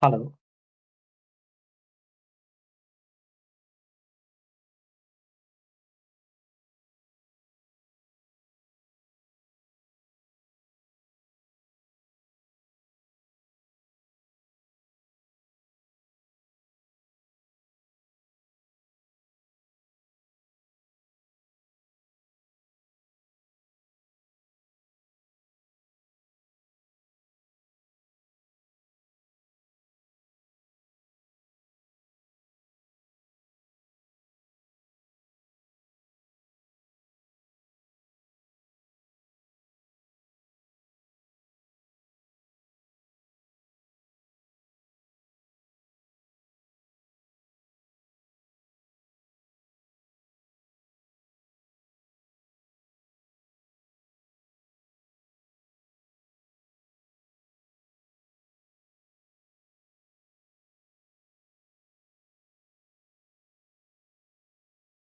Hello.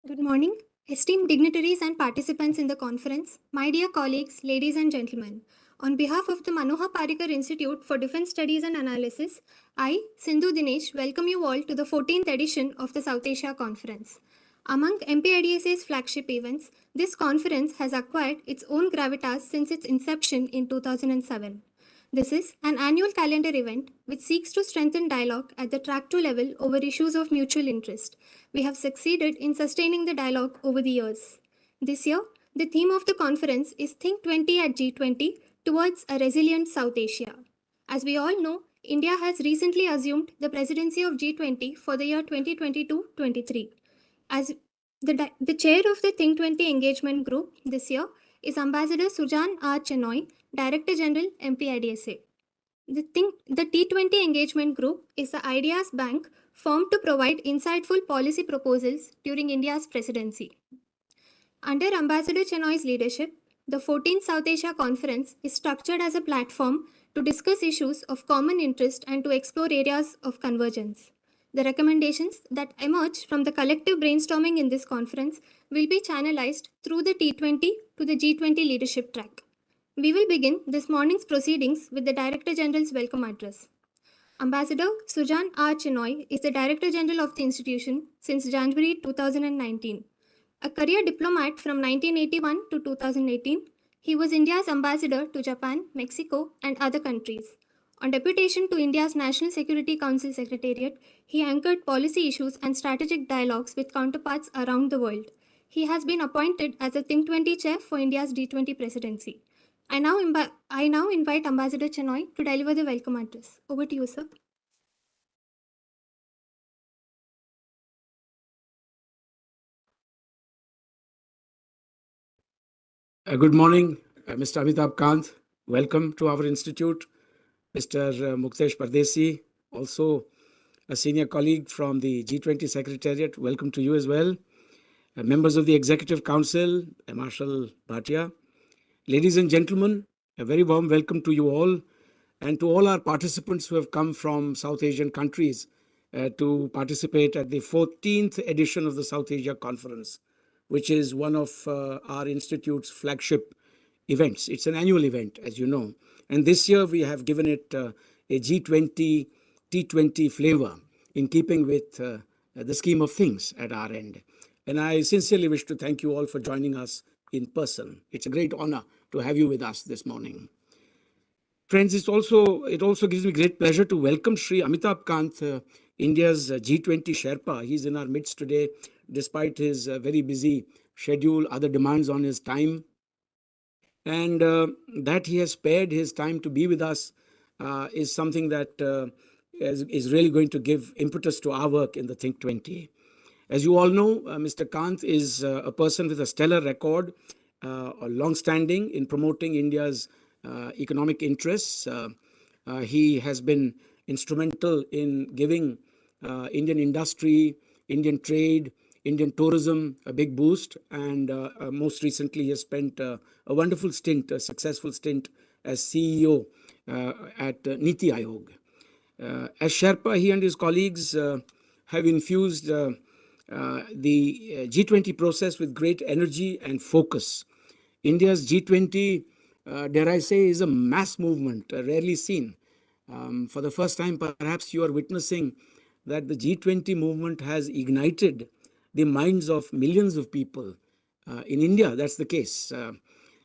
Good morning, esteemed dignitaries and participants in the conference, my dear colleagues, ladies and gentlemen. On behalf of the Manohar Parrikar Institute for Defence Studies and Analyses, I, Sindhu Dinesh, welcome you all to the 14th edition of the South Asia Conference. Among MP-IDSA's flagship events, this conference has acquired its own gravitas since its inception in 2007. This is an annual calendar event which seeks to strengthen dialogue at the track 2 level over issues of mutual interest. We have succeeded in sustaining the dialogue over the years. This year, the theme of the conference is Think20 at G20 towards a resilient South Asia. As we all know, India has recently assumed the presidency of G20 for the year 2022-23. As the chair of the Think20 engagement group this year is Ambassador Sujan R. Chenoy, Director General MP-IDSA. The T20 engagement group is the ideas bank formed to provide insightful policy proposals during India's presidency. Under Ambassador Chenoy's leadership, the 14th South Asia Conference is structured as a platform to discuss issues of common interest and to explore areas of convergence. The recommendations that emerge from the collective brainstorming in this conference will be channelized through the T20 to the G20 leadership track. We will begin this morning's proceedings with the Director General's welcome address. Ambassador Sujan R. Chenoy is the Director General of the institution since January 2019. A career diplomat from 1981 to 2018, he was India's ambassador to Japan, Mexico, and other countries. On deputation to India's National Security Council Secretariat, he anchored policy issues and strategic dialogues with counterparts around the world. He has been appointed as a Think20 chair for India's G20 presidency. I now invite Ambassador Chenoy to deliver the welcome address. Over to you, sir. Good morning, Mr. Amitabh Kant. Welcome to our institute. Mr. Muktesh Pardesi, also a senior colleague from the G20 Secretariat. Welcome to you as well. Members of the Executive Council, Marshal Bhatia. Ladies and gentlemen, a very warm welcome to you all and to all our participants who have come from South Asian countries to participate at the 14th edition of the South Asia Conference, which is one of our institute's flagship events. It's an annual event, as you know. And this year we have given it a G20, T20 flavor in keeping with the scheme of things at our end. And I sincerely wish to thank you all for joining us in person. It's a great honor to have you with us this morning. Friends, it also gives me great pleasure to welcome Sri Amitabh Kant, India's G20 Sherpa. He's in our midst today, despite his very busy schedule, other demands on his time. And that he has spared his time to be with us is something that is really going to give impetus to our work in the Think20. As you all know, Mr. Kant is a person with a stellar record, long-standing in promoting India's economic interests. He has been instrumental in giving Indian industry, Indian trade, Indian tourism a big boost, and most recently he has spent a wonderful stint, a successful stint as CEO at Niti Aayog. As Sherpa, he and his colleagues have infused the G20 process with great energy and focus. India's G20, dare I say, is a mass movement, rarely seen. For the first time, perhaps you are witnessing that the G20 movement has ignited the minds of millions of people. In India, that's the case.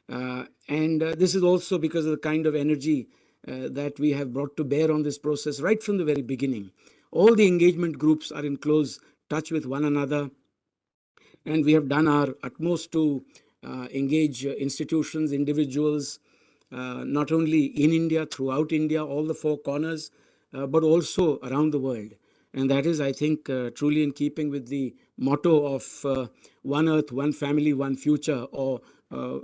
And this is also because of the kind of energy that we have brought to bear on this process right from the very beginning. All the engagement groups are in close touch with one another, and we have done our utmost to engage institutions, individuals, not only in India, throughout India, all the four corners, but also around the world. And that is, I think, truly in keeping with the motto of one earth, one family, one future, or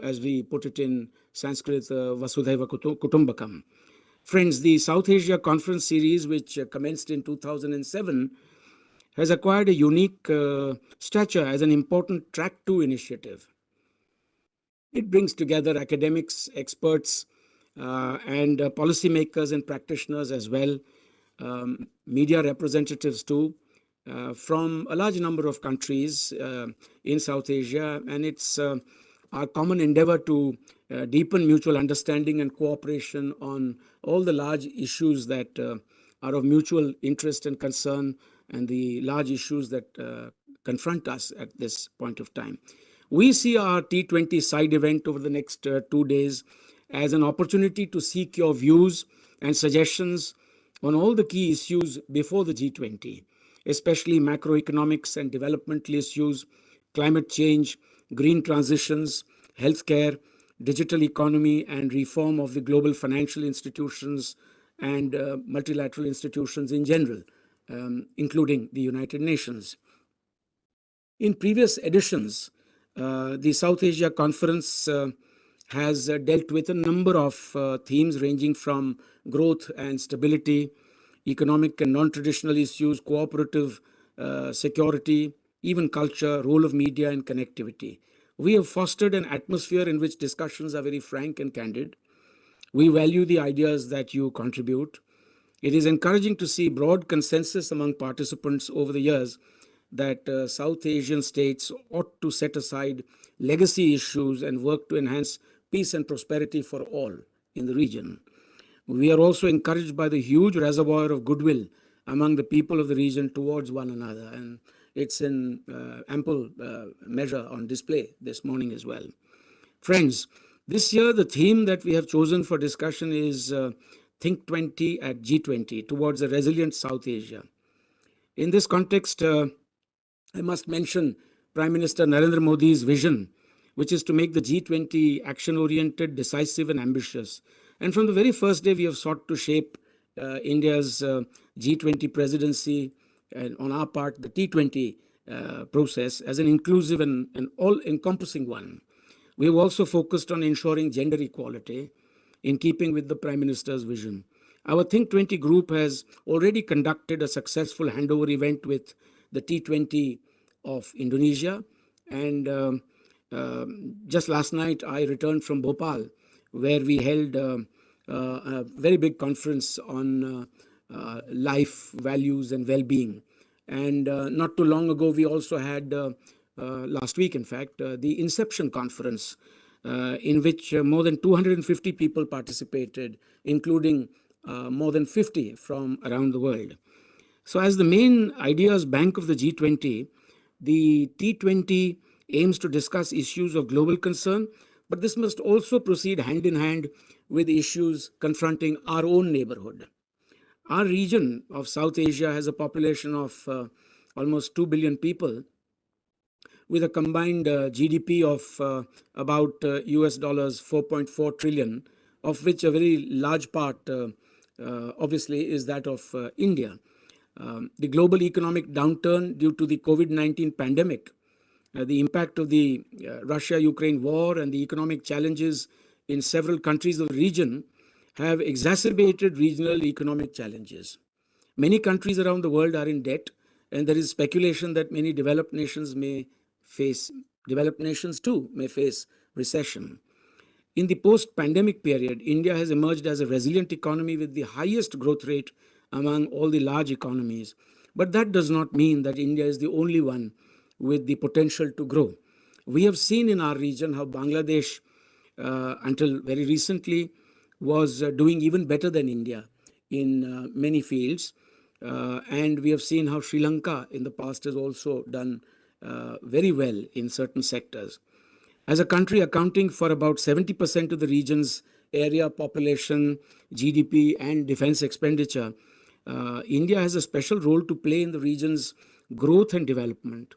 as we put it in Sanskrit, Vasudhaiva Kutumbakam. Friends, the South Asia Conference Series, which commenced in 2007, has acquired a unique stature as an important Track 2 initiative. It brings together academics, experts, and policymakers and practitioners as well, media representatives too, from a large number of countries in South Asia. And it's our common endeavor to deepen mutual understanding and cooperation on all the large issues that are of mutual interest and concern, and the large issues that confront us at this point of time. We see our T20 side event over the next 2 days as an opportunity to seek your views and suggestions on all the key issues before the G20, especially macroeconomics and developmental issues, climate change, green transitions, healthcare, digital economy, and reform of the global financial institutions and multilateral institutions in general, including the United Nations. In previous editions, the South Asia Conference has dealt with a number of themes ranging from growth and stability, economic and non-traditional issues, cooperative security, even culture, role of media and connectivity. We have fostered an atmosphere in which discussions are very frank and candid. We value the ideas that you contribute. It is encouraging to see broad consensus among participants over the years that South Asian states ought to set aside legacy issues and work to enhance peace and prosperity for all in the region. We are also encouraged by the huge reservoir of goodwill among the people of the region towards one another, and it's in ample measure on display this morning as well. Friends, this year the theme that we have chosen for discussion is Think 20 at G20, towards a resilient South Asia. In this context, I must mention Prime Minister Narendra Modi's vision, which is to make the G20 action-oriented, decisive and ambitious. And from the very first day, we have sought to shape India's G20 presidency, and on our part, the T20 process, as an inclusive and all-encompassing one. We have also focused on ensuring gender equality in keeping with the Prime Minister's vision. Our Think 20 group has already conducted a successful handover event with the T20 of Indonesia. And just last night, I returned from Bhopal, where we held a very big conference on life, values, and well-being. And not too long ago, we also had, last week in fact, the Inception Conference, in which more than 250 people participated, including more than 50 from around the world. So as the main ideas bank of the G20, the T20 aims to discuss issues of global concern, but this must also proceed hand in hand with issues confronting our own neighborhood. Our region of South Asia has a population of almost 2 billion people, with a combined GDP of about US dollars 4.4 trillion, of which a very large part obviously is that of India. The global economic downturn due to the COVID-19 pandemic, the impact of the Russia-Ukraine war, and the economic challenges in several countries of the region have exacerbated regional economic challenges. Many countries around the world are in debt, and there is speculation that many developed nations too may face recession. In the post-pandemic period, India has emerged as a resilient economy with the highest growth rate among all the large economies. But that does not mean that India is the only one with the potential to grow. We have seen in our region how Bangladesh, until very recently, was doing even better than India in many fields. And we have seen how Sri Lanka in the past has also done very well in certain sectors. As a country accounting for about 70% of the region's area, population, GDP, and defense expenditure, India has a special role to play in the region's growth and development.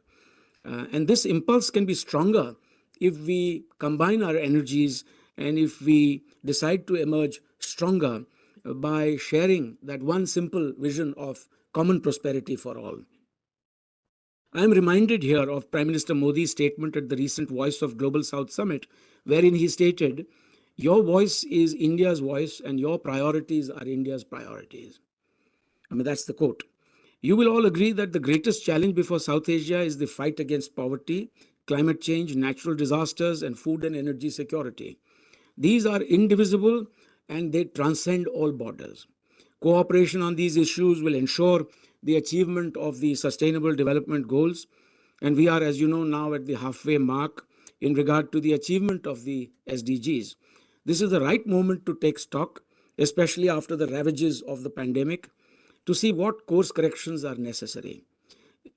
And this impulse can be stronger if we combine our energies and if we decide to emerge stronger by sharing that one simple vision of common prosperity for all. I am reminded here of Prime Minister Modi's statement at the recent Voice of Global South Summit, wherein he stated, "Your voice is India's voice and your priorities are India's priorities." I mean, that's the quote. You will all agree that the greatest challenge before South Asia is the fight against poverty, climate change, natural disasters, and food and energy security. These are indivisible and they transcend all borders. Cooperation on these issues will ensure the achievement of the Sustainable Development Goals, and we are, as you know, now at the halfway mark in regard to the achievement of the SDGs. This is the right moment to take stock, especially after the ravages of the pandemic, to see what course corrections are necessary.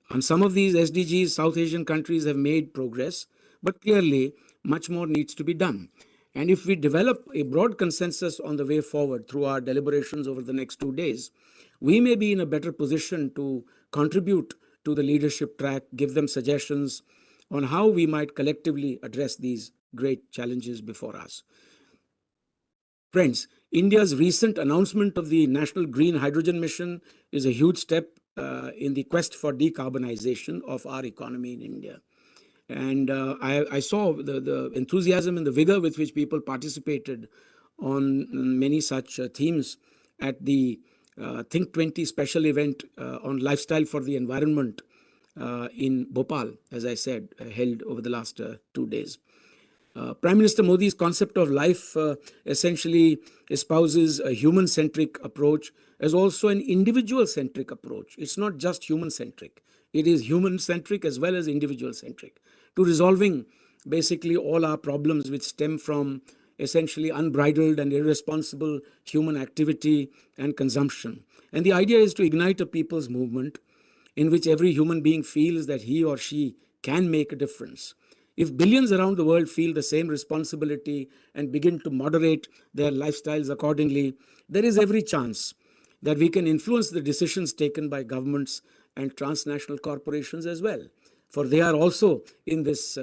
On some of these SDGs, South Asian countries have made progress, but clearly much more needs to be done. And if we develop a broad consensus on the way forward through our deliberations over the next 2 days, we may be in a better position to contribute to the leadership track, give them suggestions on how we might collectively address these great challenges before us. Friends, India's recent announcement of the National Green Hydrogen Mission is a huge step in the quest for decarbonization of our economy in India. And I saw the enthusiasm and the vigor with which people participated on many such themes at the Think20 special event on lifestyle for the environment in Bhopal, as I said, held over the last 2 days. Prime Minister Modi's concept of life essentially espouses a human-centric approach as also an individual-centric approach. It's not just human-centric. It is human-centric as well as individual-centric to resolving basically all our problems which stem from essentially unbridled and irresponsible human activity and consumption. And the idea is to ignite a people's movement in which every human being feels that he or she can make a difference. If billions around the world feel the same responsibility and begin to moderate their lifestyles accordingly, there is every chance that we can influence the decisions taken by governments and transnational corporations as well. For they are also in this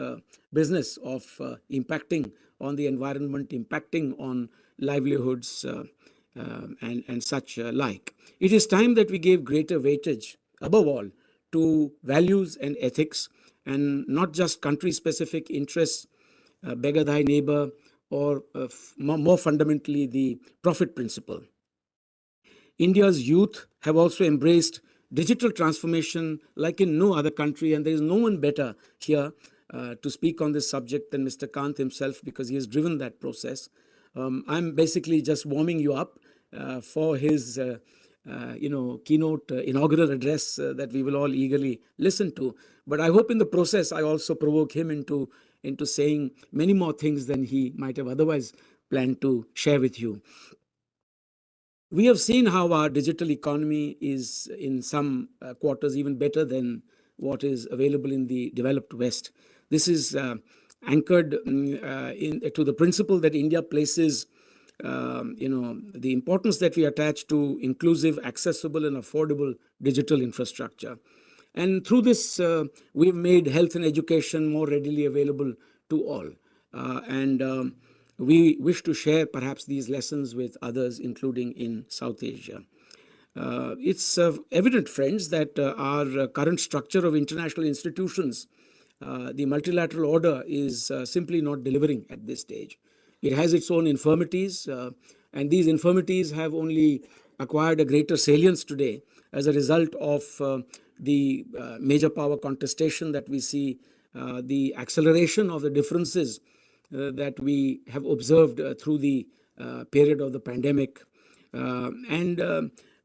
business of impacting on the environment, impacting on livelihoods and such like. It is time that we gave greater weightage, above all, to values and ethics, and not just country-specific interests, beggar thy neighbor, or more fundamentally, the profit principle. India's youth have also embraced digital transformation like in no other country, and there is no one better here to speak on this subject than Mr. Kant himself, because he has driven that process. I'm basically just warming you up for his keynote inaugural address that we will all eagerly listen to. But I hope in the process I also provoke him into saying many more things than he might have otherwise planned to share with you. We have seen how our digital economy is in some quarters even better than what is available in the developed West. This is anchored to the principle that India places the importance that we attach to inclusive, accessible, and affordable digital infrastructure. And through this, we've made health and education more readily available to all. We wish to share perhaps these lessons with others, including in South Asia. It's evident, friends, that our current structure of international institutions, the multilateral order, is simply not delivering at this stage. It has its own infirmities, and these infirmities have only acquired a greater salience today as a result of the major power contestation that we see, the acceleration of the differences that we have observed through the period of the pandemic.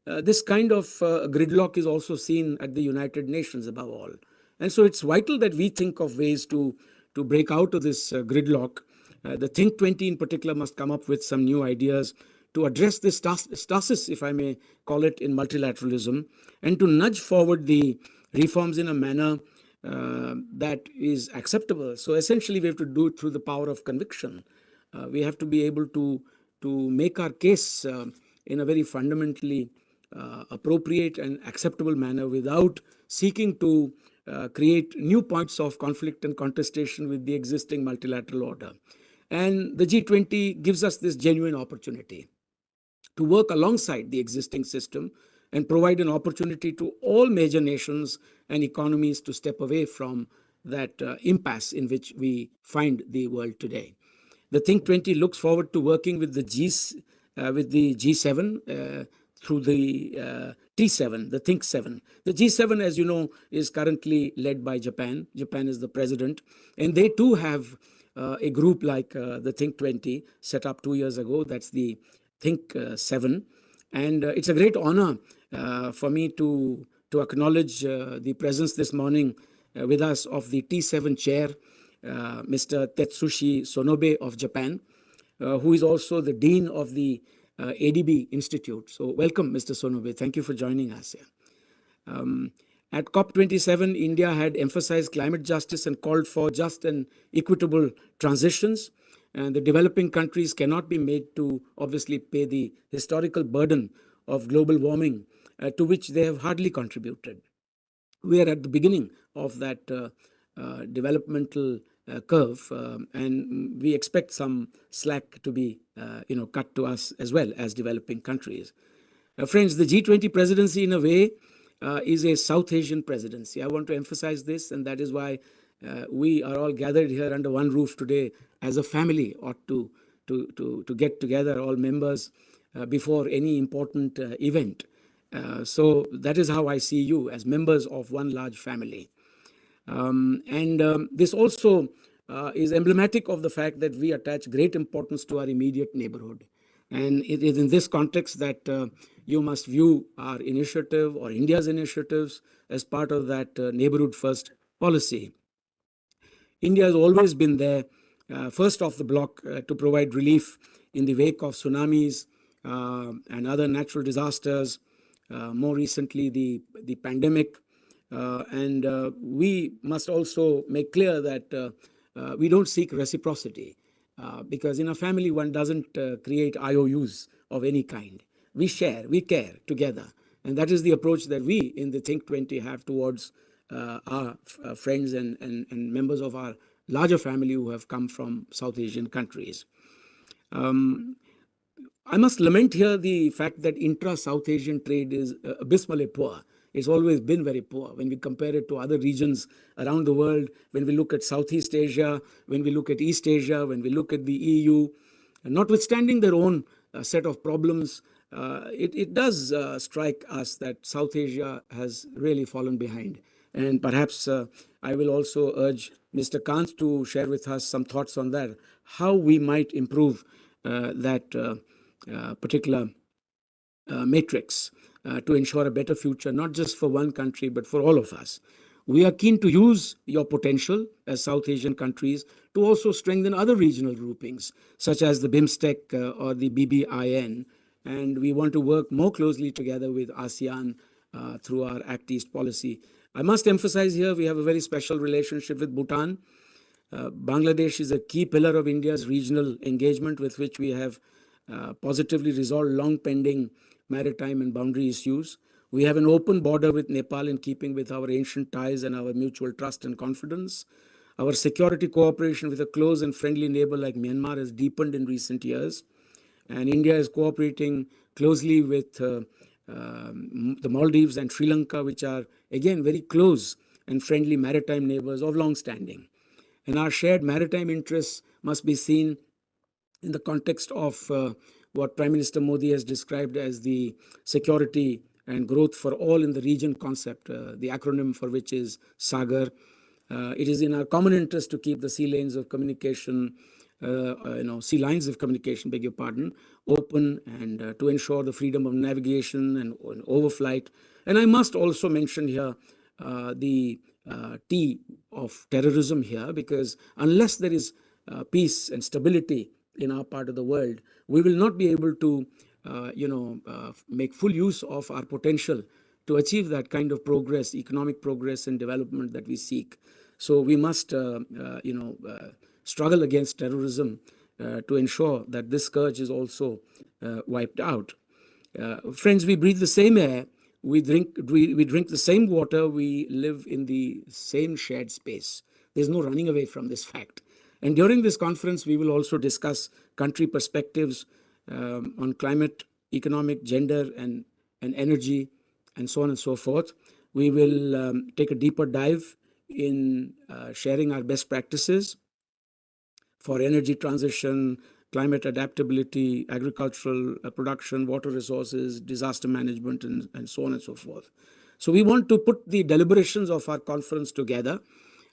This kind of gridlock is also seen at the United Nations above all. And so it's vital that we think of ways to break out of this gridlock. The Think20 in particular must come up with some new ideas to address this stasis, if I may call it, in multilateralism, and to nudge forward the reforms in a manner that is acceptable. So essentially, we have to do it through the power of conviction. We have to be able to make our case in a very fundamentally appropriate and acceptable manner without seeking to create new points of conflict and contestation with the existing multilateral order. And the G20 gives us this genuine opportunity to work alongside the existing system and provide an opportunity to all major nations and economies to step away from that impasse in which we find the world today. The Think20 looks forward to working with the G7 through the T7, the Think7. The G7, as you know, is currently led by Japan. Japan is the president, and they too have a group like the Think20 set up 2 years ago. That's the Think7, and it's a great honor for me to acknowledge the presence this morning with us of the T7 chair, Mr. Tetsushi Sonobe of Japan, who is also the dean of the ADB Institute. So welcome, Mr. Sonobe. Thank you for joining us here. At COP27, India had emphasized climate justice and called for just and equitable transitions. And the developing countries cannot be made to obviously pay the historical burden of global warming, to which they have hardly contributed. We are at the beginning of that developmental curve, and we expect some slack to be cut to us as well as developing countries. Friends, the G20 presidency in a way is a South Asian presidency. I want to emphasize this, and that is why we are all gathered here under one roof today as a family, ought to get together, all members, before any important event. So that is how I see you, as members of one large family. This also is emblematic of the fact that we attach great importance to our immediate neighborhood. And it is in this context that you must view our initiative or India's initiatives as part of that neighborhood first policy. India has always been there, first off the block, to provide relief in the wake of tsunamis and other natural disasters, more recently the pandemic. And we must also make clear that we don't seek reciprocity, because in a family one doesn't create IOUs of any kind. We share, we care together. And that is the approach that we in the Think20 have towards our friends and members of our larger family who have come from South Asian countries. I must lament here the fact that intra-South Asian trade is abysmally poor. It's always been very poor when we compare it to other regions around the world, when we look at Southeast Asia, when we look at East Asia, when we look at the EU. And notwithstanding their own set of problems, it does strike us that South Asia has really fallen behind. And perhaps I will also urge Mr. Kant to share with us some thoughts on that, how we might improve that particular matrix to ensure a better future, not just for one country, but for all of us. We are keen to use your potential as South Asian countries to also strengthen other regional groupings, such as the BIMSTEC or the BBIN. And we want to work more closely together with ASEAN through our Act East policy. I must emphasize here, we have a very special relationship with Bhutan. Bangladesh is a key pillar of India's regional engagement, with which we have positively resolved long pending maritime and boundary issues. We have an open border with Nepal in keeping with our ancient ties and our mutual trust and confidence. Our security cooperation with a close and friendly neighbor like Myanmar has deepened in recent years. And India is cooperating closely with the Maldives and Sri Lanka, which are, again, very close and friendly maritime neighbors of long standing. And our shared maritime interests must be seen in the context of what Prime Minister Modi has described as the security and growth for all in the region concept, the acronym for which is SAGAR. It is in our common interest to keep the sea lanes of communication, sea lines of communication, beg your pardon, open, and to ensure the freedom of navigation and overflight. And I must also mention here the T of terrorism here, because unless there is peace and stability in our part of the world, we will not be able to make full use of our potential to achieve that kind of progress, economic progress and development that we seek. So we must, struggle against terrorism to ensure that this scourge is also wiped out. Friends, we breathe the same air, we drink the same water, we live in the same shared space. There's no running away from this fact. And during this conference, we will also discuss country perspectives on climate, economic, gender, and energy, and so on and so forth. We will take a deeper dive in sharing our best practices for energy transition, climate adaptability, agricultural production, water resources, disaster management, and so on and so forth. So we want to put the deliberations of our conference together,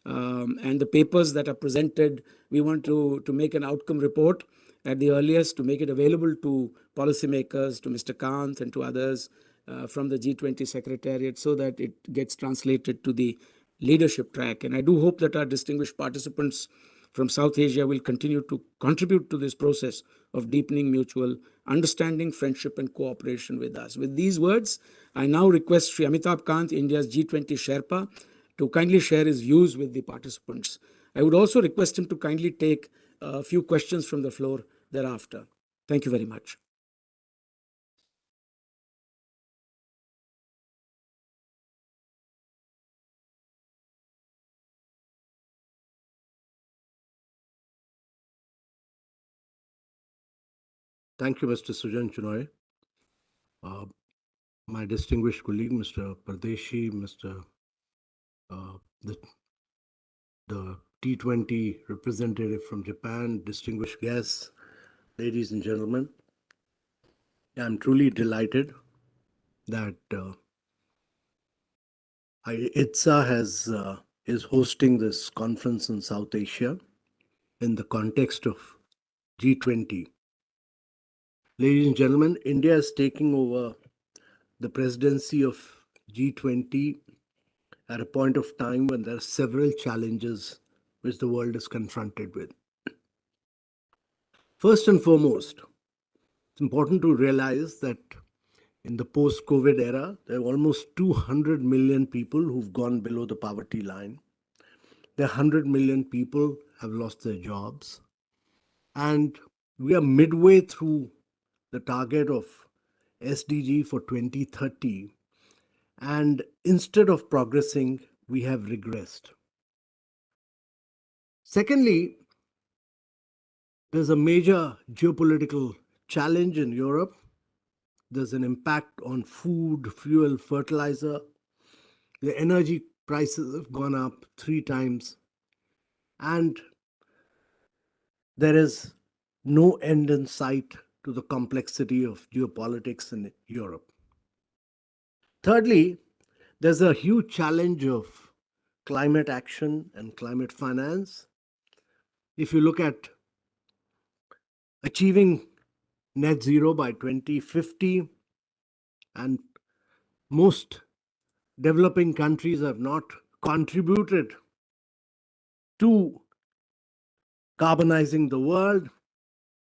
and the papers that are presented, we want to make an outcome report at the earliest, to make it available to policymakers, to Mr. Kant and to others from the G20 Secretariat, so that it gets translated to the leadership track. And I do hope that our distinguished participants from South Asia will continue to contribute to this process of deepening mutual understanding, friendship, and cooperation with us. With these words, I now request Sri Amitabh Kant, India's G20 Sherpa, to kindly share his views with the participants. I would also request him to kindly take a few questions from the floor thereafter. Thank you very much. Thank you, Mr. Sujan Chinoy. My distinguished colleague, Mr. Pardeshi, the T20 representative from Japan, distinguished guests, ladies and gentlemen. I'm truly delighted that IDSA is hosting this conference in South Asia in the context of G20. Ladies and gentlemen, India is taking over the presidency of G20 at a point of time when there are several challenges which the world is confronted with. First and foremost, it's important to realize that in the post-COVID era, there are almost 200 million people who've gone below the poverty line. There are 100 million people have lost their jobs. And we are midway through the target of SDG for 2030. And instead of progressing, we have regressed. Secondly, there's a major geopolitical challenge in Europe. There's an impact on food, fuel, fertilizer. The energy prices have gone up 3 times. And there is no end in sight to the complexity of geopolitics in Europe. Thirdly, there's a huge challenge of climate action and climate finance. If you look at achieving net zero by 2050, and most developing countries have not contributed to carbonizing the world.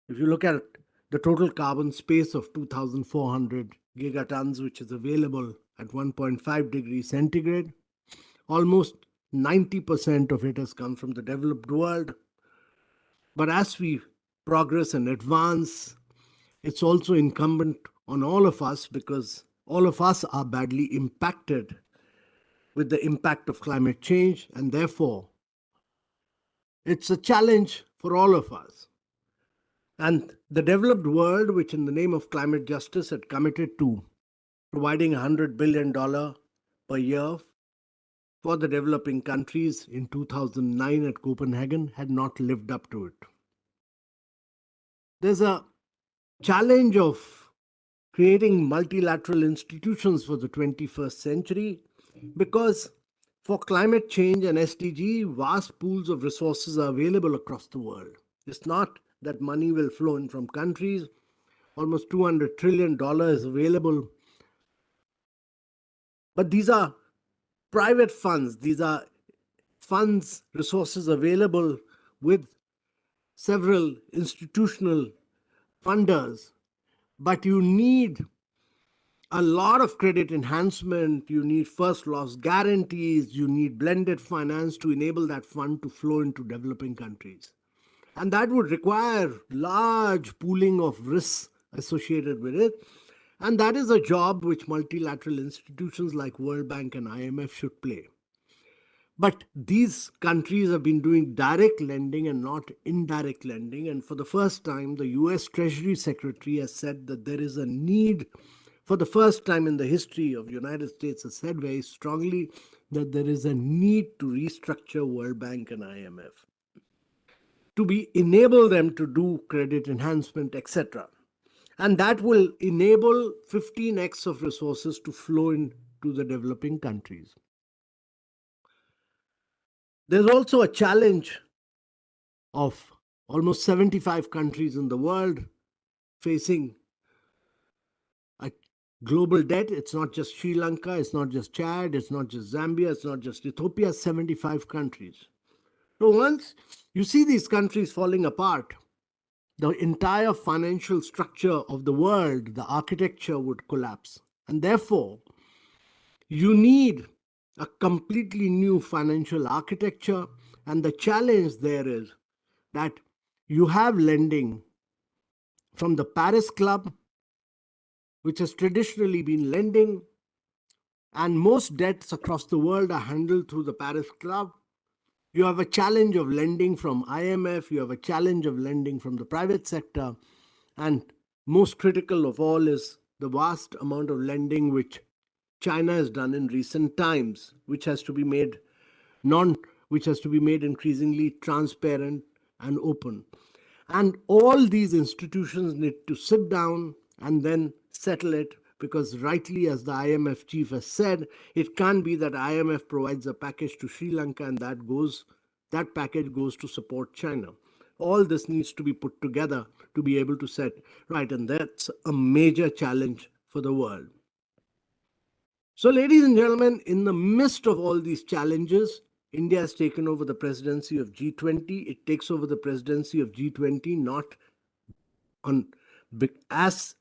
If you look at the total carbon space of 2,400 gigatons, which is available at 1.5 degrees centigrade, almost 90% of it has come from the developed world. But as we progress and advance, it's also incumbent on all of us, because all of us are badly impacted with the impact of climate change, and therefore it's a challenge for all of us. And the developed world, which in the name of climate justice had committed to providing $100 billion per year for the developing countries in 2009 at Copenhagen, had not lived up to it. There's a challenge of creating multilateral institutions for the 21st century, because for climate change and SDG, vast pools of resources are available across the world. It's not that money will flow in from countries. Almost $200 trillion is available. But these are private funds. These are funds, resources available with several institutional funders. but you need a lot of credit enhancement, you need first loss guarantees, you need blended finance to enable that fund to flow into developing countries. And that would require large pooling of risks associated with it. And that is a job which multilateral institutions like World Bank and IMF should play. But these countries have been doing direct lending and not indirect lending. And for the first time, the US Treasury Secretary has said that there is a need, for the first time in the history of the United States, has said very strongly that there is a need to restructure World Bank and IMF to enable them to do credit enhancement, etc. And that will enable 15x of resources to flow into the developing countries. There's also a challenge of almost 75 countries in the world facing a global debt. It's not just Sri Lanka, it's not just Chad, it's not just Zambia, it's not just Ethiopia, 75 countries. So once you see these countries falling apart, the entire financial structure of the world, the architecture would collapse. And therefore, you need a completely new financial architecture. And the challenge there is that you have lending from the Paris Club, which has traditionally been lending, and most debts across the world are handled through the Paris Club. You have a challenge of lending from IMF, you have a challenge of lending from the private sector, and most critical of all is the vast amount of lending which China has done in recent times, which has to be made increasingly transparent and open. And all these institutions need to sit down and then settle it, because rightly, as the IMF chief has said, it can't be that IMF provides a package to Sri Lanka and that package goes to support China. All this needs to be put together to be able to set right, and that's a major challenge for the world. So, ladies and gentlemen, in the midst of all these challenges, India has taken over the presidency of G20. It takes over the presidency of G20 not as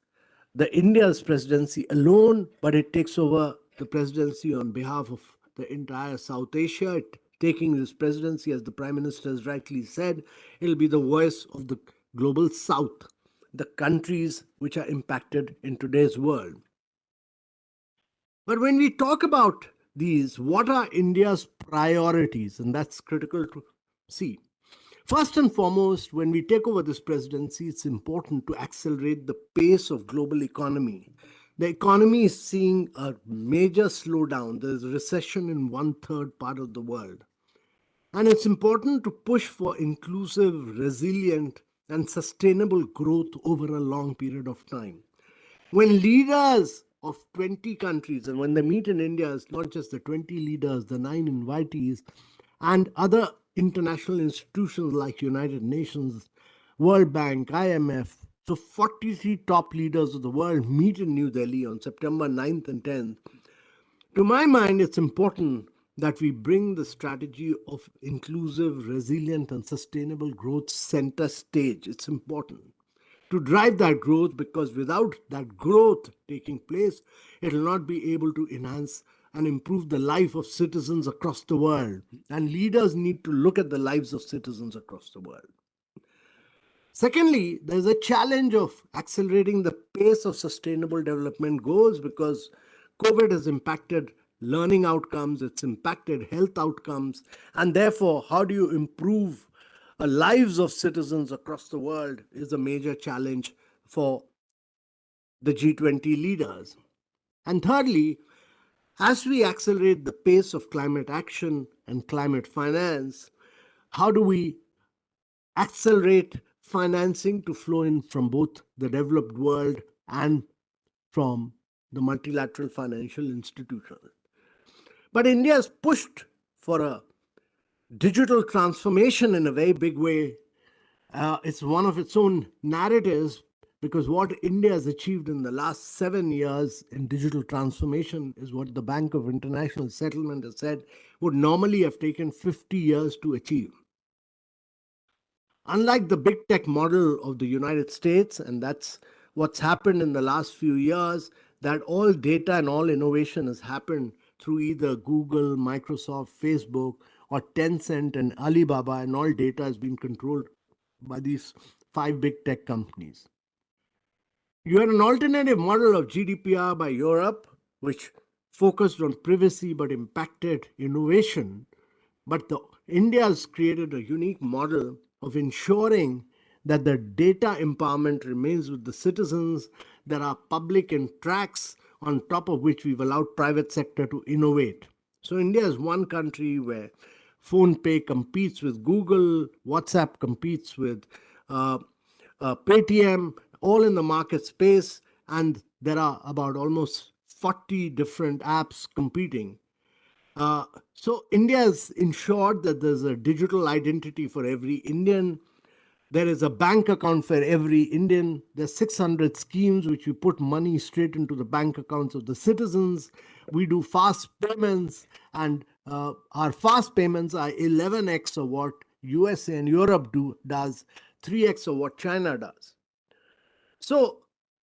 the India's presidency alone, but it takes over the presidency on behalf of the entire South Asia. Taking this presidency, as the Prime Minister has rightly said, it'll be the voice of the global South, the countries which are impacted in today's world. But when we talk about these, what are India's priorities? And that's critical to see. First and foremost, when we take over this presidency, it's important to accelerate the pace of global economy. The economy is seeing a major slowdown. There's a recession in 1/3 part of the world. And it's important to push for inclusive, resilient, and sustainable growth over a long period of time. When leaders of 20 countries, and when they meet in India, it's not just the 20 leaders, the 9 invitees, and other international institutions like United Nations, World Bank, IMF. So 43 top leaders of the world meet in New Delhi on September 9th and 10th. To my mind, it's important that we bring the strategy of inclusive, resilient, and sustainable growth center stage. It's important to drive that growth, because without that growth taking place, it will not be able to enhance and improve the life of citizens across the world. And leaders need to look at the lives of citizens across the world. Secondly, there's a challenge of accelerating the pace of sustainable development goals, because COVID has impacted learning outcomes, it's impacted health outcomes, and therefore, how do you improve lives of citizens across the world is a major challenge for the G20 leaders. And thirdly, as we accelerate the pace of climate action and climate finance, how do we accelerate financing to flow in from both the developed world and from the multilateral financial institutions? But India has pushed for a digital transformation in a very big way. It's one of its own narratives, because what India has achieved in the last 7 years in digital transformation is what the Bank of International Settlement has said would normally have taken 50 years to achieve. Unlike the big tech model of the United States, and that's what's happened in the last few years, that all data and all innovation has happened through either Google, Microsoft, Facebook, or Tencent and Alibaba, and all data has been controlled by these 5 big tech companies. You had an alternative model of GDPR by Europe, which focused on privacy but impacted innovation. But India has created a unique model of ensuring that the data empowerment remains with the citizens. There are public and tracks on top of which we've allowed private sector to innovate. So India is one country where PhonePe competes with Google, WhatsApp competes with Paytm, all in the market space, and there are about almost 40 different apps competing. So India has ensured that there's a digital identity for every Indian. There is a bank account for every Indian. There's 600 schemes which we put money straight into the bank accounts of the citizens. We do fast payments, and our fast payments are 11x of what USA and Europe does, 3x of what China does. So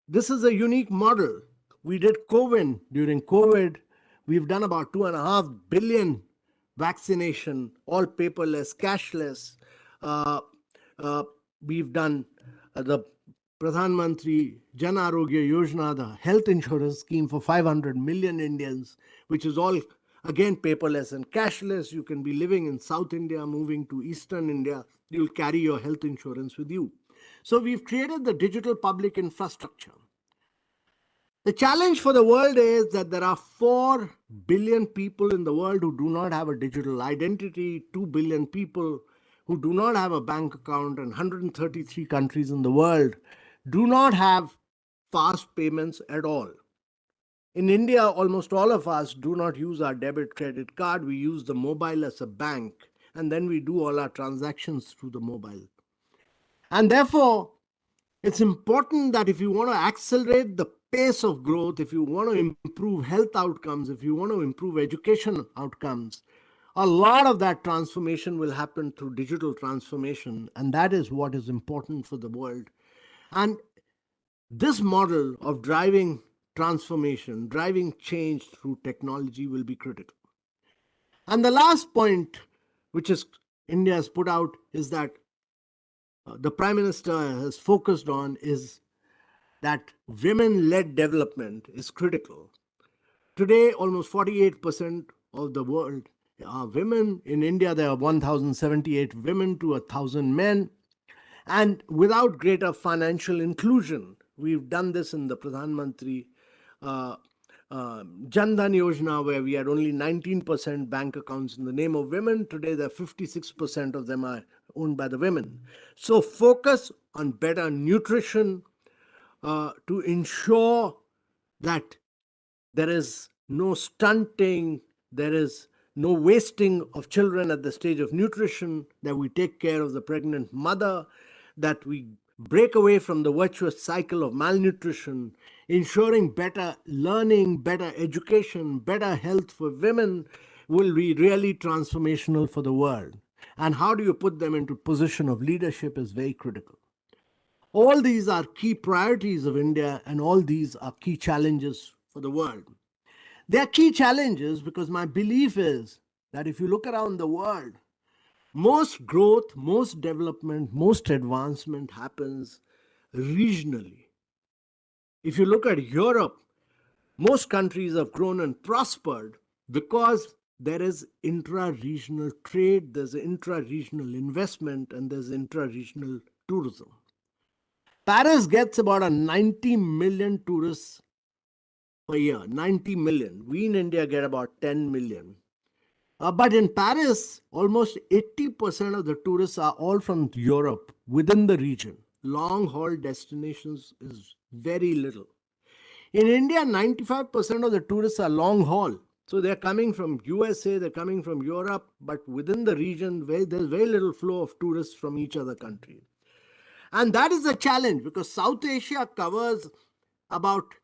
this is a unique model. We did COVID. During COVID, we've done about 2.5 billion vaccination, all paperless, cashless. We've done the Pradhan Mantri Jan Arogya Yojana, the health insurance scheme for 500 million Indians, which is all again paperless and cashless. You can be living in South India, moving to Eastern India, you'll carry your health insurance with you. So we've created the digital public infrastructure. The challenge for the world is that there are 4 billion people in the world who do not have a digital identity, 2 billion people who do not have a bank account, and 133 countries in the world do not have fast payments at all. In India, almost all of us do not use our debit credit card. We use the mobile as a bank, and then we do all our transactions through the mobile. And therefore, it's important that if you want to accelerate the pace of growth, if you want to improve health outcomes, if you want to improve education outcomes, a lot of that transformation will happen through digital transformation, and that is what is important for the world. And this model of driving transformation, driving change through technology will be critical. And the last point, which is India has put out, is that the Prime Minister has focused on, is that women-led development is critical. Today, almost 48% of the world are women. In India, there are 1,078 women to 1,000 men. And without greater financial inclusion, we've done this in the Pradhan Mantri Jan Dhan Yojana, where we had only 19% bank accounts in the name of women. Today, there are 56% of them are owned by the women. So focus on better nutrition to ensure that there is no stunting, there is no wasting of children at the stage of nutrition, that we take care of the pregnant mother, that we break away from the virtuous cycle of malnutrition, ensuring better learning, better education, better health for women will be really transformational for the world. And how do you put them into position of leadership is very critical. All these are key priorities of India, and all these are key challenges for the world. They are key challenges because my belief is that if you look around the world, most growth, most development, most advancement happens regionally. If you look at Europe, most countries have grown and prospered because there is intra-regional trade, there's intra-regional investment, and there's intra-regional tourism. Paris gets about 90 million tourists per year, 90 million. We in India get about 10 million. But in Paris, almost 80% of the tourists are all from Europe, within the region. Long-haul destinations is very little. In India, 95% of the tourists are long-haul. So they're coming from USA, they're coming from Europe, but within the region, there's very little flow of tourists from each other country. And that is a challenge because South Asia covers about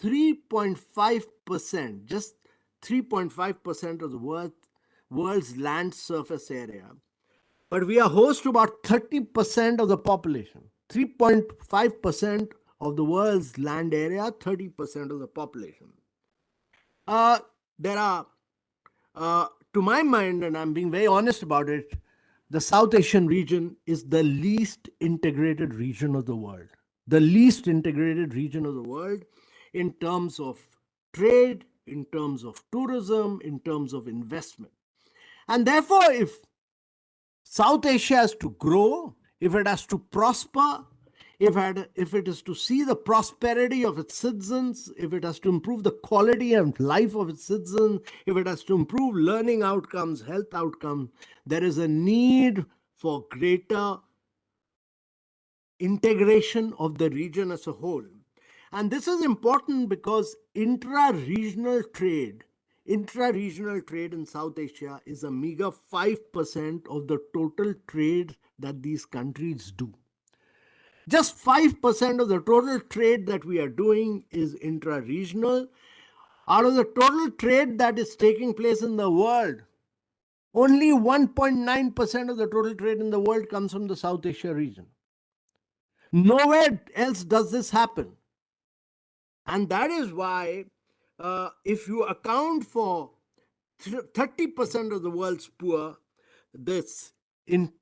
3.5%, just 3.5% of the world's land surface area. But we are host to about 30% of the population. 3.5% of the world's land area, 30% of the population. There are, to my mind, and I'm being very honest about it, the South Asian region is the least integrated region of the world. The least integrated region of the world in terms of trade, in terms of tourism, in terms of investment. And therefore, if South Asia has to grow, if it has to prosper, if it is to see the prosperity of its citizens, if it has to improve the quality of life of its citizens, if it has to improve learning outcomes, health outcomes, there is a need for greater integration of the region as a whole. And this is important because intra-regional trade in South Asia is a meager 5% of the total trade that these countries do. Just 5% of the total trade that we are doing is intra-regional. Out of the total trade that is taking place in the world, only 1.9% of the total trade in the world comes from the South Asia region. Nowhere else does this happen. And that is why, if you account for 30% of the world's poor,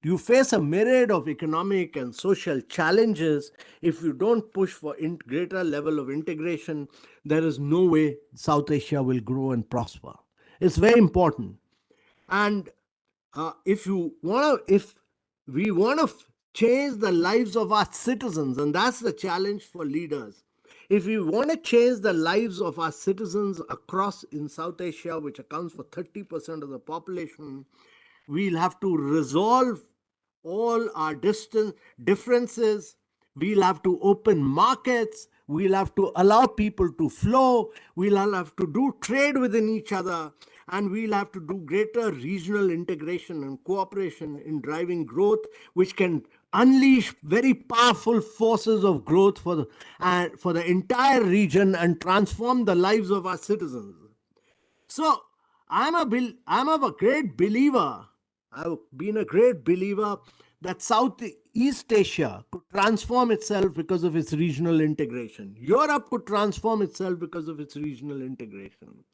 you face a myriad of economic and social challenges. If you don't push for greater level of integration, there is no way South Asia will grow and prosper. It's very important. And if we want to change the lives of our citizens, and that's the challenge for leaders. If we want to change the lives of our citizens across in South Asia, which accounts for 30% of the population, we'll have to resolve all our differences. We'll have to open markets. We'll have to allow people to flow. We'll have to do trade within each other. And we'll have to do greater regional integration and cooperation in driving growth, which can unleash very powerful forces of growth for the entire region and transform the lives of our citizens. So I'm a great believer. I've been a great believer that Southeast Asia could transform itself because of its regional integration. Europe could transform itself because of its regional integration.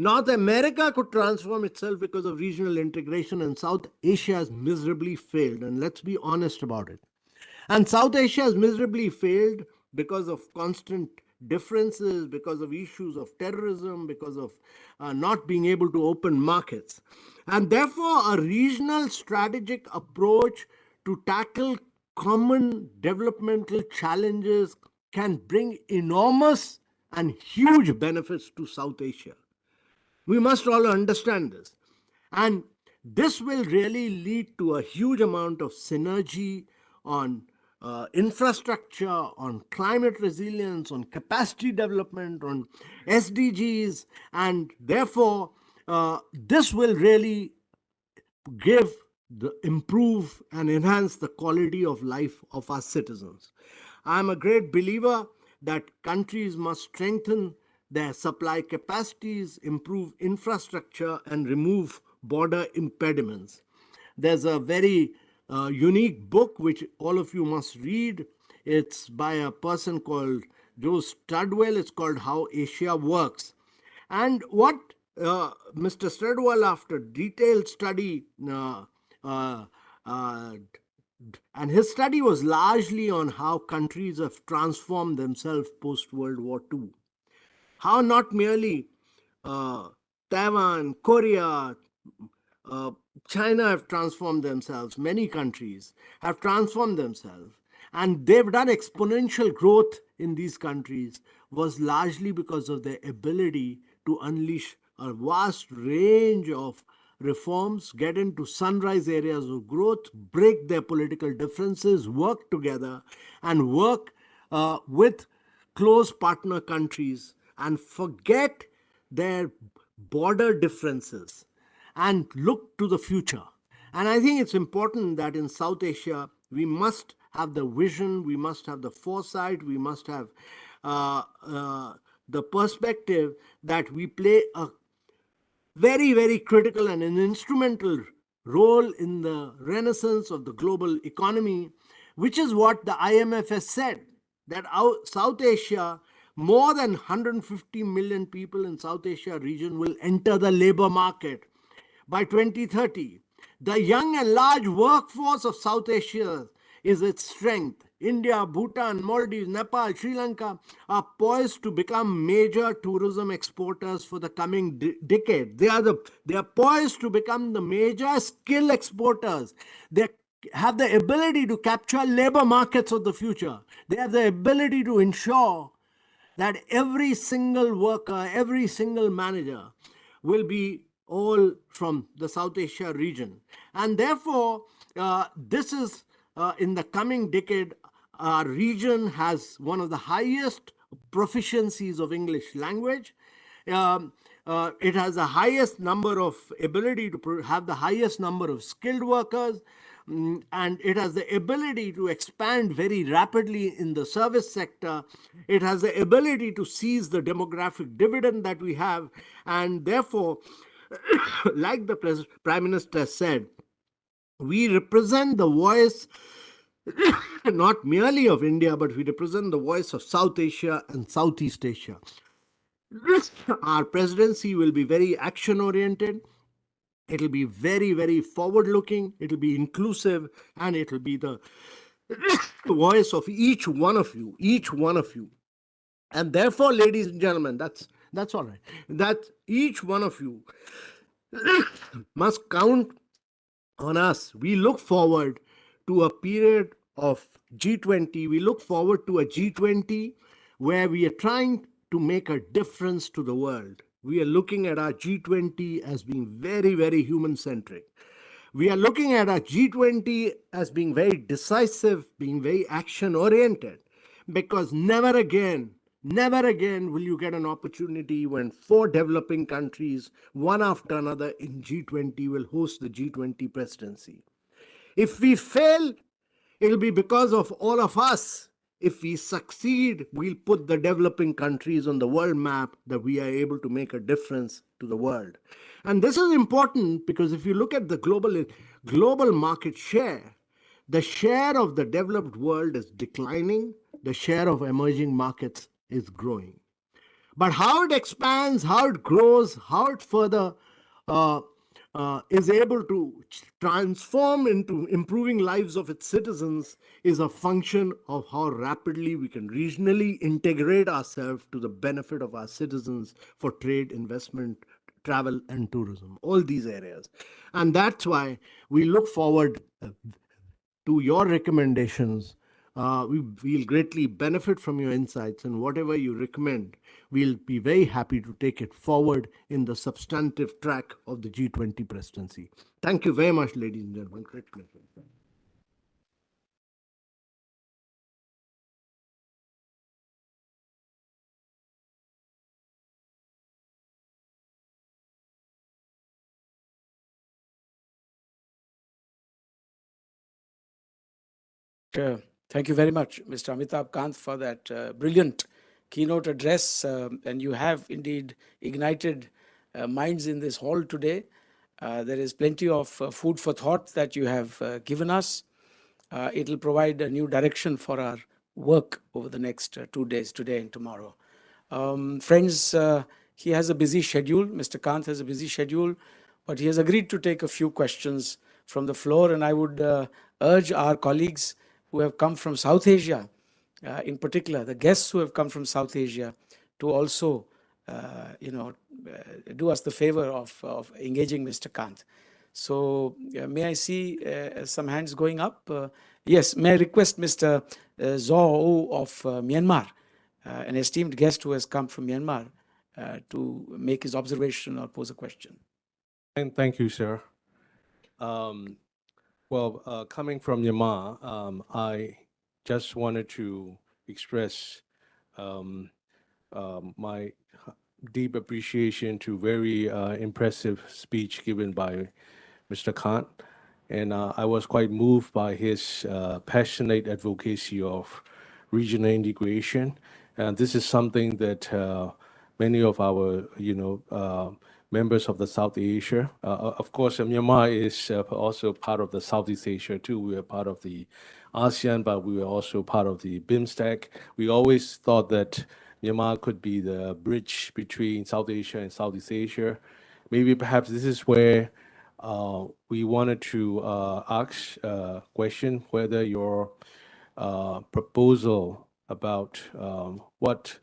North America could transform itself because of regional integration, and South Asia has miserably failed. And let's be honest about it. And South Asia has miserably failed because of constant differences, because of issues of terrorism, because of not being able to open markets. And therefore, a regional strategic approach to tackle common developmental challenges can bring enormous and huge benefits to South Asia. We must all understand this. And this will really lead to a huge amount of synergy on infrastructure, on climate resilience, on capacity development, on SDGs. And therefore, this will really improve and enhance the quality of life of our citizens. I'm a great believer that countries must strengthen their supply capacities, improve infrastructure, and remove border impediments. There's a very unique book which all of you must read. It's by a person called Joe Studwell. It's called How Asia Works. And what Mr. Studwell, after detailed study, and his study was largely on how countries have transformed themselves post-World War II. How not merely Taiwan, Korea, China have transformed themselves, many countries have transformed themselves, and they've done exponential growth in these countries was largely because of their ability to unleash a vast range of reforms, get into sunrise areas of growth, break their political differences, work together, and work with close partner countries and forget their border differences and look to the future. And I think it's important that in South Asia, we must have the vision, we must have the foresight, we must have the perspective that we play a very, very critical and an instrumental role in the renaissance of the global economy, which is what the IMF has said, that South Asia, more than 150 million people in South Asia region will enter the labor market by 2030. The young and large workforce of South Asia is its strength. India, Bhutan, Maldives, Nepal, Sri Lanka are poised to become major tourism exporters for the coming decade. They are poised to become the major skill exporters. They have the ability to capture labor markets of the future. They have the ability to ensure that every single worker, every single manager will be all from the South Asia region. And therefore, this is in the coming decade, our region has one of the highest proficiencies of English language. It has the highest number of ability to have the highest number of skilled workers, and it has the ability to expand very rapidly in the service sector. It has the ability to seize the demographic dividend that we have, and therefore, like the Prime Minister said, we represent the voice not merely of India, but we represent the voice of South Asia and Southeast Asia. Our presidency will be very action oriented. It'll be very, very forward looking. It'll be inclusive, and it'll be the voice of each one of you. And therefore, ladies and gentlemen, that's all right. That each one of you must count on us. We look forward to a period of G20. We look forward to a G20 where we are trying to make a difference to the world. We are looking at our G20 as being very, very human centric. We are looking at our G20 as being very decisive, being very action oriented, because never again will you get an opportunity when 4 developing countries, one after another in G20, will host the G20 presidency. If we fail, it'll be because of all of us. If we succeed, we'll put the developing countries on the world map, that we are able to make a difference to the world. And this is important because if you look at the global market share, the share of the developed world is declining, the share of emerging markets is growing. But how it expands, how it grows, how it further is able to transform into improving lives of its citizens is a function of how rapidly we can regionally integrate ourselves to the benefit of our citizens for trade, investment, travel, and tourism, all these areas. And that's why we look forward to your recommendations. We'll greatly benefit from your insights, and whatever you recommend, we'll be very happy to take it forward in the substantive track of the G20 presidency. Thank you very much, ladies and gentlemen. Great pleasure. Thank you very much, Mr. Amitabh Kant, for that brilliant keynote address. And you have indeed ignited minds in this hall today. There is plenty of food for thought that you have given us. It will provide a new direction for our work over the next 2 days, today and tomorrow. Friends, he has a busy schedule. Mr. Kant has a busy schedule, but he has agreed to take a few questions from the floor. And I would urge our colleagues who have come from South Asia, in particular, the guests who have come from South Asia, to also, do us the favor of engaging Mr. Kant. So may I see some hands going up? Yes, may I request Mr. Zhou of Myanmar, an esteemed guest who has come from Myanmar, to make his observation or pose a question. And thank you, sir. Coming from Myanmar, I just wanted to express my deep appreciation to very impressive speech given by Mr. Kant. And I was quite moved by his passionate advocacy of regional integration. And this is something that many of our, members of the South Asia. Of course, Myanmar is also part of the Southeast Asia too. We are part of the ASEAN, but we were also part of the BIMSTEC. We always thought that Myanmar could be the bridge between South Asia and Southeast Asia. Maybe perhaps this is where we wanted to ask a question whether your proposal about what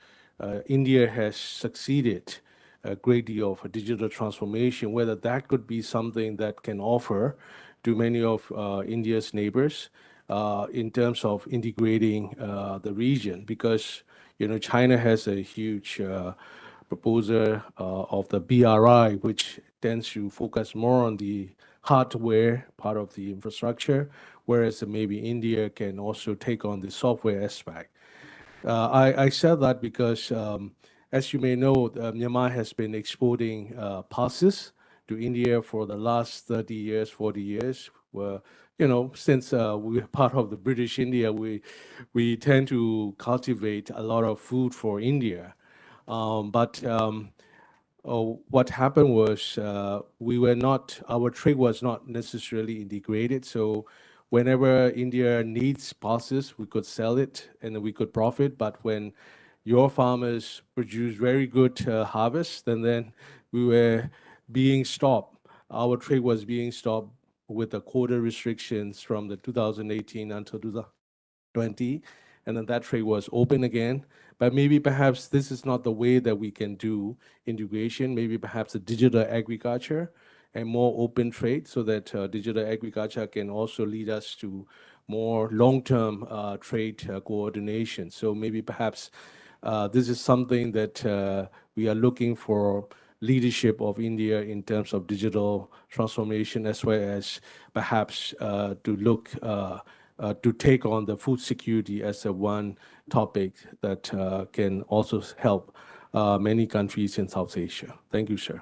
India has succeeded a great deal of digital transformation, whether that could be something that can offer to many of India's neighbors in terms of integrating the region, because China has a huge proposal of the BRI, which tends to focus more on the hardware part of the infrastructure, whereas maybe India can also take on the software aspect. I said that because, as you may know, Myanmar has been exporting pulses to India for the last 30 years, 40 years. Where, since we're part of the British India, we tend to cultivate a lot of food for India. But what happened was our trade was not necessarily integrated. So whenever India needs pulses, we could sell it and we could profit. But when your farmers produce very good harvest, then we were being stopped. Our trade was being stopped with the quota restrictions from the 2018 until 2020, and then that trade was open again. But maybe perhaps this is not the way that we can do integration. Maybe perhaps a digital agriculture and more open trade, so that digital agriculture can also lead us to more long-term trade coordination. So maybe perhaps this is something that we are looking for leadership of India in terms of digital transformation, as well as perhaps to take on the food security as a one topic that can also help many countries in South Asia. Thank you, sir.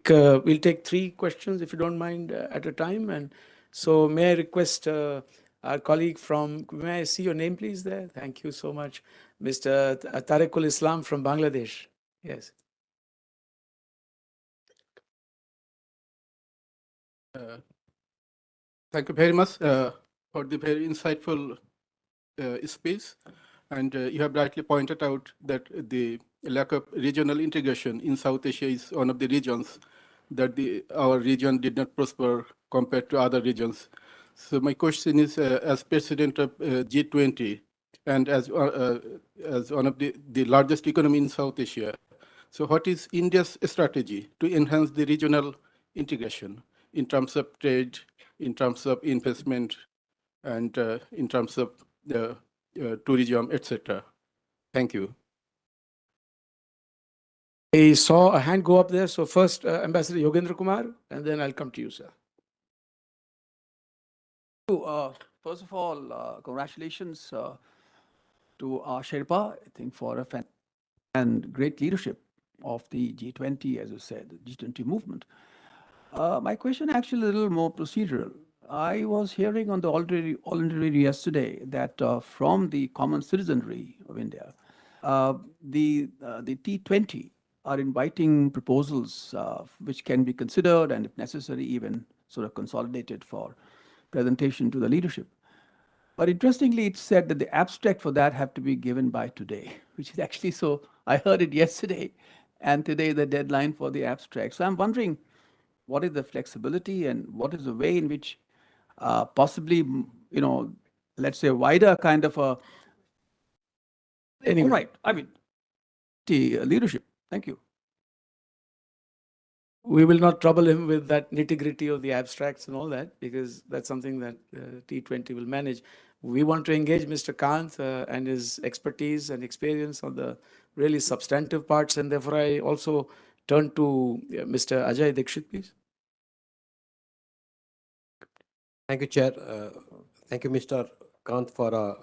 We'll take 3 questions, if you don't mind, at a time. And so may I request our colleague may I see your name, please, there? Thank you so much. Mr. Tariqul Islam from Bangladesh. Yes. Thank you very much for the very insightful speech. And you have rightly pointed out that the lack of regional integration in South Asia is one of the regions that our region did not prosper compared to other regions. So my question is, as president of G20 and as one of the largest economy in South Asia, so what is India's strategy to enhance the regional integration in terms of trade, in terms of investment, and in terms of the tourism, etc.? Thank you. I saw a hand go up there. So first, Ambassador Yogendra Kumar, and then I'll come to you, sir. First of all, congratulations to our Sherpa, I think, for a fan and great leadership of the G20, as you said, the G20 movement. My question actually a little more procedural. I was hearing on the already yesterday that from the common citizenry of India, the T20 are inviting proposals which can be considered and, if necessary, even sort of consolidated for presentation to the leadership. But interestingly, it said that the abstract for that have to be given by today, which is actually so. I heard it yesterday, and today the deadline for the abstract. So I'm wondering, what is the flexibility and what is the way in which possibly, let's say a wider kind of a. Anyway. All right. I mean, the leadership. Thank you. We will not trouble him with that nitty-gritty of the abstracts and all that, because that's something that T20 will manage. We want to engage Mr. Kant and his expertise and experience on the really substantive parts, and therefore I also turn to Mr. Ajay Dikshit, please. Thank you, Chair. Thank you, Mr. Kant, for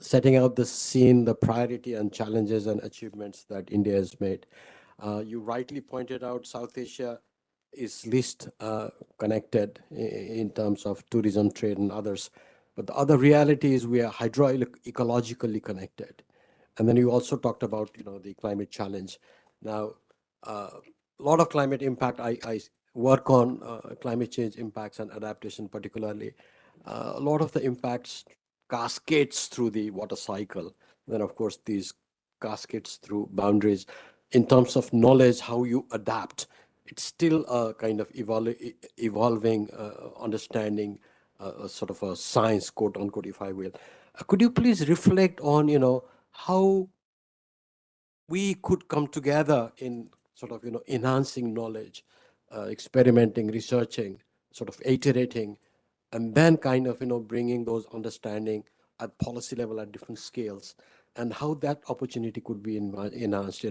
setting out the scene, the priority and challenges and achievements that India has made. You rightly pointed out South Asia is least connected in terms of tourism, trade, and others. But the other reality is we are hydroecologically connected. And then you also talked about the climate challenge. Now, A lot of climate impact. I work on climate change impacts and adaptation particularly. A lot of the impacts cascades through the water cycle. Then, of course, these cascades through boundaries. In terms of knowledge, how you adapt, it's still a kind of evolving understanding, sort of a science, quote unquote, if I will. Could you please reflect on, how we could come together in sort of enhancing knowledge, experimenting, researching, sort of iterating, and then kind of bringing those understanding at policy level at different scales, and how that opportunity could be enhanced,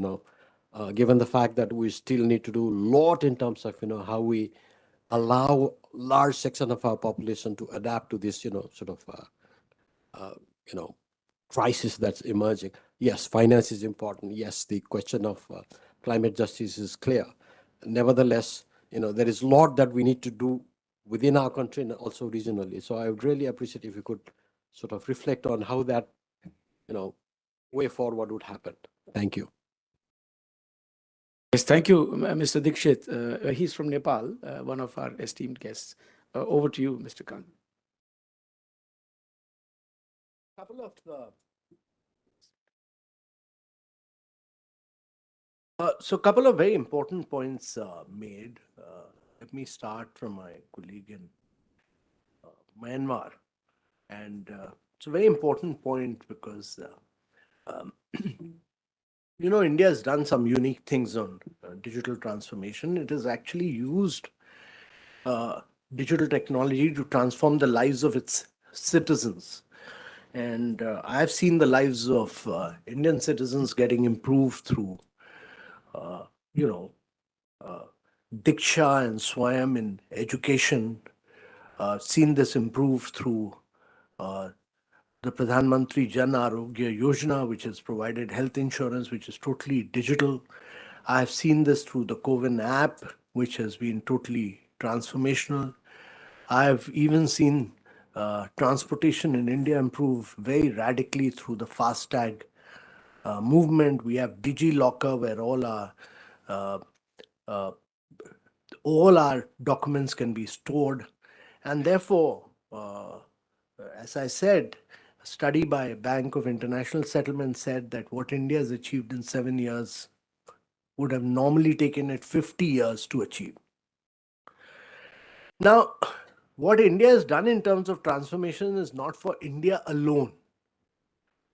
given the fact that we still need to do a lot in terms of how we allow large section of our population to adapt to this sort of you know crisis that's emerging. Yes, finance is important. Yes, the question of climate justice is clear. Nevertheless, there is a lot that we need to do within our country and also regionally. So I would really appreciate if you could sort of reflect on how that, way forward would happen. Thank you. Yes, thank you, Mr. Dikshit. He's from Nepal, one of our esteemed guests. Over to you, Mr. Khan. Couple of couple of very important points made. Let me start from my colleague in Myanmar, and it's a very important point because India has done some unique things on digital transformation. It has actually used digital technology to transform the lives of its citizens. And I've seen the lives of Indian citizens getting improved through, Diksha and Swayam in education. Seen this improve through the Pradhan Mantri Jan Arogya Yojana, which has provided health insurance, which is totally digital. I've seen this through the CoWIN app, which has been totally transformational. I've even seen transportation in India improve very radically through the FASTag movement. We have DigiLocker, where all our documents can be stored. And therefore, as I said, a study by Bank of International Settlement said that what India has achieved in 7 years would have normally taken it 50 years to achieve. Now, what India has done in terms of transformation is not for India alone.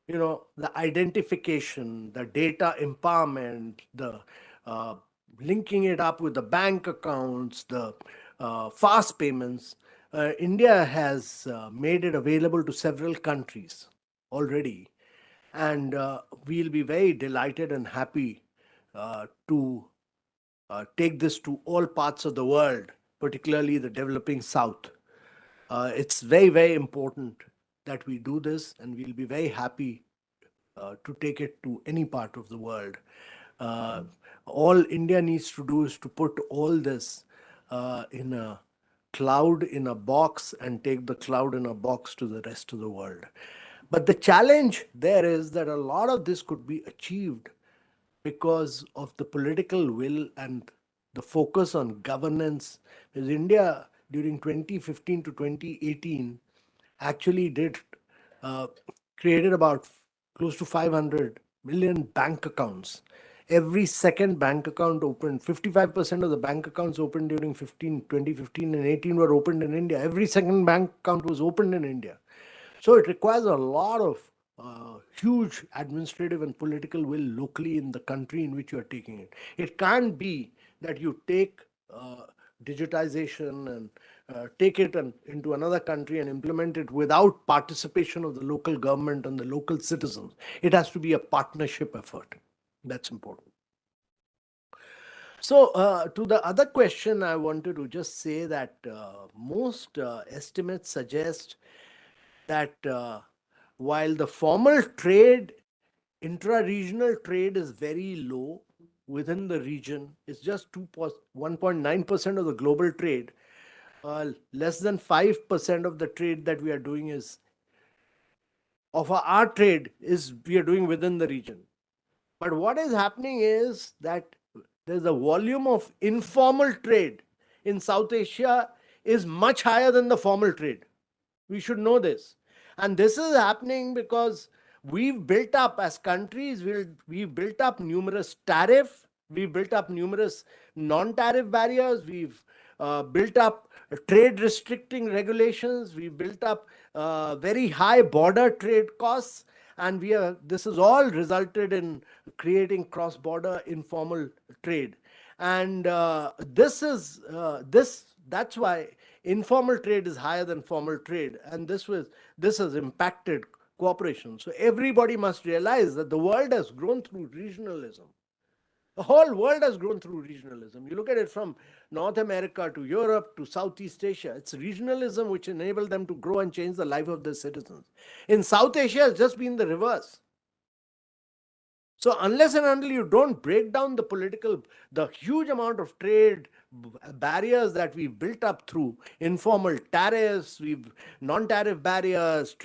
The identification, the data empowerment, the linking it up with the bank accounts, the fast payments. India has made it available to several countries already. And we'll be very delighted and happy to take this to all parts of the world, particularly the developing South. It's very, very important that we do this, and we'll be very happy to take it to any part of the world. All India needs to do is to put all this in a cloud, in a box, and take the cloud in a box to the rest of the world. But the challenge there is that a lot of this could be achieved because of the political will and the focus on governance. Because India, during 2015 to 2018, actually created about close to 500 million bank accounts. Every second bank account opened, 55% of the bank accounts opened during 2015 and 18 were opened in India. Every second bank account was opened in India. So it requires a lot of huge administrative and political will locally in the country in which you are taking it. It can't be that you take digitization and take it into another country and implement it without participation of the local government and the local citizens. It has to be a partnership effort. That's important. So to the other question, I wanted to just say that most estimates suggest that while the formal trade, intra-regional trade is very low within the region, it's just 1.9% of the global trade. Less than 5% of the trade that we are doing our trade is we are doing within the region. But what is happening is that There's a volume of informal trade in South Asia is much higher than the formal trade. We should know this. And this is happening because we've built up, as countries, we've built up numerous we've built up numerous non-tariff barriers, we've built up trade restricting regulations, we've built up very high border trade costs, and this has all resulted in creating cross-border informal trade. And that's why informal trade is higher than formal trade, and this has impacted cooperation. So everybody must realize that the world has grown through regionalism. The whole world has grown through regionalism. You look at it from North America to Europe to Southeast Asia. It's regionalism which enabled them to grow and change the life of their citizens. In South Asia, it's just been the reverse. So unless and until you don't break down the huge amount of trade barriers that we've built up through informal tariffs, non-tariff barriers,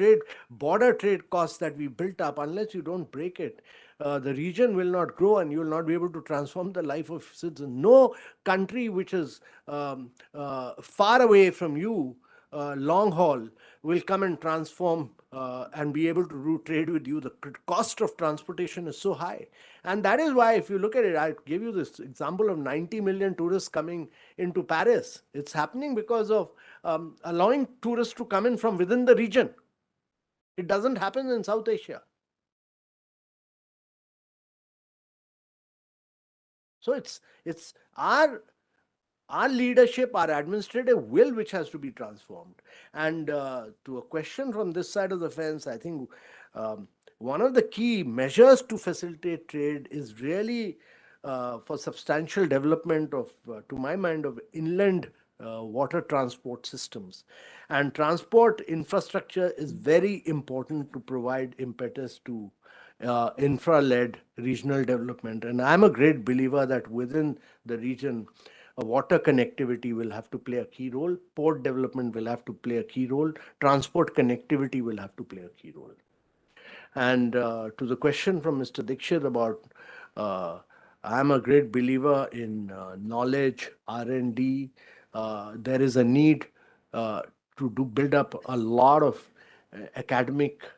border trade costs that we built up, unless you don't break it, the region will not grow and you will not be able to transform the life of citizens. No country which is far away from you, long haul, will come and transform and be able to do trade with you. The cost of transportation is so high. And that is why, if you look at it, I give you this example of 90 million tourists coming into Paris. It's happening because of allowing tourists to come in from within the region. It doesn't happen in South Asia. So it's our leadership, our administrative will, which has to be transformed. And to a question from this side of the fence, I think one of the key measures to facilitate trade is really for substantial development of, to my mind, of inland water transport systems. And transport infrastructure is very important to provide impetus to infra-led regional development. And I'm a great believer that within the region, water connectivity will have to play a key role, port development will have to play a key role, transport connectivity will have to play a key role. And to the question from Mr. Dixit about, I'm a great believer in knowledge, R&D. There is a need to build up a lot of academic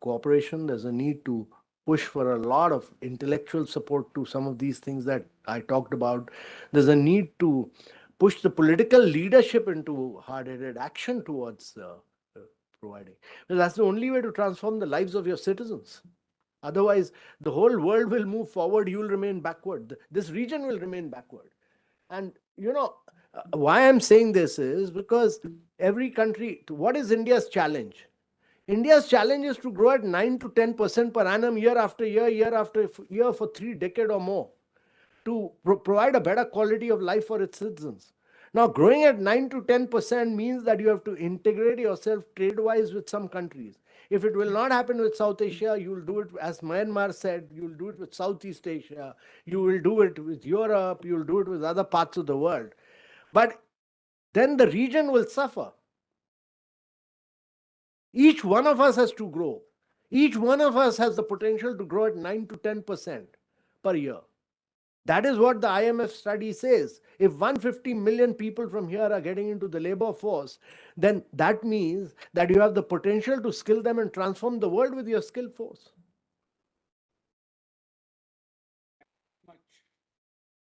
cooperation. There's a need to push for a lot of intellectual support to some of these things that I talked about. There's a need to push the political leadership into hard-headed action towards providing. Because that's the only way to transform the lives of your citizens. Otherwise, the whole world will move forward, you will remain backward. This region will remain backward. And why I'm saying this is because every country, what is India's challenge? India's challenge is to grow at 9 to 10% per annum year after year after year for 3 decades or more to provide a better quality of life for its citizens. Now, growing at 9 to 10% means that you have to integrate yourself trade-wise with some countries. If it will not happen with South Asia, you will do it, as Myanmar said, you will do it with Southeast Asia, you will do it with Europe, you will do it with other parts of the world. But then the region will suffer. Each one of us has to grow. Each one of us has the potential to grow at 9 to 10% per year. That is what the IMF study says. If 150 million people from here are getting into the labor force, then that means that you have the potential to skill them and transform the world with your skill force.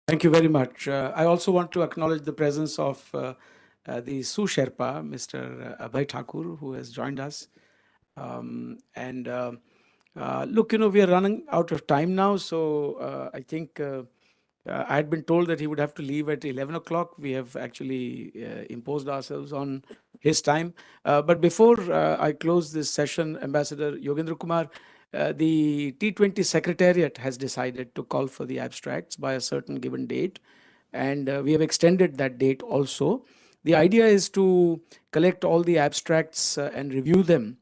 Thank you very much. I also want to acknowledge the presence of the Su Sherpa, Mr. Abhay Thakur, who has joined us. Look, we are running out of time now, so I think I had been told that he would have to leave at 11 o'clock. We have actually imposed ourselves on his time. But before I close this session, Ambassador Yogendra Kumar, the T20 Secretariat has decided to call for the abstracts by a certain given date. And we have extended that date also. The idea is to collect all the abstracts and review them.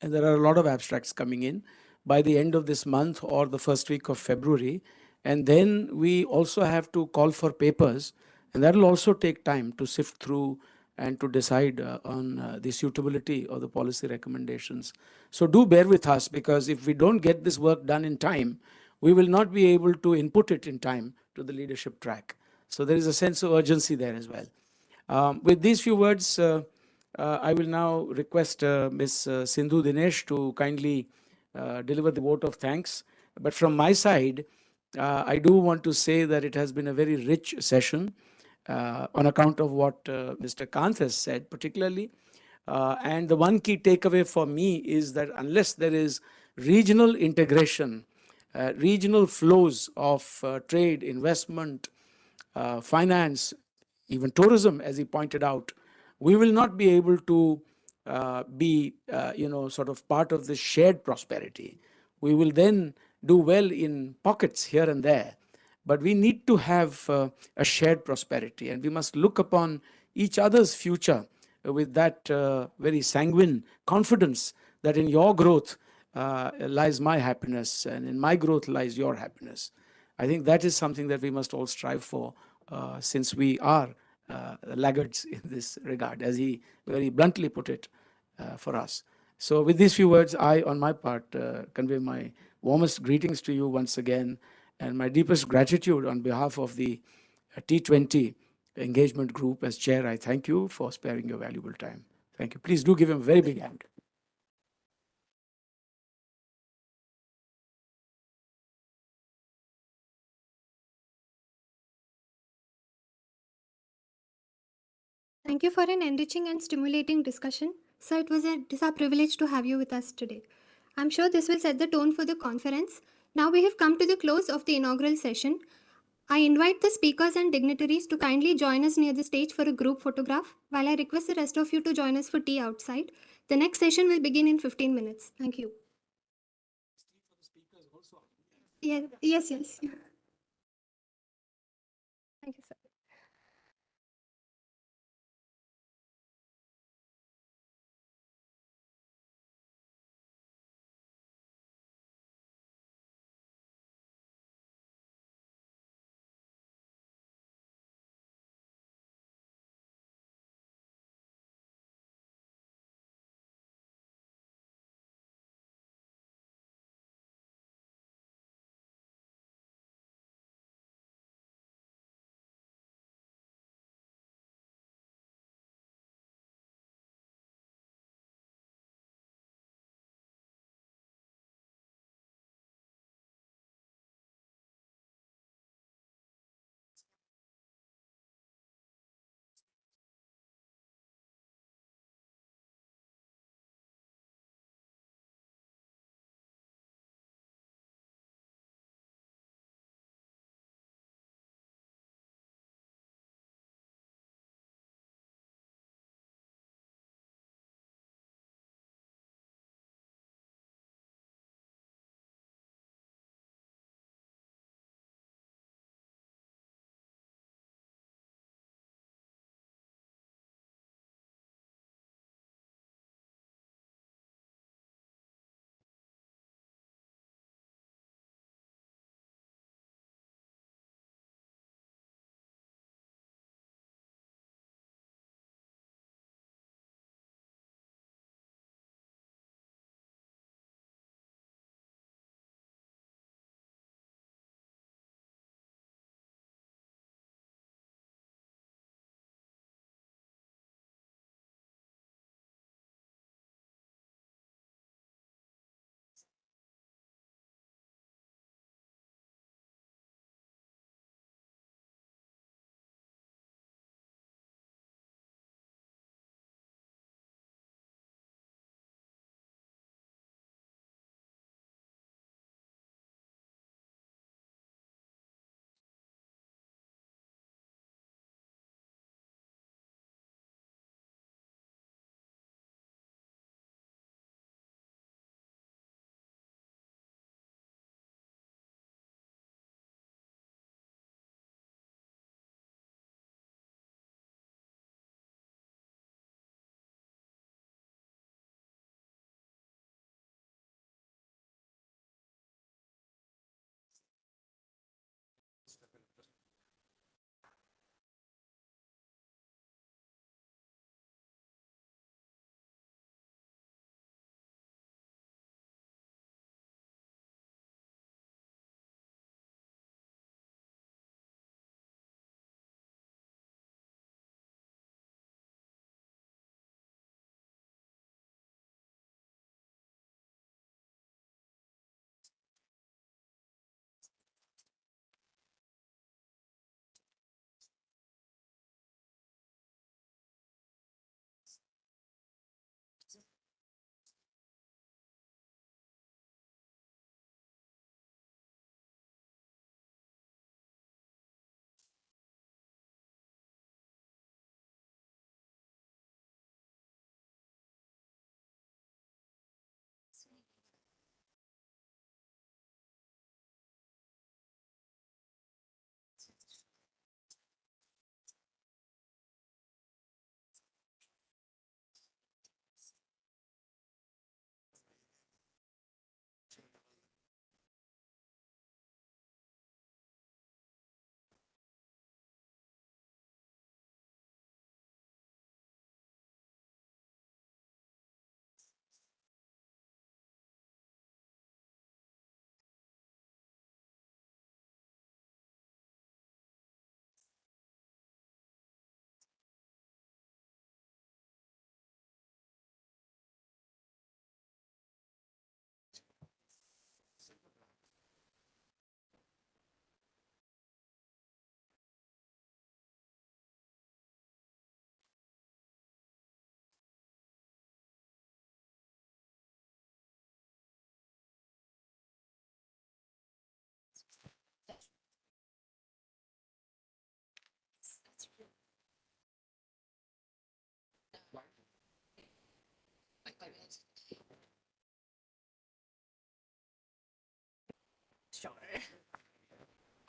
And there are a lot of abstracts coming in by the end of this month or the first week of February. And then we also have to call for papers, and that will also take time to sift through and to decide on the suitability of the policy recommendations. So do bear with us, because if we don't get this work done in time, we will not be able to input it in time to the leadership track. So there is a sense of urgency there as well. With these few words, I will now request Ms. Sindhu Dinesh to kindly deliver the vote of thanks. But from my side, I do want to say that it has been a very rich session on account of what Mr. Kant has said, particularly. And the one key takeaway for me is that unless there is regional integration, regional flows of trade, investment, finance, even tourism, as he pointed out, we will not be able to be, sort of part of this shared prosperity. We will then do well in pockets here and there, but we need to have a shared prosperity, and we must look upon each other's future with that very sanguine confidence that in your growth lies my happiness, and in my growth lies your happiness. I think that is something that we must all strive for, since we are laggards in this regard, as he very bluntly put it for us. So with these few words, I, on my part, convey my warmest greetings to you once again, and my deepest gratitude on behalf of the T20 engagement group. As chair, I thank you for sparing your valuable time. Thank you. Please do give him a very big hand. Thank you for an enriching and stimulating discussion. Sir, it is our privilege to have you with us today. I'm sure this will set the tone for the conference. Now we have come to the close of the inaugural session. I invite the speakers and dignitaries to kindly join us near the stage for a group photograph, while I request the rest of you to join us for tea outside. The next session will begin in 15 minutes. Thank you. Yes. Thank you, sir.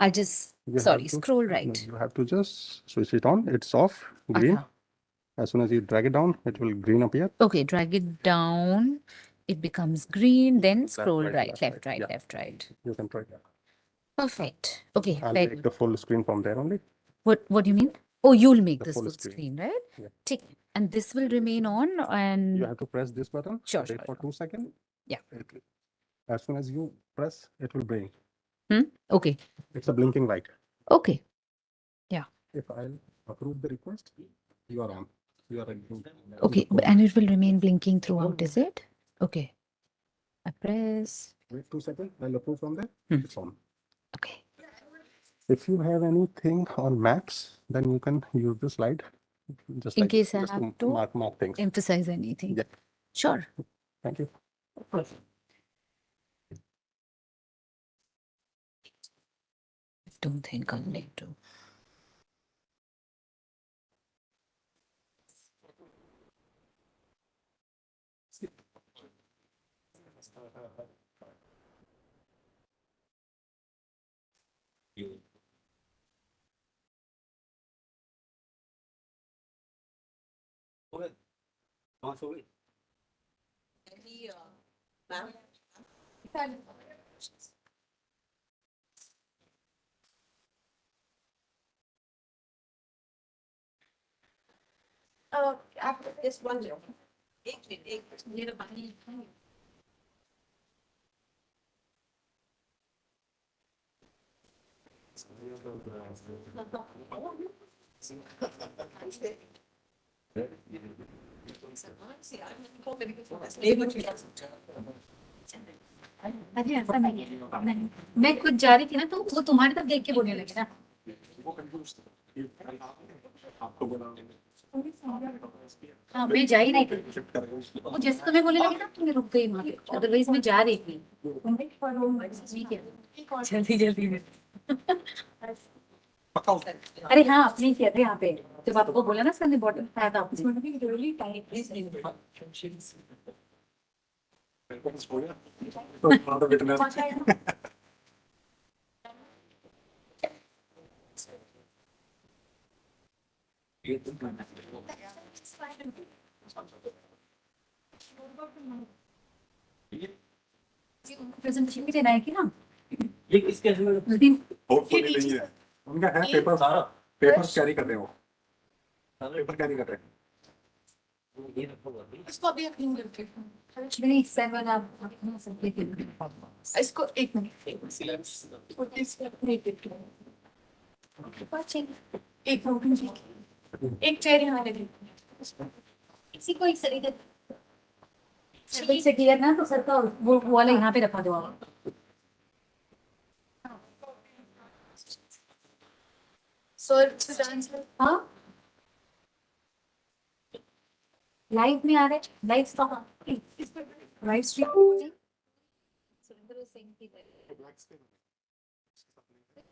I'll just, You have sorry, to- scroll no, right. You have to just switch it on. It's off, green. Acha. As soon as you drag it down, it will green appear. Okay, drag it down. It becomes green, then scroll right, right, left, left, right. right, Yeah. left, right. You can try that. Perfect. Okay, I'll very take good. the full screen from there only. What do you mean? Oh, you'll make The this full full screen. screen, right? Yeah. Tick. And this will remain on and You have to press this button. Sure, Wait sure, for 2 seconds. Yeah. As soon as you press, it will bring. okay. It's a blinking light. Okay. If I'll approve the request, you are on. You are ready. Okay. And it will remain blinking throughout, is it? Okay. I press. Wait 2 seconds. I'll approve from there. Hmm. It's on. Okay. If you have anything on maps, then you can use the slide. Just In like case I just have to mark things. emphasize anything. Yeah. Sure. Thank you. Don't think I'll need to. आप just one minute. एक minute ये पानी अरे ऐसा नहीं है मैं खुद जा रही थी ना तो वो तुम्हारी तरफ देख के बोलने लगे ना हाँ मैं जा ही नहीं थी वो जैसे तुम्हें बोलने लगे ना तुम्हें रुक गई वहाँ पे अदरवाइज मैं जा रही थी जल्दी जल्दी अरे हाँ आपने किया था यहाँ पे जब आपको बोला ना सर बॉटल खाया था आपने प्रेजेंटेशन भी देना है कि ना ये किसके होपफुली नहीं है उनका है पेपर सारा पेपर्स कैरी कर रहे हो पेपर कैरी कर रहे हैं इसको अभी क्लीन करके नहीं 7 आप इसको 1 मिनट एक एक चेयर यहाँ लगे इसी को एक सरी दे से क्लियर ना तो सर का वो वाला यहाँ पे रखा दो आप सर हाँ लाइव में आ रहे लाइव लाइव स्ट्रीम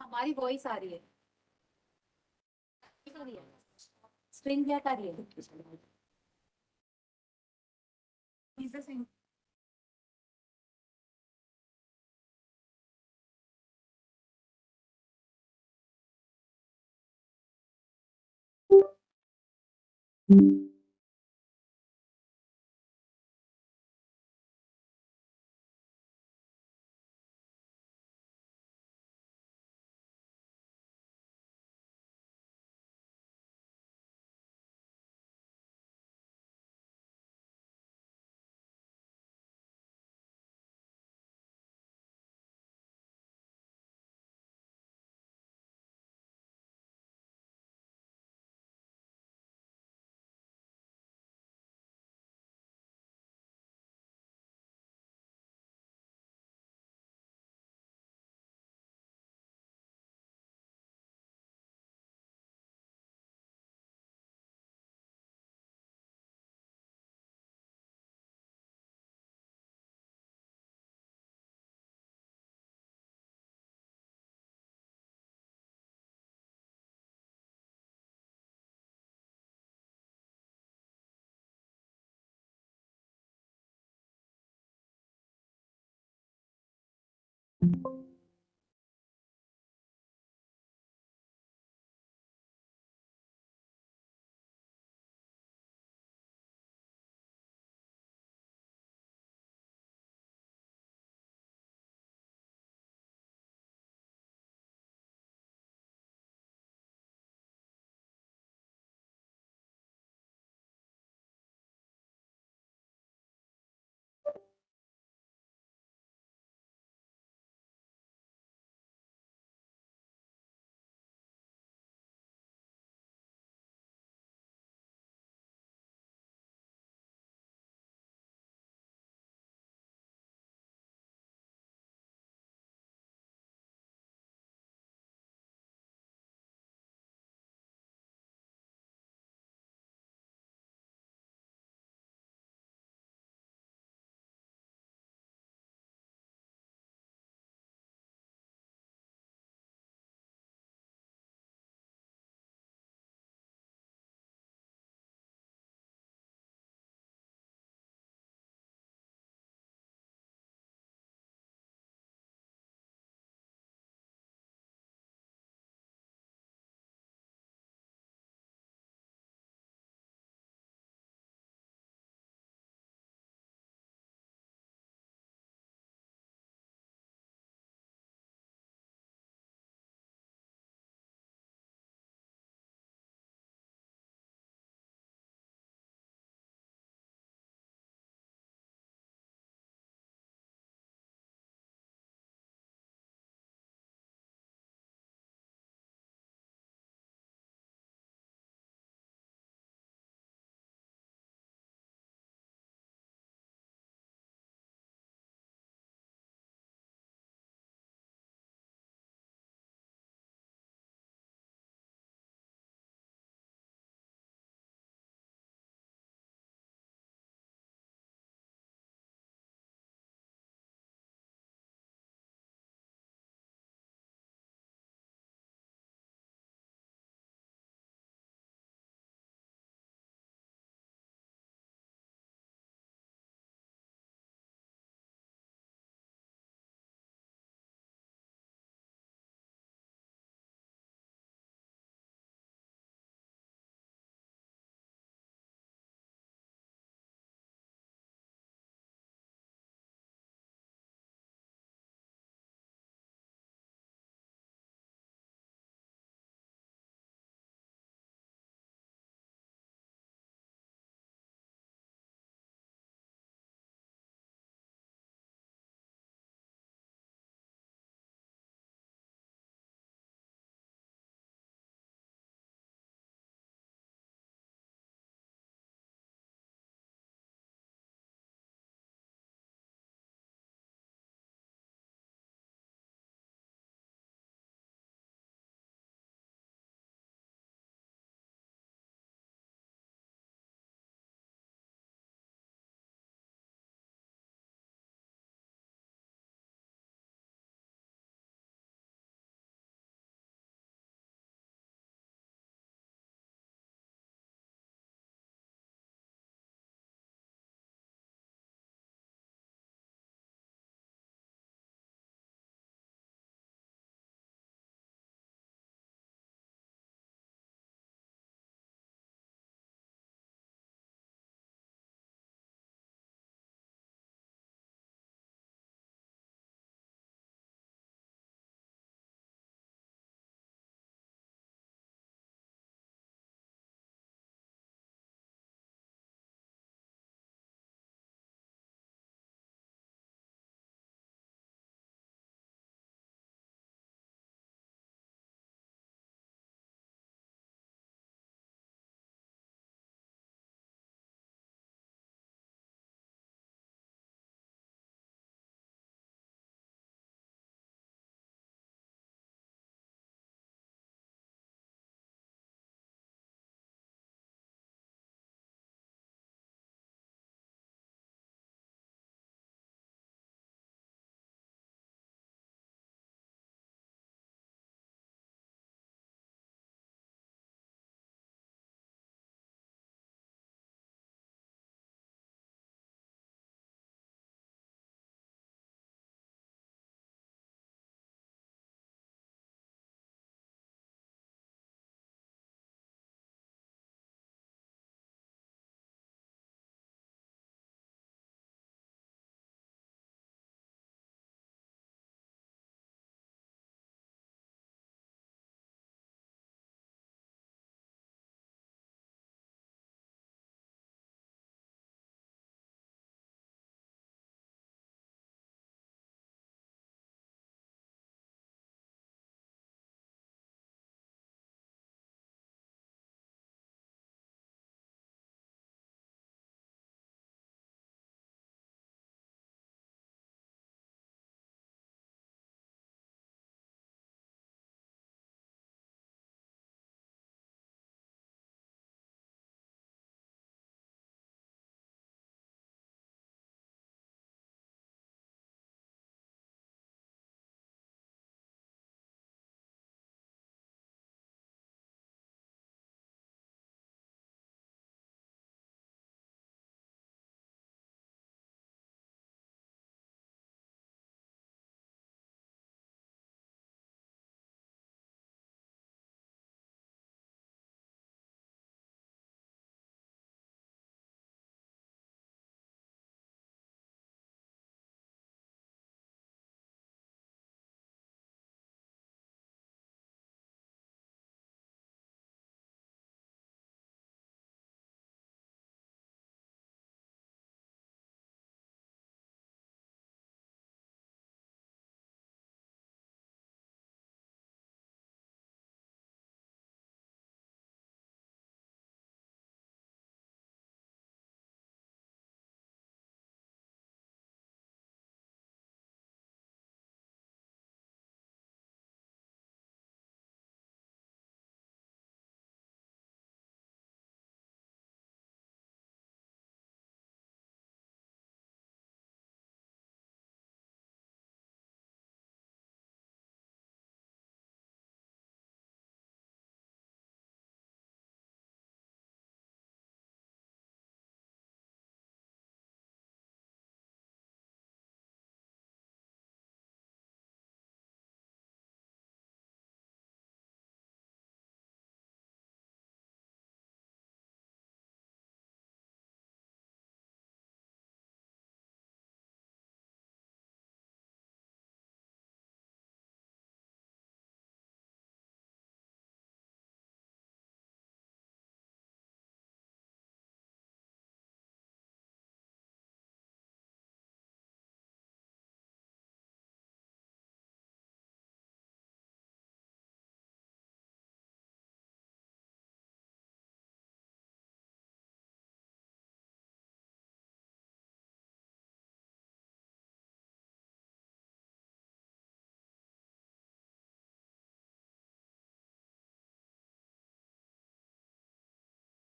हमारी वॉइस आ रही है स्क्रीन क्या कर रही है He's the same.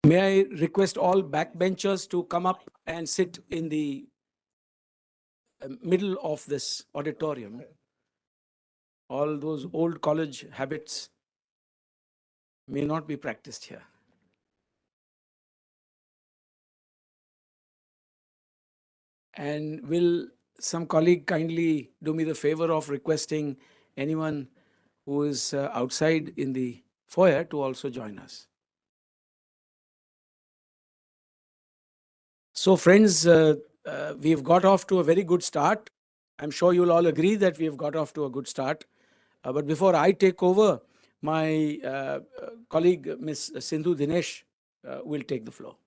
May I request all backbenchers to come up and sit in the middle of this auditorium? All those old college habits may not be practiced here. And will some colleague kindly do me the favor of requesting anyone who is outside in the foyer to also join us? So friends, we've got off to a very good start. I'm sure you'll all agree that we've got off to a good start. But before I take over, my colleague, Ms. Sindhu Dinesh, will take the floor.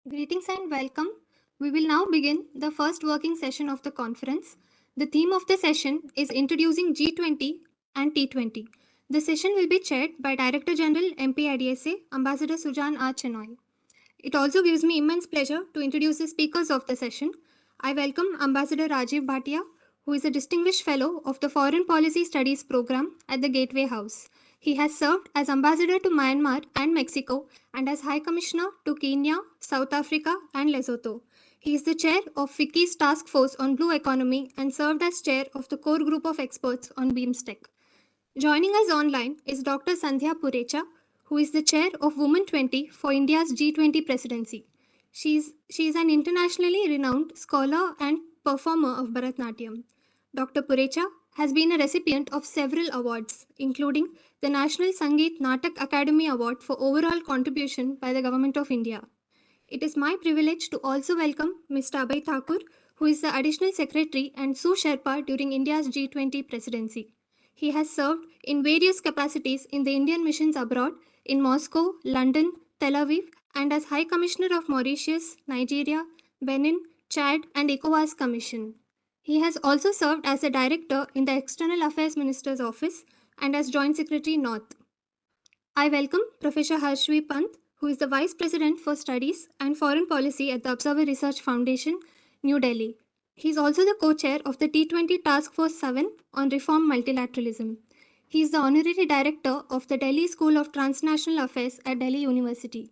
Greetings and welcome. We will now begin the first working session of the conference. The theme of the session is Introducing G20 and T20. The session will be chaired by Director General MP-IDSA, Ambassador Sujan R. Chenoy. It also gives me immense pleasure to introduce the speakers of the session. I welcome Ambassador Rajiv Bhatia, who is a distinguished fellow of the Foreign Policy Studies program at the Gateway House. He has served as ambassador to Myanmar and Mexico and as High Commissioner to Kenya, South Africa, and Lesotho. He is the chair of FICCI's task force on blue economy and served as chair of the core group of experts on BIMSTEC. Joining us online is Dr. Sandhya Purecha, who is the chair of Women 20 for India's G20 presidency. She is an internationally renowned scholar and performer of Bharatanatyam. Dr. Purecha has been a recipient of several awards, including the National Sangeet Natak Academy Award for overall contribution by the Government of India. It is my privilege to also welcome Mr. Abhay Thakur, who is the Additional Secretary and Sous Sherpa during India's G20 presidency. He has served in various capacities in the Indian missions abroad in Moscow, London, Tel Aviv, and as High Commissioner of Mauritius, Nigeria, Benin, Chad, and ECOWAS Commission. He has also served as a director in the External Affairs Minister's Office and as Joint Secretary North. I welcome Professor Harshvi Pant, who is the Vice President for Studies and Foreign Policy at the Observer Research Foundation, New Delhi. He is also the co-chair of the T20 Task Force 7 on Reform Multilateralism. He is the Honorary Director of the Delhi School of Transnational Affairs at Delhi University.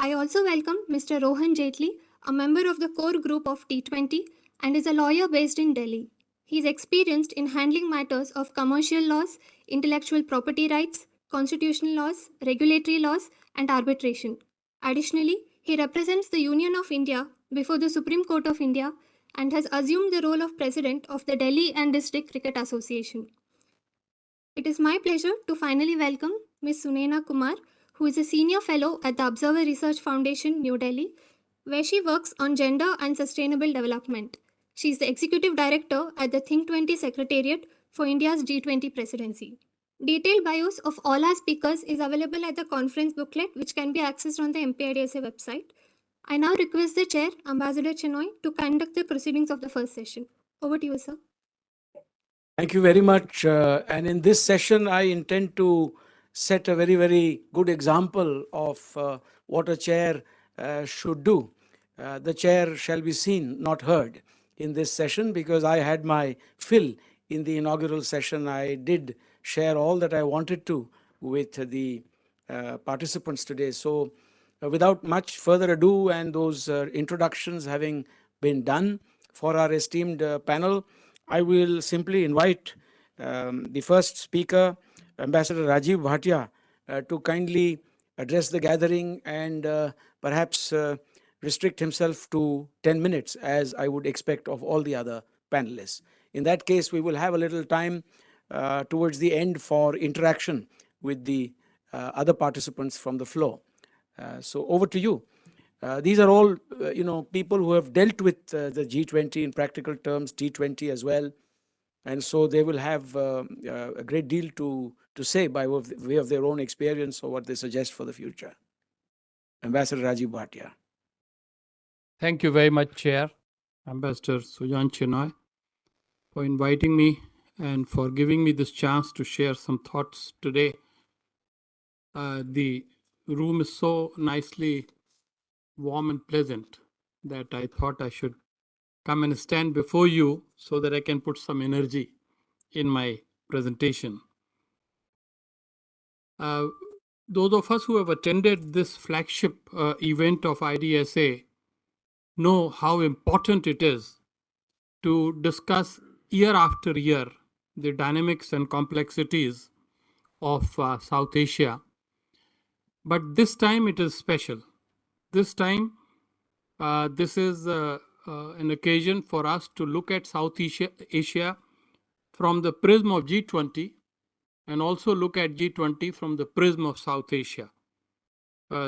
I also welcome Mr. Rohan Jaitley, a member of the core group of T20 and is a lawyer based in Delhi. He is experienced in handling matters of commercial laws, intellectual property rights, constitutional laws, regulatory laws, and arbitration. Additionally, he represents the Union of India before the Supreme Court of India and has assumed the role of President of the Delhi and District Cricket Association. It is my pleasure to finally welcome Ms. Sunena Kumar, who is a Senior Fellow at the Observer Research Foundation, New Delhi, where she works on gender and sustainable development. She is the Executive Director at the Think20 Secretariat for India's G20 presidency. Detailed bios of all our speakers is available at the conference booklet, which can be accessed on the MP-IDSA website. I now request the Chair, Ambassador Chenoy, to conduct the proceedings of the first session. Over to you, sir. Thank you very much. And in this session, I intend to set a very, very good example of what a chair should do. The chair shall be seen, not heard, in this session, because I had my fill in the inaugural session. I did share all that I wanted to with the participants today. So without much further ado, and those introductions having been done for our esteemed panel, I will simply invite the first speaker, Ambassador Rajiv Bhatia, to kindly address the gathering and perhaps restrict himself to 10 minutes, as I would expect of all the other panelists. In that case, we will have a little time towards the end for interaction with the other participants from the floor. So over to you. These are all, people who have dealt with the G20 in practical terms, T20 as well. And so they will have a great deal to say by way of their own experience or what they suggest for the future. Ambassador Rajiv Bhatia. Thank you very much, Chair, Ambassador Sujan Chenoy, for inviting me and for giving me this chance to share some thoughts today. The room is so nicely warm and pleasant that I thought I should come and stand before you so that I can put some energy in my presentation. Those of us who have attended this flagship event of IDSA know how important it is to discuss year after year the dynamics and complexities of South Asia. But this time it is special. This time, this is an occasion for us to look at South Asia from the prism of G20 and also look at G20 from the prism of South Asia.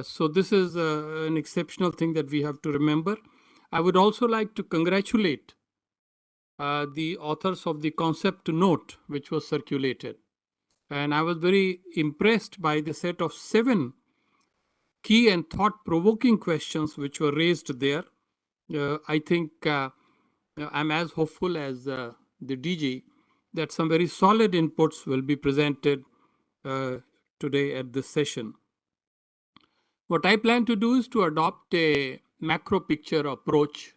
So this is an exceptional thing that we have to remember. I would also like to congratulate the authors of the concept note which was circulated. And I was very impressed by the set of 7 key and thought-provoking questions which were raised there. I think I'm as hopeful as the DG that some very solid inputs will be presented today at this session. What I plan to do is to adopt a macro picture approach,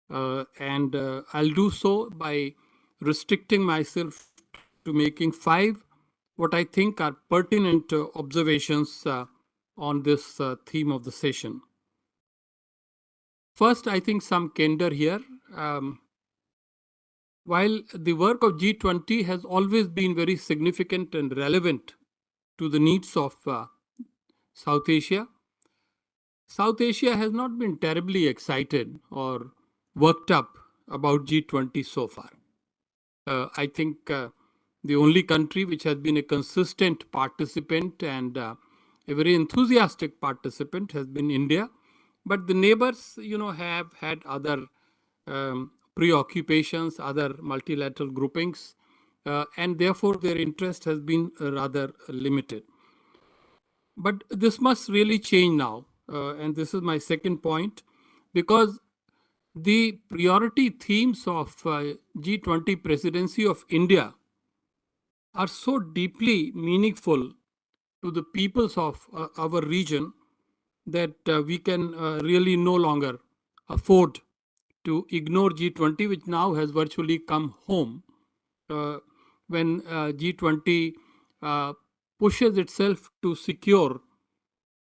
and I'll do so by restricting myself to making 5 what I think are pertinent observations on this theme of the session. First, I think some candor here. While the work of G20 has always been very significant and relevant to the needs of South Asia, South Asia has not been terribly excited or worked up about G20 so far. I think the only country which has been a consistent participant and a very enthusiastic participant has been India. But the neighbors, have had other preoccupations, other multilateral groupings, and therefore their interest has been rather limited. But this must really change now, and this is my second point, because the priority themes of G20 presidency of India are so deeply meaningful to the peoples of our region that we can really no longer afford to ignore G20, which now has virtually come home. When G20 pushes itself to secure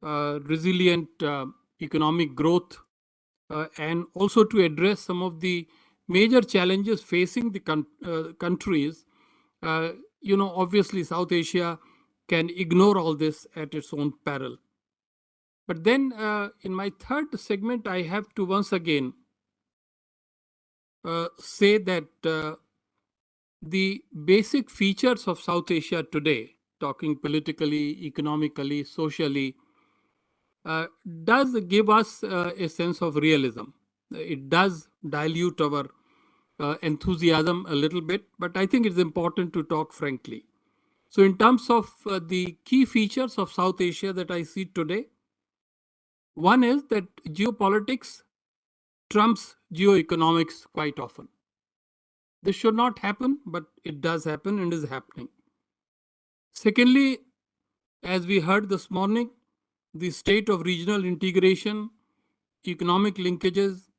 resilient economic growth and also to address some of the major challenges facing the countries, obviously South Asia can ignore all this at its own peril. But then in my third segment, I have to once again say that the basic features of South Asia today, talking politically, economically, socially, does give us a sense of realism. It does dilute our enthusiasm a little bit, but I think it's important to talk frankly. So in terms of the key features of South Asia that I see today, one is that geopolitics trumps geoeconomics quite often. This should not happen, but it does happen and is happening. Secondly, as we heard this morning, the state of regional integration, economic linkages,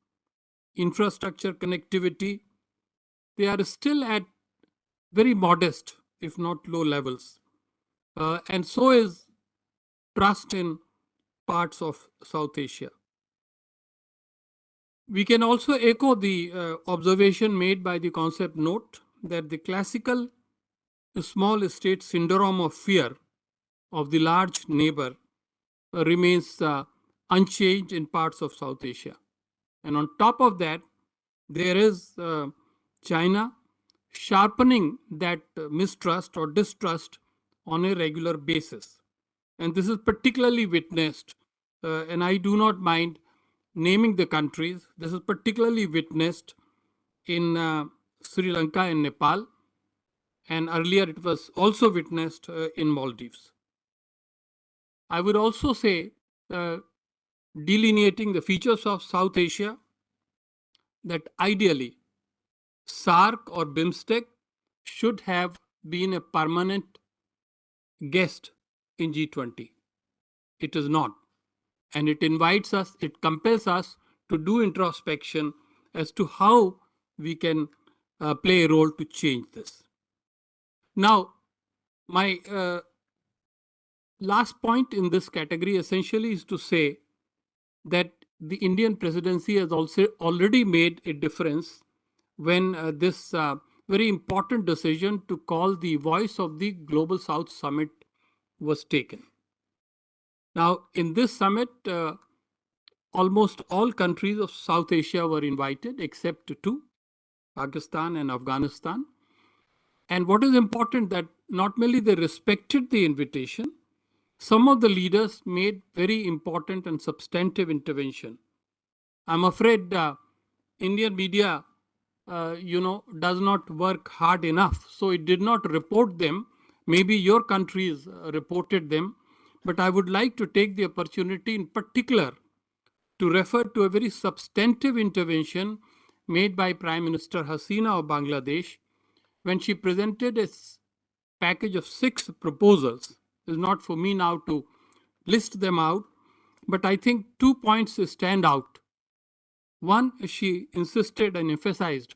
infrastructure connectivity, they are still at very modest, if not low levels. And so is trust in parts of South Asia. We can also echo the observation made by the concept note that the classical small state syndrome of fear of the large neighbor remains unchanged in parts of South Asia. And on top of that, there is China sharpening that mistrust or distrust on a regular basis. And this is particularly witnessed, and I do not mind naming the countries, this is particularly witnessed in Sri Lanka and Nepal, and earlier it was also witnessed in Maldives. I would also say, delineating the features of South Asia, that ideally SAARC or BIMSTEC should have been a permanent guest in G20. It is not. And it invites us, it compels us to do introspection as to how we can play a role to change this. Now, my last point in this category essentially is to say that the Indian presidency has also already made a difference when this very important decision to call the Voice of the Global South Summit was taken. Now, in this summit, almost all countries of South Asia were invited except two, Pakistan and Afghanistan. And what is important that not merely they respected the invitation, some of the leaders made very important and substantive intervention. I'm afraid Indian media, does not work hard enough. So it did not report them. Maybe your countries reported them. But I would like to take the opportunity in particular to refer to a very substantive intervention made by Prime Minister Hasina of Bangladesh when she presented a package of 6 proposals. It's not for me now to list them out, but I think 2 points stand out. One, she insisted and emphasized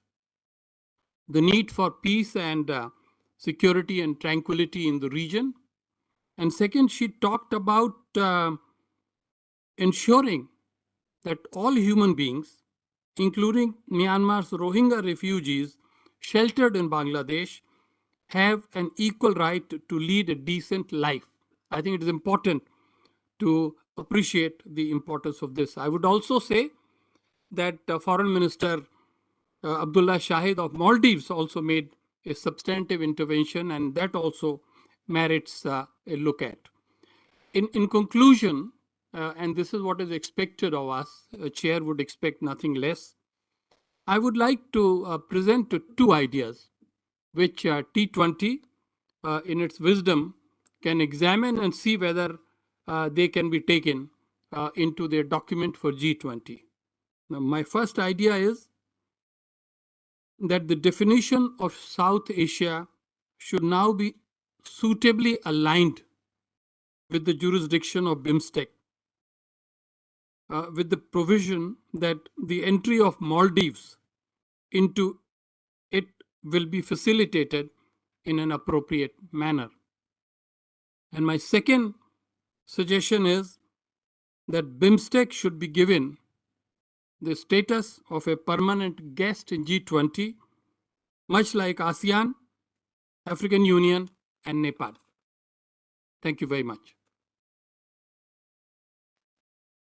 the need for peace and security and tranquility in the region. And second, she talked about ensuring that all human beings, including Myanmar's Rohingya refugees sheltered in Bangladesh, have an equal right to lead a decent life. I think it is important to appreciate the importance of this. I would also say that Foreign Minister Abdullah Shahid of Maldives also made a substantive intervention, and that also merits a look at. In conclusion, and this is what is expected of us, a chair would expect nothing less, I would like to present 2 ideas which T20 in its wisdom can examine and see whether they can be taken into their document for G20. Now, my first idea is that the definition of South Asia should now be suitably aligned with the jurisdiction of BIMSTEC, with the provision that the entry of Maldives into it will be facilitated in an appropriate manner. And my second suggestion is that BIMSTEC should be given the status of a permanent guest in G20, much like ASEAN, African Union, and Nepal. Thank you very much.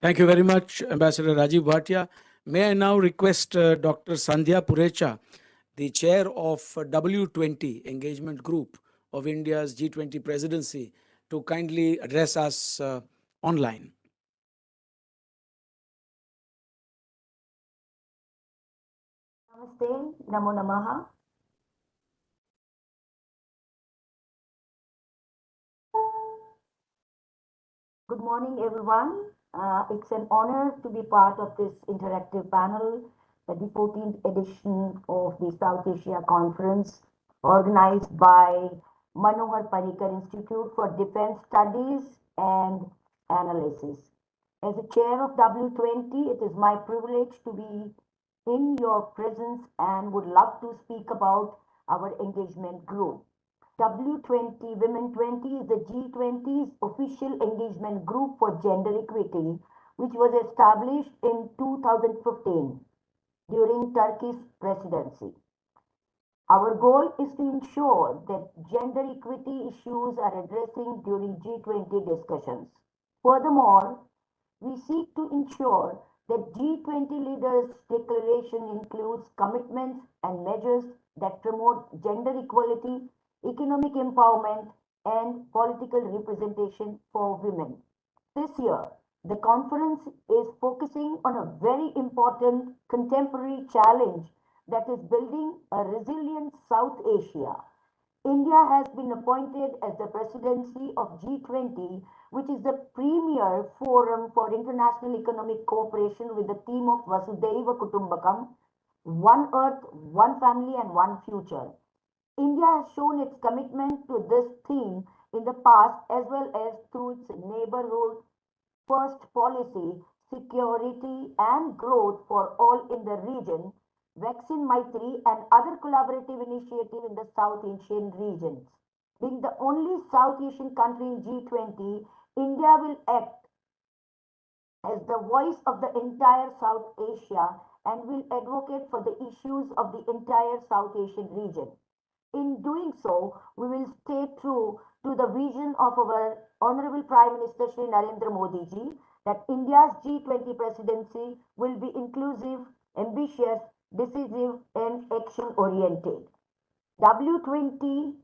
Thank you very much, Ambassador Rajiv Bhatia. May I now request Dr. Sandhya Purecha, the chair of W20 Engagement Group of India's G20 presidency, to kindly address us online. Namaste, Namo Namaha. Good morning, everyone. It's an honor to be part of this interactive panel at the 14th edition of the South Asia Conference organized by Manohar Parrikar Institute for Defence Studies and Analyses. As a chair of W20, it is my privilege to be in your presence and would love to speak about our engagement group. W20 Women 20 is the G20's official engagement group for gender equity, which was established in 2015 during Turkey's presidency. Our goal is to ensure that gender equity issues are addressed during G20 discussions. Furthermore, we seek to ensure that G20 leaders' declaration includes commitments and measures that promote gender equality, economic empowerment, and political representation for women. This year, the conference is focusing on a very important contemporary challenge that is building a resilient South Asia. India has been appointed as the presidency of G20, which is the premier forum for international economic cooperation with the theme of Vasudhaiva Kutumbakam, one earth, one family, and one future. India has shown its commitment to this theme in the past as well as through its neighborhood first policy, security, and growth for all in the region, Vaccine Maitri and other collaborative initiatives in the South Asian regions. Being the only South Asian country in G20, India will act as the voice of the entire South Asia and will advocate for the issues of the entire South Asian region. In doing so, we will stay true to the vision of our Honorable Prime Minister Shri Narendra Modi ji that India's G20 presidency will be inclusive, ambitious, decisive, and action oriented. W20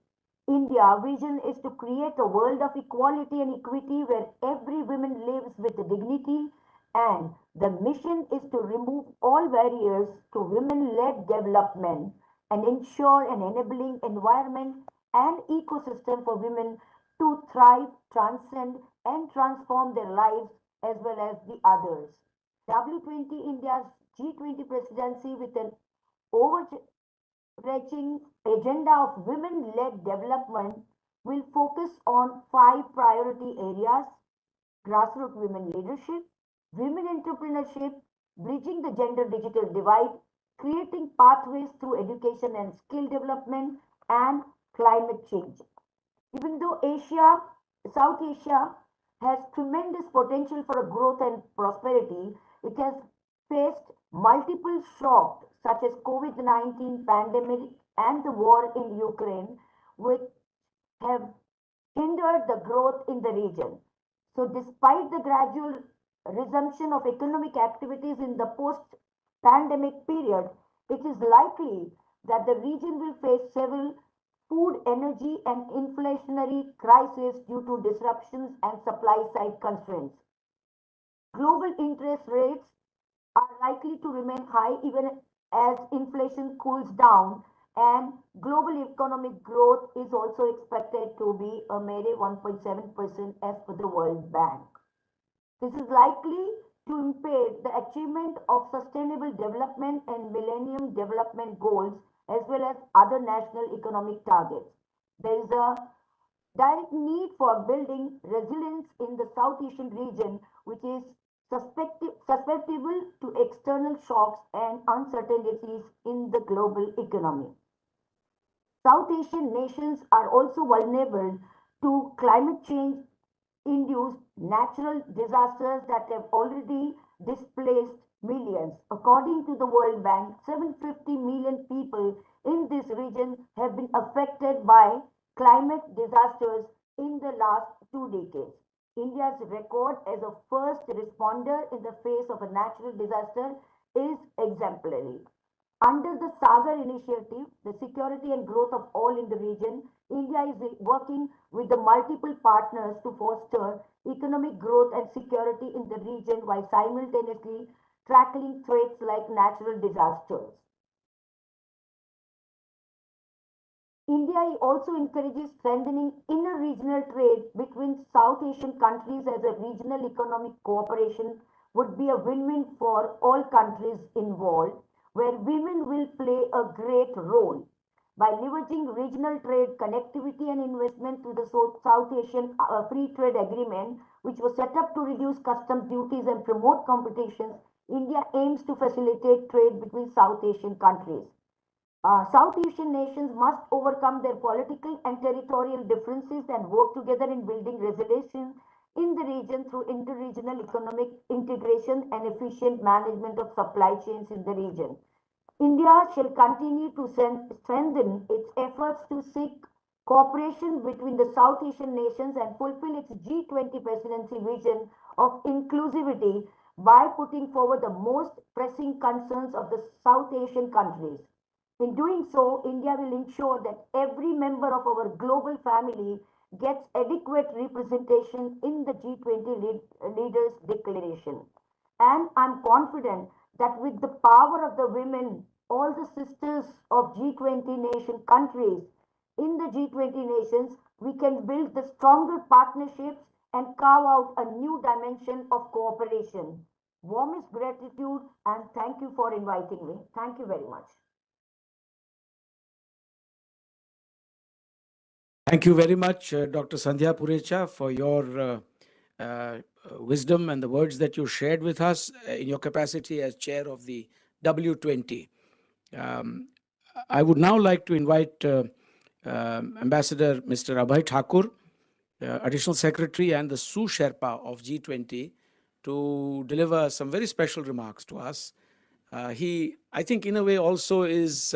India vision is to create a world of equality and equity where every woman lives with dignity, and the mission is to remove all barriers to women-led development and ensure an enabling environment and ecosystem for women to thrive, transcend, and transform their lives as well as the others. W20 India's G20 presidency with an overarching agenda of women-led development will focus on 5 priority areas: grassroots women leadership, women entrepreneurship, bridging the gender digital divide, creating pathways through education and skill development, and climate change. Even though South Asia has tremendous potential for growth and prosperity, it has faced multiple shocks such as COVID-19 pandemic and the war in Ukraine, which have hindered the growth in the region. So despite the gradual resumption of economic activities in the post-pandemic period, it is likely that the region will face several food, energy, and inflationary crises due to disruptions and supply side constraints. Global interest rates are likely to remain high even as inflation cools down, and global economic growth is also expected to be a mere 1.7% as per the World Bank. This is likely to impede the achievement of sustainable development and millennium development goals as well as other national economic targets. There is a direct need for building resilience in the South Asian region, which is susceptible to external shocks and uncertainties in the global economy. South Asian nations are also vulnerable to climate change induced natural disasters that have already displaced millions. According to the World Bank, 750 million people in this region have been affected by climate disasters in the last 2 decades. India's record as a first responder in the face of a natural disaster is exemplary. Under the Sagar initiative, the security and growth of all in the region, India is working with the multiple partners to foster economic growth and security in the region while simultaneously tackling threats like natural disasters. India also encourages strengthening inter-regional trade between South Asian countries as a regional economic cooperation would be a win-win for all countries involved, where women will play a great role. By leveraging regional trade connectivity and investment through the South Asian Free Trade Agreement, which was set up to reduce customs duties and promote competitions, India aims to facilitate trade between South Asian countries. South Asian nations must overcome their political and territorial differences and work together in building resilience in the region through interregional economic integration and efficient management of supply chains in the region. India shall continue to strengthen its efforts to seek cooperation between the South Asian nations and fulfill its G20 presidency vision of inclusivity by putting forward the most pressing concerns of the South Asian countries. In doing so, India will ensure that every member of our global family gets adequate representation in the G20 Leaders Declaration. And I'm confident that with the power of the women, all the sisters of G20 nation countries, in the G20 nations, we can build the stronger partnerships and carve out a new dimension of cooperation. Warmest gratitude and thank you for inviting me. Thank you very much. Thank you very much, Dr. Sandhya Purecha, for your wisdom and the words that you shared with us in your capacity as chair of the W20. I would now like to invite Ambassador Mr. Abhay Thakur, Additional Secretary and the Sous Sherpa of G20, to deliver some very special remarks to us. He, I think, in a way also is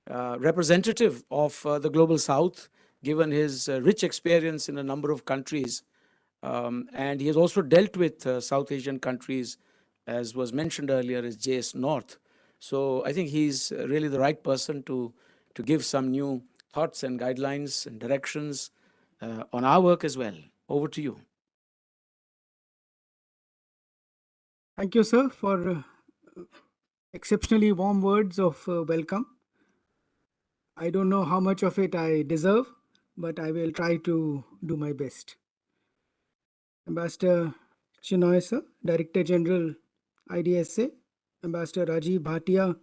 representative of the Global South, given his rich experience in a number of countries. And he has also dealt with South Asian countries, as was mentioned earlier, as JS North. So I think he's really the right person to give some new thoughts and guidelines and directions on our work as well. Over to you. Thank you, sir, for exceptionally warm words of welcome. I don't know how much of it I deserve, but I will try to do my best. Ambassador Chinoy, sir, Director General, IDSA, Ambassador Rajiv Bhatia,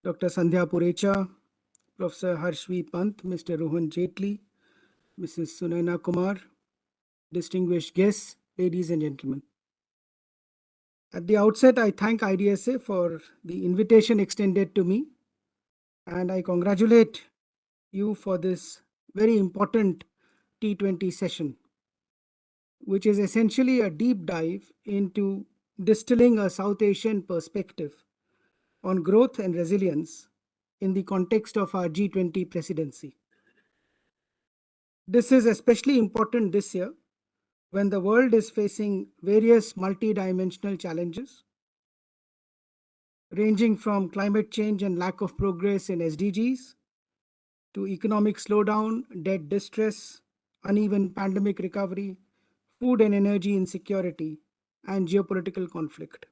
Dr. Sandhya Purecha, Professor Harshvi Pant, Mr. Rohan Jetli, Mrs. Sunaina Kumar, distinguished guests, ladies and gentlemen. At the outset, I thank IDSA for the invitation extended to me, and I congratulate you for this very important T20 session, which is essentially a deep dive into distilling a South Asian perspective on growth and resilience in the context of our G20 presidency. This is especially important this year when the world is facing various multidimensional challenges, ranging from climate change and lack of progress in SDGs, to economic slowdown, debt distress, uneven pandemic recovery, food and energy insecurity, and geopolitical conflict.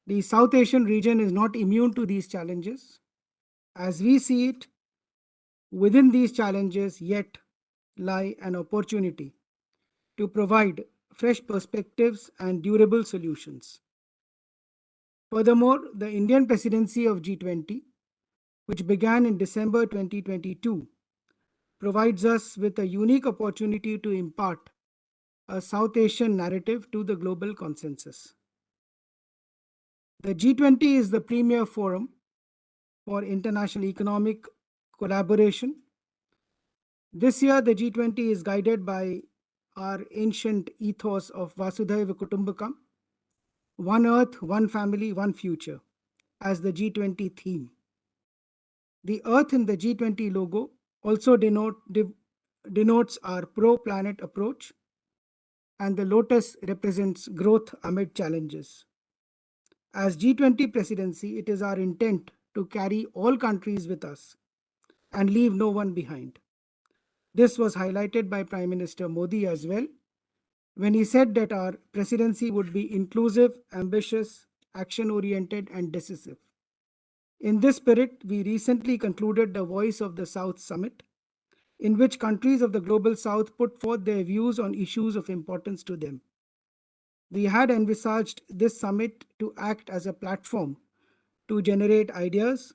The South Asian region is not immune to these challenges. As we see it, within these challenges yet lie an opportunity to provide fresh perspectives and durable solutions. Furthermore, the Indian presidency of G20, which began in December 2022, provides us with a unique opportunity to impart a South Asian narrative to the global consensus. The G20 is the premier forum for international economic collaboration. This year, the G20 is guided by our ancient ethos of Vasudhaiva Kutumbakam, one Earth, one family, one future, as the G20 theme. The Earth in the G20 logo also denotes our pro-planet approach, and the lotus represents growth amid challenges. As G20 presidency, it is our intent to carry all countries with us and leave no one behind. This was highlighted by Prime Minister Modi as well, when he said that our presidency would be inclusive, ambitious, action-oriented, and decisive. In this spirit, we recently concluded the Voice of the South Summit, in which countries of the Global South put forth their views on issues of importance to them. We had envisaged this summit to act as a platform to generate ideas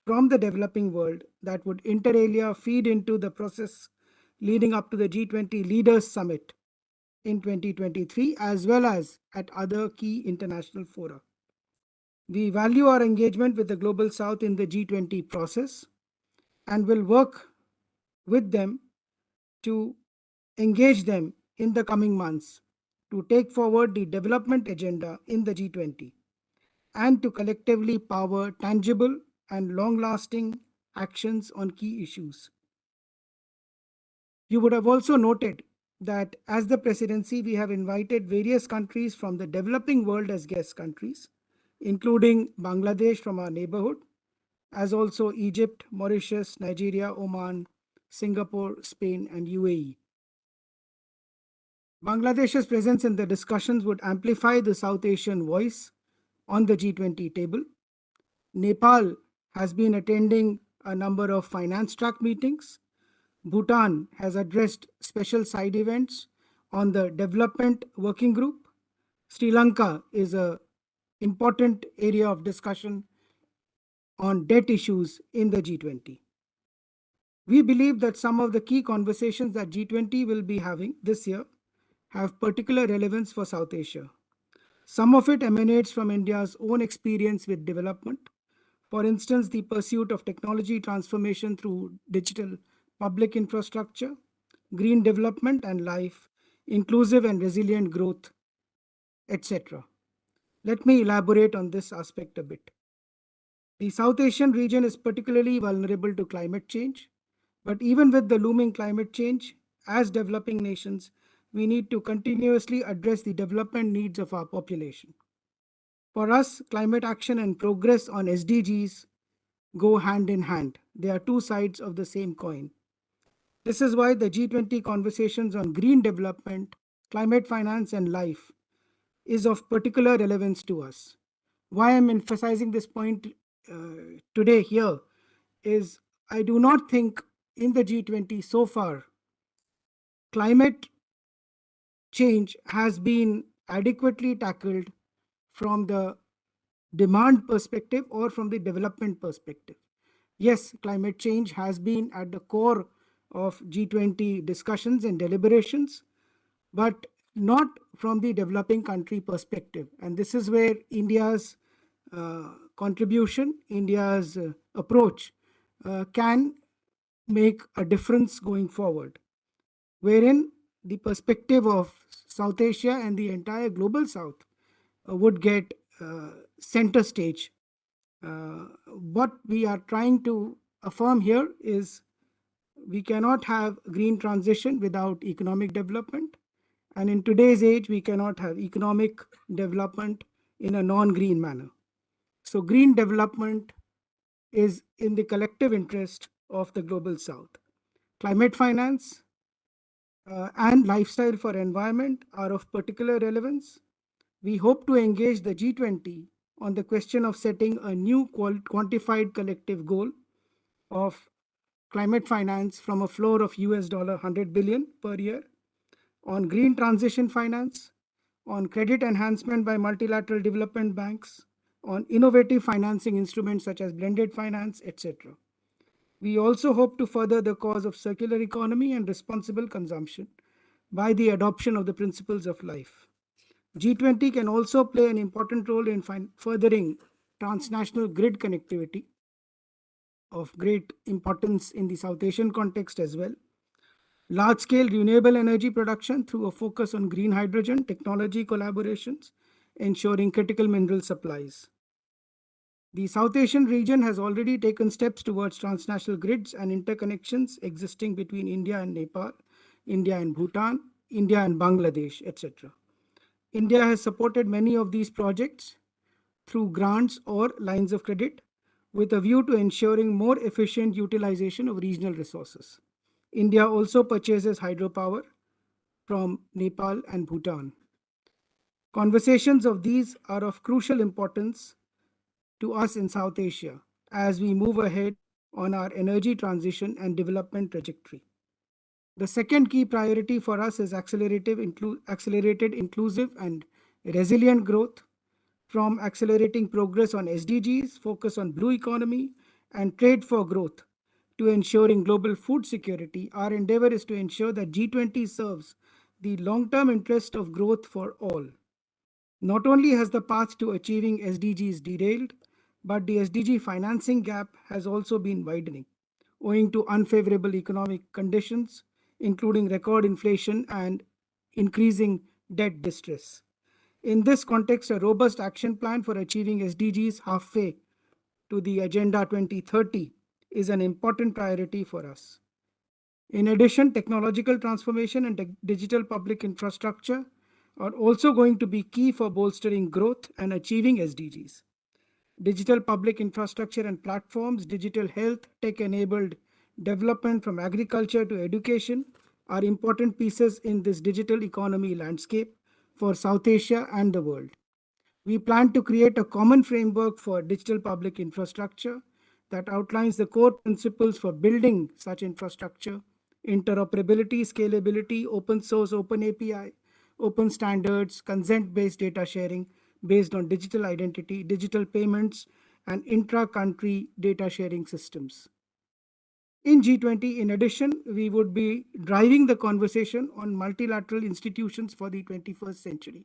from the developing world that would inter alia feed into the process leading up to the G20 Leaders Summit in 2023, as well as at other key international fora. We value our engagement with the Global South in the G20 process and will work with them to engage them in the coming months to take forward the development agenda in the G20 and to collectively power tangible and long-lasting actions on key issues. You would have also noted that as the presidency, we have invited various countries from the developing world as guest countries, including Bangladesh from our neighborhood, as also Egypt, Mauritius, Nigeria, Oman, Singapore, Spain, and UAE. Bangladesh's presence in the discussions would amplify the South Asian voice on the G20 table. Nepal has been attending a number of finance track meetings. Bhutan has addressed special side events on the development working group. Sri Lanka is an important area of discussion on debt issues in the G20. We believe that some of the key conversations that G20 will be having this year have particular relevance for South Asia. Some of it emanates from India's own experience with development. For instance, the pursuit of technology transformation through digital public infrastructure, green development and life, inclusive and resilient growth, etc. Let me elaborate on this aspect a bit. The South Asian region is particularly vulnerable to climate change, but even with the looming climate change, as developing nations, we need to continuously address the development needs of our population. For us, climate action and progress on SDGs go hand in hand. They are two sides of the same coin. This is why the G20 conversations on green development, climate finance, and life is of particular relevance to us. Why I'm emphasizing this point today here is I do not think in the G20 so far climate change has been adequately tackled from the demand perspective or from the development perspective. Yes, climate change has been at the core of G20 discussions and deliberations, but not from the developing country perspective. And this is where India's contribution, India's approach can make a difference going forward, wherein the perspective of South Asia and the entire global South would get center stage. What we are trying to affirm here is we cannot have green transition without economic development. And in today's age, we cannot have economic development in a non-green manner. So green development is in the collective interest of the global South. Climate finance and lifestyle for environment are of particular relevance. We hope to engage the G20 on the question of setting a new quantified collective goal of climate finance from a floor of $100 billion per year, on green transition finance, on credit enhancement by multilateral development banks, on innovative financing instruments such as blended finance, etc. We also hope to further the cause of circular economy and responsible consumption by the adoption of the principles of life. G20 can also play an important role in furthering transnational grid connectivity of great importance in the South Asian context as well. Large-scale renewable energy production through a focus on green hydrogen technology collaborations, ensuring critical mineral supplies. The South Asian region has already taken steps towards transnational grids and interconnections existing between India and Nepal, India and Bhutan, India and Bangladesh, etc. India has supported many of these projects through grants or lines of credit with a view to ensuring more efficient utilization of regional resources. India also purchases hydropower from Nepal and Bhutan. Conversations of these are of crucial importance to us in South Asia as we move ahead on our energy transition and development trajectory. The second key priority for us is accelerated, inclusive, and resilient growth. From accelerating progress on SDGs, focus on blue economy, and trade for growth, to ensuring global food security, our endeavor is to ensure that G20 serves the long-term interest of growth for all. Not only has the path to achieving SDGs derailed, but the SDG financing gap has also been widening, owing to unfavorable economic conditions, including record inflation and increasing debt distress. In this context, a robust action plan for achieving SDGs halfway to the Agenda 2030 is an important priority for us. In addition, technological transformation and digital public infrastructure are also going to be key for bolstering growth and achieving SDGs. Digital public infrastructure and platforms, digital health, tech-enabled development from agriculture to education are important pieces in this digital economy landscape for South Asia and the world. We plan to create a common framework for digital public infrastructure that outlines the core principles for building such infrastructure: interoperability, scalability, open source, open API, open standards, consent-based data sharing based on digital identity, digital payments, and intra-country data sharing systems. In G20, in addition, we would be driving the conversation on multilateral institutions for the 21st century.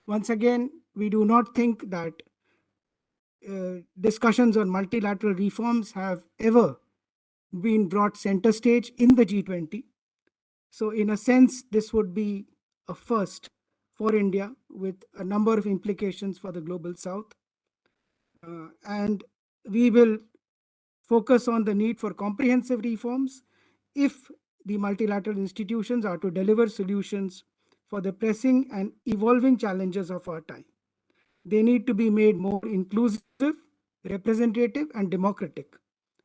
Once again, we do not think that discussions on multilateral reforms have ever been brought center stage in the G20. So in a sense, this would be a first for India with a number of implications for the global South. And we will focus on the need for comprehensive reforms if the multilateral institutions are to deliver solutions for the pressing and evolving challenges of our time. They need to be made more inclusive, representative, and democratic.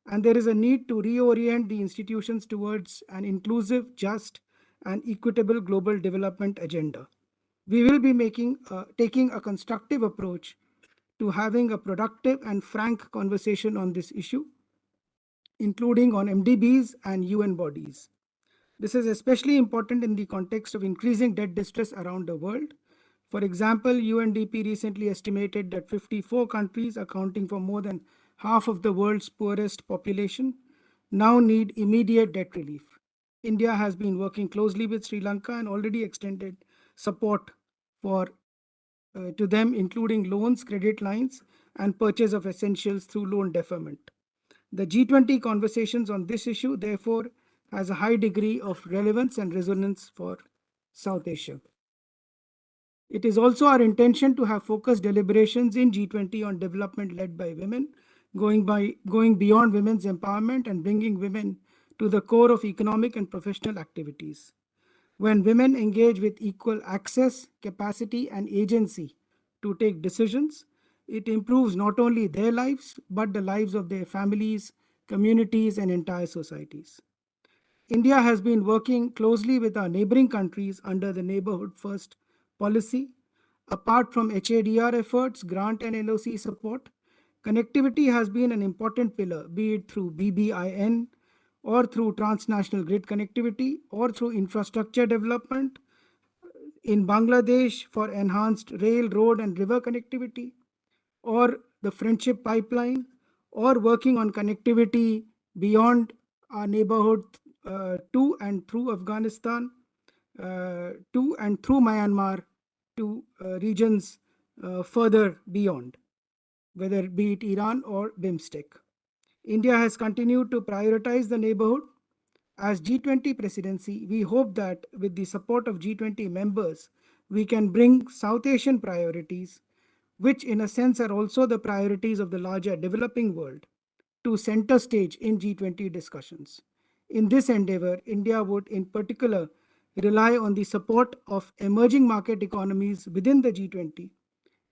And there is a need to reorient the institutions towards an inclusive, just, and equitable global development agenda. We will be taking a constructive approach to having a productive and frank conversation on this issue, including on MDBs and UN bodies. This is especially important in the context of increasing debt distress around the world. For example, UNDP recently estimated that 54 countries, accounting for more than half of the world's poorest population, now need immediate debt relief. India has been working closely with Sri Lanka and already extended support to them, including loans, credit lines, and purchase of essentials through loan deferment. The G20 conversations on this issue, therefore, has a high degree of relevance and resonance for South Asia. It is also our intention to have focused deliberations in G20 on development led by women, going beyond women's empowerment and bringing women to the core of economic and professional activities. When women engage with equal access, capacity, and agency to take decisions, it improves not only their lives, but the lives of their families, communities, and entire societies. India has been working closely with our neighboring countries under the Neighborhood First policy. Apart from HADR efforts, grant and LOC support, connectivity has been an important pillar, be it through BBIN or through transnational grid connectivity or through infrastructure development in Bangladesh for enhanced rail, road, and river connectivity, or the Friendship Pipeline, or working on connectivity beyond our neighborhood to and through Afghanistan, to and through Myanmar, to regions further beyond, whether it be it Iran or BIMSTEC. India has continued to prioritize the neighborhood. As G20 presidency, we hope that with the support of G20 members, we can bring South Asian priorities, which in a sense are also the priorities of the larger developing world, to center stage in G20 discussions. In this endeavor, India would in particular rely on the support of emerging market economies within the G20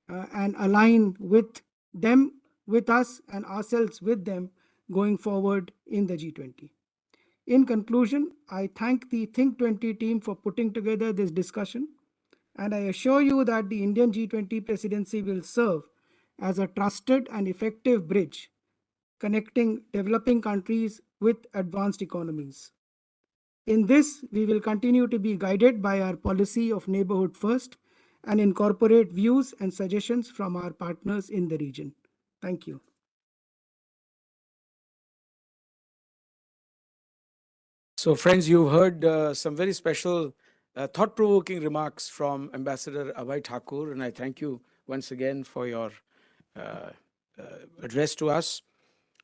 and align with them, with us, and ourselves with them going forward in the G20. In conclusion, I thank the Think20 team for putting together this discussion, and I assure you that the Indian G20 presidency will serve as a trusted and effective bridge connecting developing countries with advanced economies. In this, we will continue to be guided by our policy of neighborhood first and incorporate views and suggestions from our partners in the region. Thank you. So, friends, you've heard some very special, thought-provoking remarks from Ambassador Abhay Thakur, and I thank you once again for your address to us.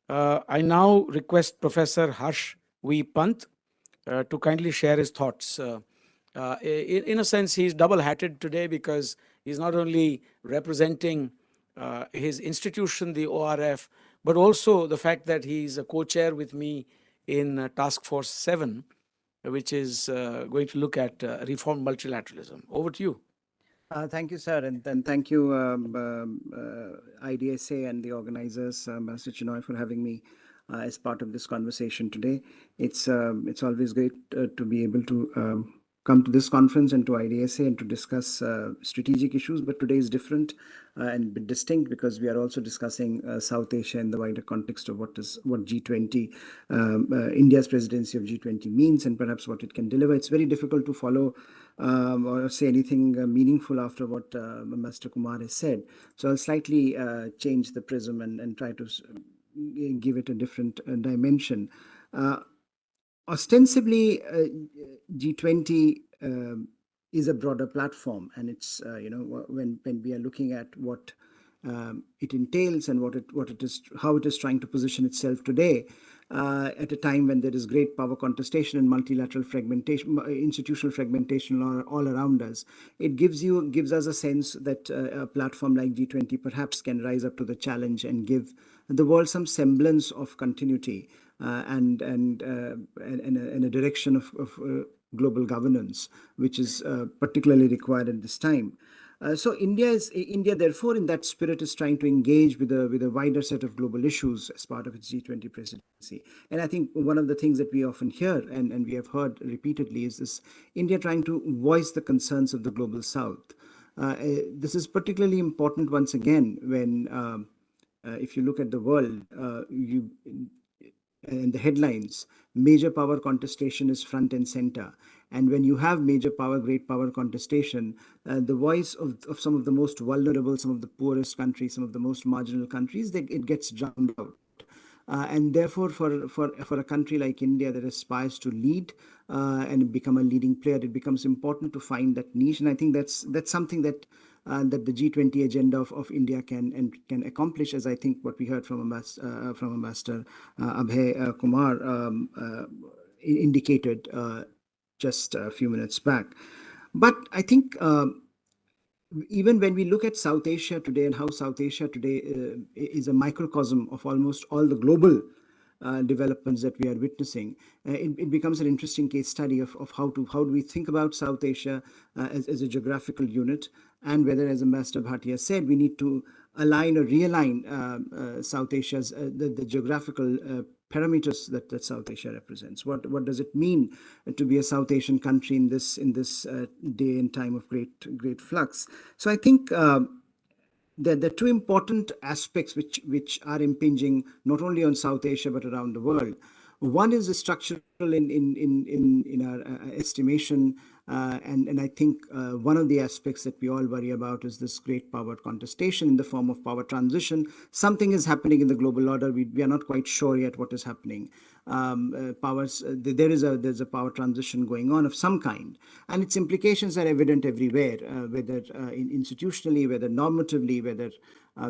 I now request Professor Harsh V. Pant to kindly share his thoughts. In a sense, he's double-hatted today because he's not only representing his institution, the ORF, but also the fact that he's a co-chair with me in Task Force 7, which is going to look at reformed multilateralism. Over to you. Thank you, sir, and thank you, IDSA and the organizers, Mr. Chinoy, for having me as part of this conversation today. It's always great to be able to come to this conference and to IDSA and to discuss strategic issues, but today is different and distinct because we are also discussing South Asia in the wider context of what G20, India's presidency of G20 means and perhaps what it can deliver. It's very difficult to follow or say anything meaningful after what Master Kumar has said. So I'll slightly change the prism and try to give it a different dimension. Ostensibly, G20 is a broader platform, and it's when we are looking at what it entails and what it is, how it is trying to position itself today, at a time when there is great power contestation and multilateral fragmentation, institutional fragmentation all around us. It gives us a sense that a platform like G20 perhaps can rise up to the challenge and give the world some semblance of continuity and a direction of global governance, which is particularly required at this time. So India, therefore, in that spirit, is trying to engage with a wider set of global issues as part of its G20 presidency. And I think one of the things that we often hear and we have heard repeatedly is this: India trying to voice the concerns of the global South. This is particularly important once again when, if you look at the world, and the headlines, major power contestation is front and center. And when you have major power, great power contestation, the voice of some of the most vulnerable, some of the poorest countries, some of the most marginal countries, it gets drowned out. And therefore, for a country like India that aspires to lead and become a leading player, it becomes important to find that niche. And I think that's something that the G20 agenda of India can accomplish, as I think what we heard from Ambassador Abhay Kumar indicated just a few minutes back. But I think even when we look at South Asia today and how South Asia today is a microcosm of almost all the global developments that we are witnessing, it becomes an interesting case study of how do we think about South Asia as a geographical unit, and whether, as Ambassador Bhatia said, we need to align or realign South Asia's the geographical parameters that South Asia represents. What does it mean to be a South Asian country in this day and time of great flux? So I think there are two important aspects which are impinging not only on South Asia but around the world. One is the structural in our estimation, and I think one of the aspects that we all worry about is this great power contestation in the form of power transition. Something is happening in the global order. We are not quite sure yet what is happening. There's a power transition going on of some kind, and its implications are evident everywhere, whether institutionally, whether normatively, whether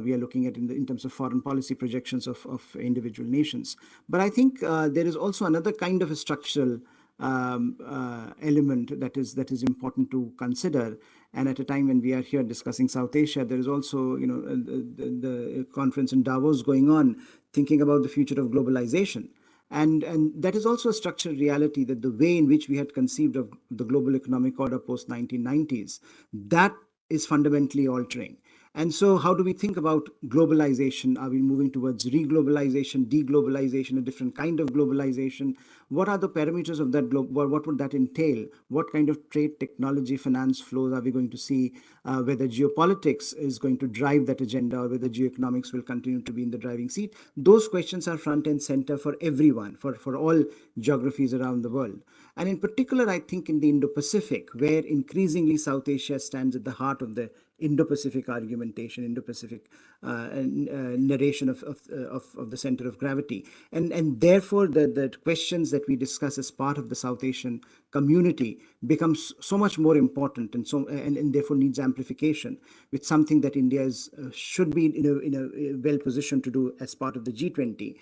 we are looking at in terms of foreign policy projections of individual nations. But I think there is also another kind of a structural element that is important to consider. And at a time when we are here discussing South Asia, there is also the conference in Davos going on, thinking about the future of globalization. And that is also a structural reality, that the way in which we had conceived of the global economic order post 1990s, that is fundamentally altering. And so how do we think about globalization? Are we moving towards reglobalization, deglobalization, a different kind of globalization? What are the parameters of that what would that entail? What kind of trade, technology, finance flows are we going to see? Whether geopolitics is going to drive that agenda, or whether geoeconomics will continue to be in the driving seat? Those questions are front and center for everyone, for all geographies around the world. And in particular, I think in the Indo-Pacific, where increasingly South Asia stands at the heart of the Indo-Pacific argumentation, Indo-Pacific narration of the center of gravity, and therefore the questions that we discuss as part of the South Asian community becomes so much more important, and therefore needs amplification, with something that India should be in a well positioned to do as part of the G20,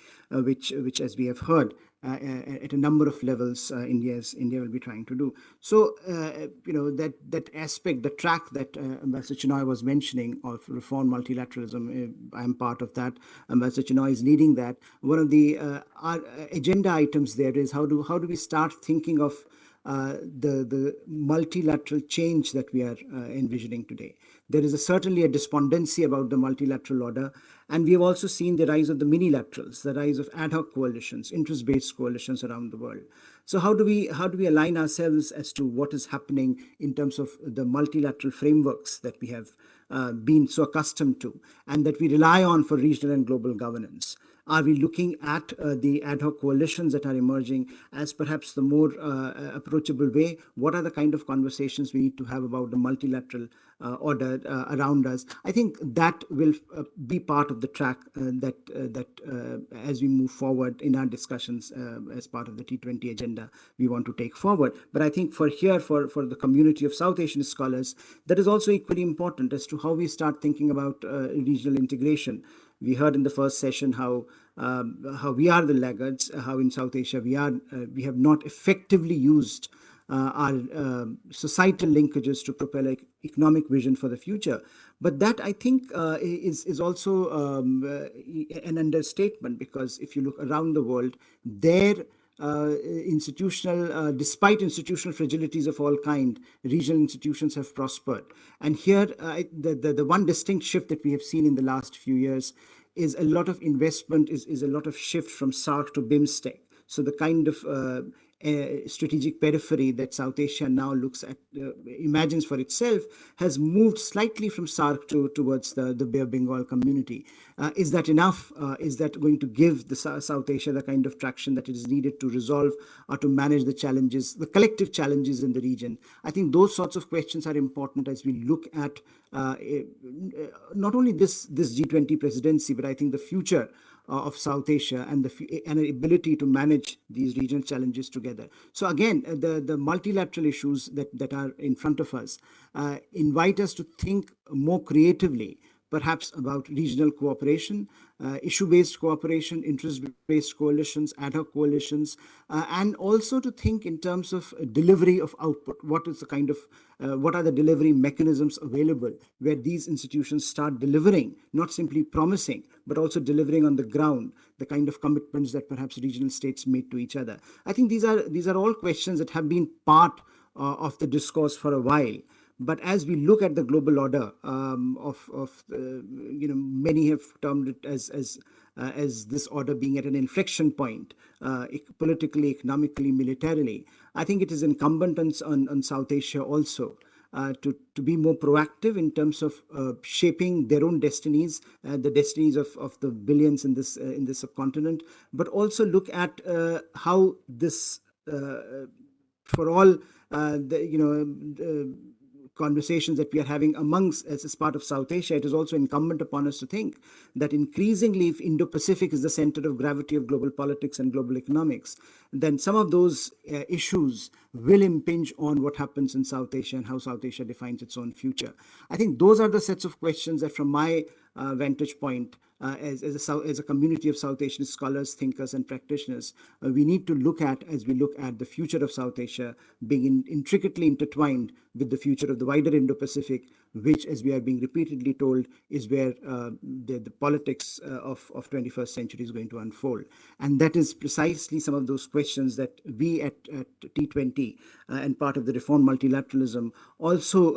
which as we have heard, at a number of levels, India will be trying to do. So, that aspect, the track that Ambassador Chinoy was mentioning of reform multilateralism, I'm part of that. Ambassador Chinoy is leading that. One of the our agenda items there is how do we start thinking of the multilateral change that we are envisioning today. There is certainly a despondency about the multilateral order, and we have also seen the rise of the minilaterals, the rise of ad hoc coalitions, interest-based coalitions around the world. So how do we align ourselves as to what is happening in terms of the multilateral frameworks that we have been so accustomed to and that we rely on for regional and global governance? Are we looking at the ad hoc coalitions that are emerging as perhaps the more approachable way? What are the kind of conversations we need to have about the multilateral order around us? I think that will be part of the track that as we move forward in our discussions as part of the T20 agenda we want to take forward. But I think for the community of South Asian scholars, that is also equally important as to how we start thinking about regional integration. We heard in the first session how we are the laggards, how in South Asia we have not effectively used our societal linkages to propel economic vision for the future. But that, I think, is also an understatement, because if you look around the world, despite institutional fragilities of all kind, regional institutions have prospered. And here, the one distinct shift that we have seen in the last few years is a lot of investment, is a lot of shift from SARC to BIMSTEC. So the kind of strategic periphery that South Asia now looks at, imagines for itself, has moved slightly from SARC towards the Bay of Bengal community. Is that enough? Is that going to give the South Asia the kind of traction that it is needed to resolve or to manage the challenges, the collective challenges in the region? I think those sorts of questions are important as we look at not only this G20 presidency, but I think the future of South Asia and the ability to manage these regional challenges together. So again, the multilateral issues that are in front of us invite us to think more creatively, perhaps about regional cooperation, issue-based cooperation, interest-based coalitions, ad hoc coalitions, and also to think in terms of delivery of output. What are the delivery mechanisms available where these institutions start delivering, not simply promising, but also delivering on the ground, the kind of commitments that perhaps regional states made to each other? I think these are all questions that have been part of the discourse for a while. But as we look at the global order many have termed it as this order being at an inflection point, politically, economically, militarily. I think it is incumbent on South Asia also to be more proactive in terms of shaping their own destinies, the destinies of the billions in this subcontinent, but also look at how this, for all conversations that we are having amongst as part of South Asia, it is also incumbent upon us to think that increasingly, if Indo-Pacific is the center of gravity of global politics and global economics, then some of those issues will impinge on what happens in South Asia and how South Asia defines its own future. I think those are the sets of questions that, from my vantage point, as a community of South Asian scholars, thinkers, and practitioners, we need to look at as we look at the future of South Asia being intricately intertwined with the future of the wider Indo-Pacific, which, as we are being repeatedly told, is where the politics of 21st century is going to unfold. And that is precisely some of those questions that we at T20 and part of the reform multilateralism also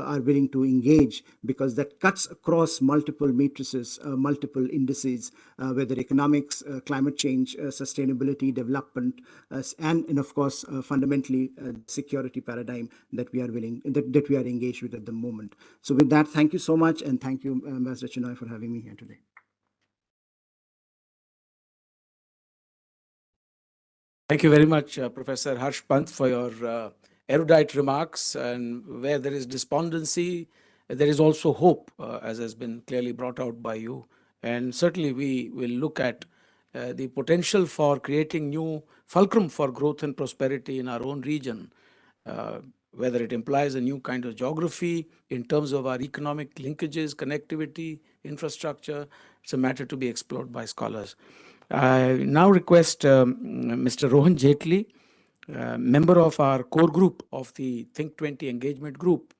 are willing to engage, because that cuts across multiple matrices, multiple indices, whether economics, climate change, sustainability, development, and of course, fundamentally, security paradigm that we are engaged with at the moment. So with that, thank you so much, and thank you, Ambassador Chinoy, for having me here today. Thank you very much, Professor Harsh Pant, for your erudite remarks. And where there is despondency, there is also hope, as has been clearly brought out by you. And certainly we will look at the potential for creating new fulcrum for growth and prosperity in our own region, whether it implies a new kind of geography in terms of our economic linkages, connectivity, infrastructure. It's a matter to be explored by scholars. I now request Mr. Rohan Jaitley, member of our core group of the Think20 engagement group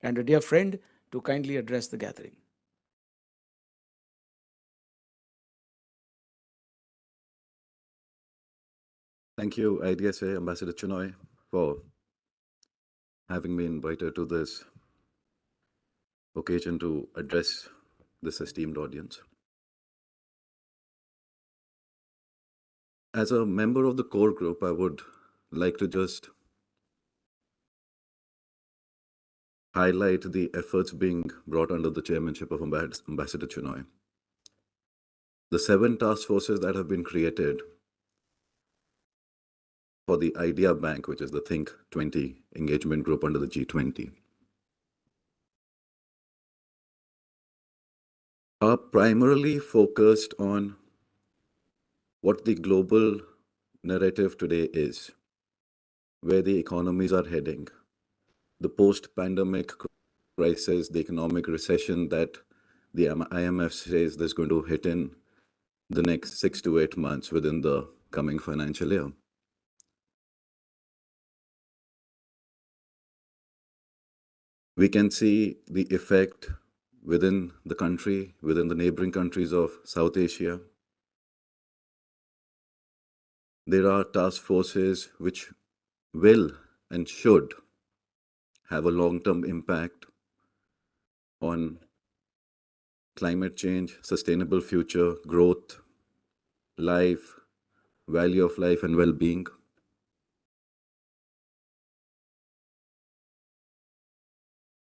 and a dear friend, to kindly address the gathering. Thank you, IDSA, Ambassador Chinoy, for having me invited to this occasion to address this esteemed audience. As a member of the core group, I would like to just highlight the efforts being brought under the chairmanship of Ambassador Chinoy. the 7 task forces that have been created for the Idea Bank, which is the Think20 engagement group under the G20, are primarily focused on what the global narrative today is, where the economies are heading, the post-pandemic crisis, the economic recession that the IMF says is going to hit in the next 6 to 8 months within the coming financial year. We can see the effect within the country, within the neighboring countries of South Asia. There are task forces which will and should have a long-term impact on climate change, sustainable future, growth, life, value of life, and well-being.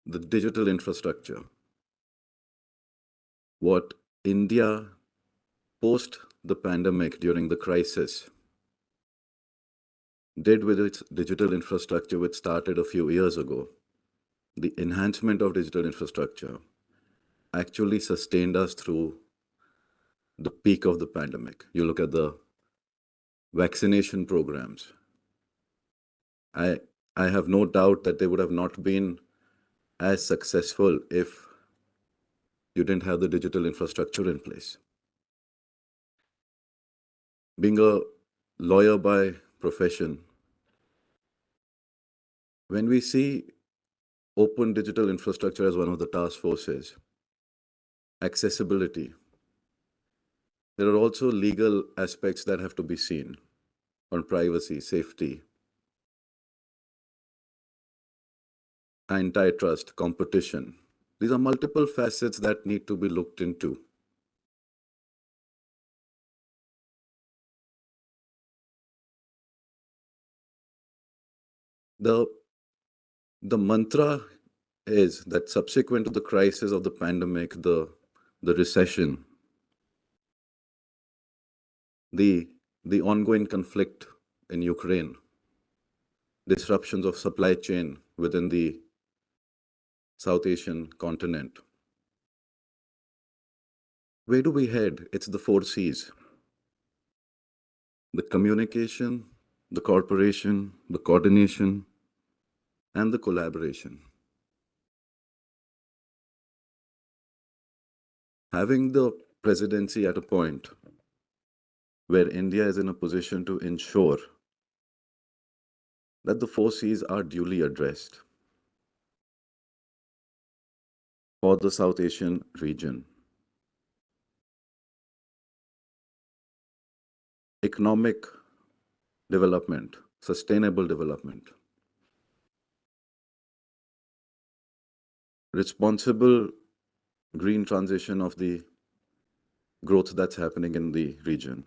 The digital infrastructure. What India, post the pandemic, during the crisis, did with its digital infrastructure, which started a few years ago, the enhancement of digital infrastructure actually sustained us through the peak of the pandemic. You look at the vaccination programs. I have no doubt that they would have not been as successful if you didn't have the digital infrastructure in place. Being a lawyer by profession, when we see open digital infrastructure as one of the task forces, accessibility, there are also legal aspects that have to be seen on privacy, safety, antitrust, competition. These are multiple facets that need to be looked into. The mantra is that subsequent to the crisis of the pandemic, the recession, the ongoing conflict in Ukraine, disruptions of supply chain within the South Asian continent. Where do we head? It's the 4 C's. The communication, the cooperation, the coordination, and the collaboration. Having the presidency at a point where India is in a position to ensure that the 4 C's are duly addressed for the South Asian region. Economic development, sustainable development, responsible green transition of the growth that's happening in the region.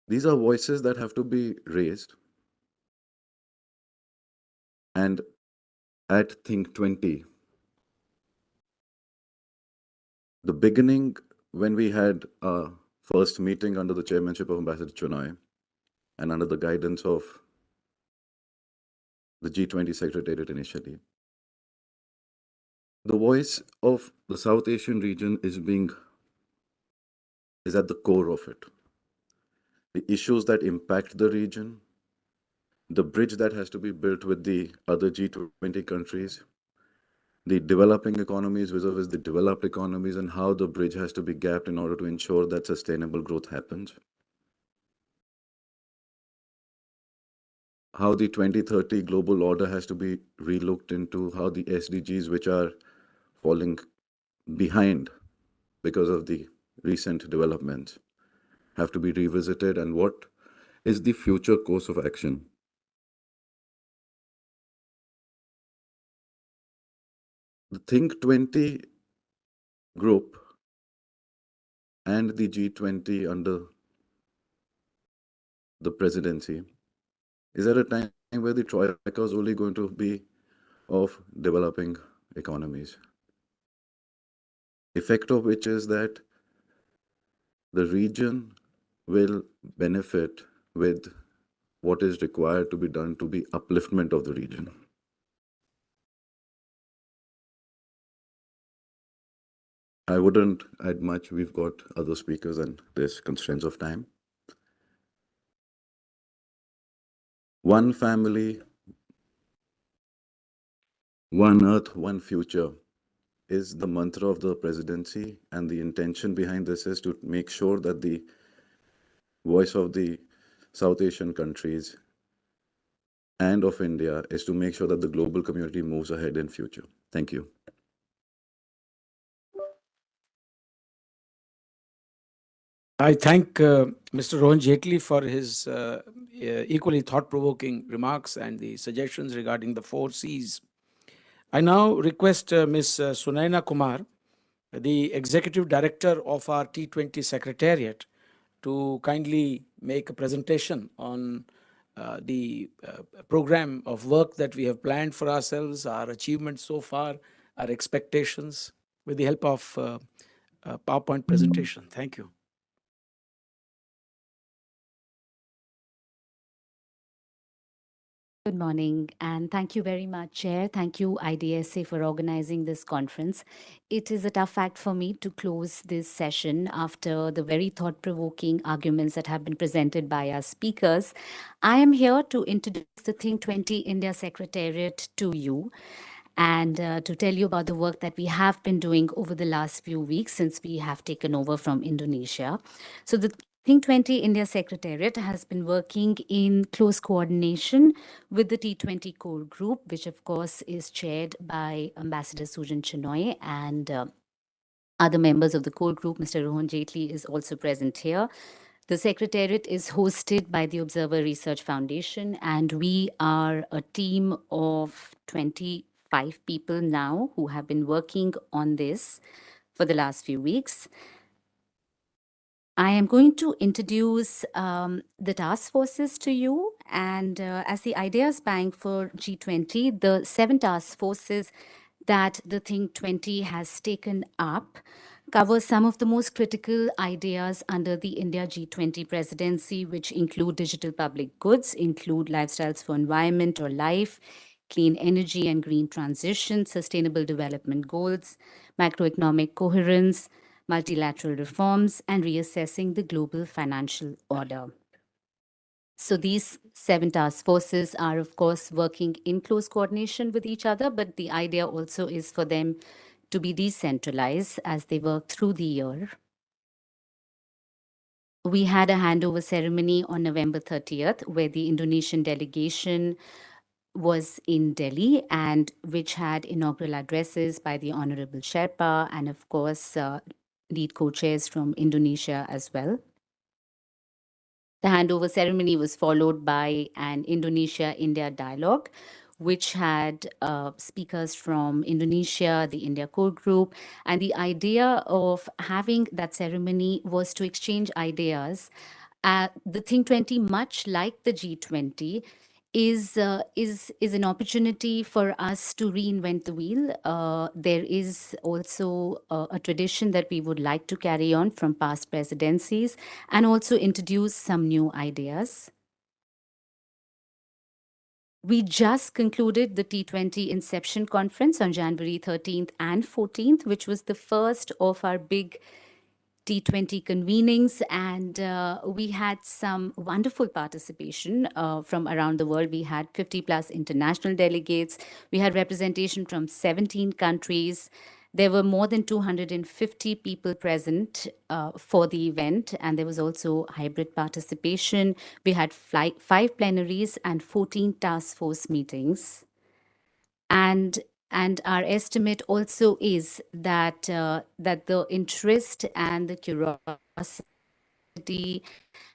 These are voices that have to be raised. And at Think20, the beginning, when we had a first meeting under the chairmanship of Ambassador Chinoy and under the guidance of the G20 Secretariat initially, the voice of the South Asian region is at the core of it. The issues that impact the region, the bridge that has to be built with the other G20 countries, the developing economies vis-a-vis the developed economies, and how the bridge has to be gapped in order to ensure that sustainable growth happens. How the 2030 global order has to be relooked into, how the SDGs, which are falling behind because of the recent developments, have to be revisited, and what is the future course of action. The Think20 group and the G20 under the presidency is at a time where the troika is only going to be of developing economies. Effect of which is that the region will benefit with what is required to be done to be upliftment of the region. I wouldn't add much. We've got other speakers and there's constraints of time. One family, one earth, one future is the mantra of the presidency, and the intention behind this is to make sure that the voice of the South Asian countries and of India is to make sure that the global community moves ahead in future. Thank you. I thank Mr. Rohan Jaitley for his equally thought-provoking remarks and the suggestions regarding the 4 Cs. I now request Ms. Sunaina Kumar, the Executive Director of our T20 Secretariat, to kindly make a presentation on the program of work that we have planned for ourselves, our achievements so far, our expectations, with the help of a PowerPoint presentation. Thank you. Good morning, and thank you very much, Chair. Thank you, IDSA, for organizing this conference. It is a tough act for me to close this session after the very thought-provoking arguments that have been presented by our speakers. I am here to introduce the Think20 India Secretariat to you and to tell you about the work that we have been doing over the last few weeks since we have taken over from Indonesia. So the Think20 India Secretariat has been working in close coordination with the T20 core group, which of course is chaired by Ambassador Sujan Chenoy, and other members of the core group. Mr. Rohan Jaitley is also present here. The Secretariat is hosted by the Observer Research Foundation, and we are a team of 25 people now who have been working on this for the last few weeks. I am going to introduce the task forces to you, and as the Ideas Bank for G20, the 7 task forces that the Think20 has taken up cover some of the most critical ideas under the India G20 presidency, which include digital public goods, include lifestyles for environment or life, clean energy and green transition, sustainable development goals, macroeconomic coherence, multilateral reforms, and reassessing the global financial order. So these 7 task forces are, of course, working in close coordination with each other, but the idea also is for them to be decentralized as they work through the year. We had a handover ceremony on November 30th, where the Indonesian delegation was in Delhi, and which had inaugural addresses by the Honorable Sherpa and, of course, lead co-chairs from Indonesia as well. The handover ceremony was followed by an Indonesia-India dialogue, which had speakers from Indonesia, the India core group. And the idea of having that ceremony was to exchange ideas. The Think20, much like the G20, is an opportunity for us to reinvent the wheel. There is also a tradition that we would like to carry on from past presidencies and also introduce some new ideas. We just concluded the T20 Inception Conference on January 13th and 14th, which was the first of our big T20 convenings, and we had some wonderful participation from around the world. We had 50 plus international delegates. We had representation from 17 countries. There were more than 250 people present for the event, and there was also hybrid participation. We had 5 plenaries and 14 task force meetings. And our estimate also is that that the interest and the curiosity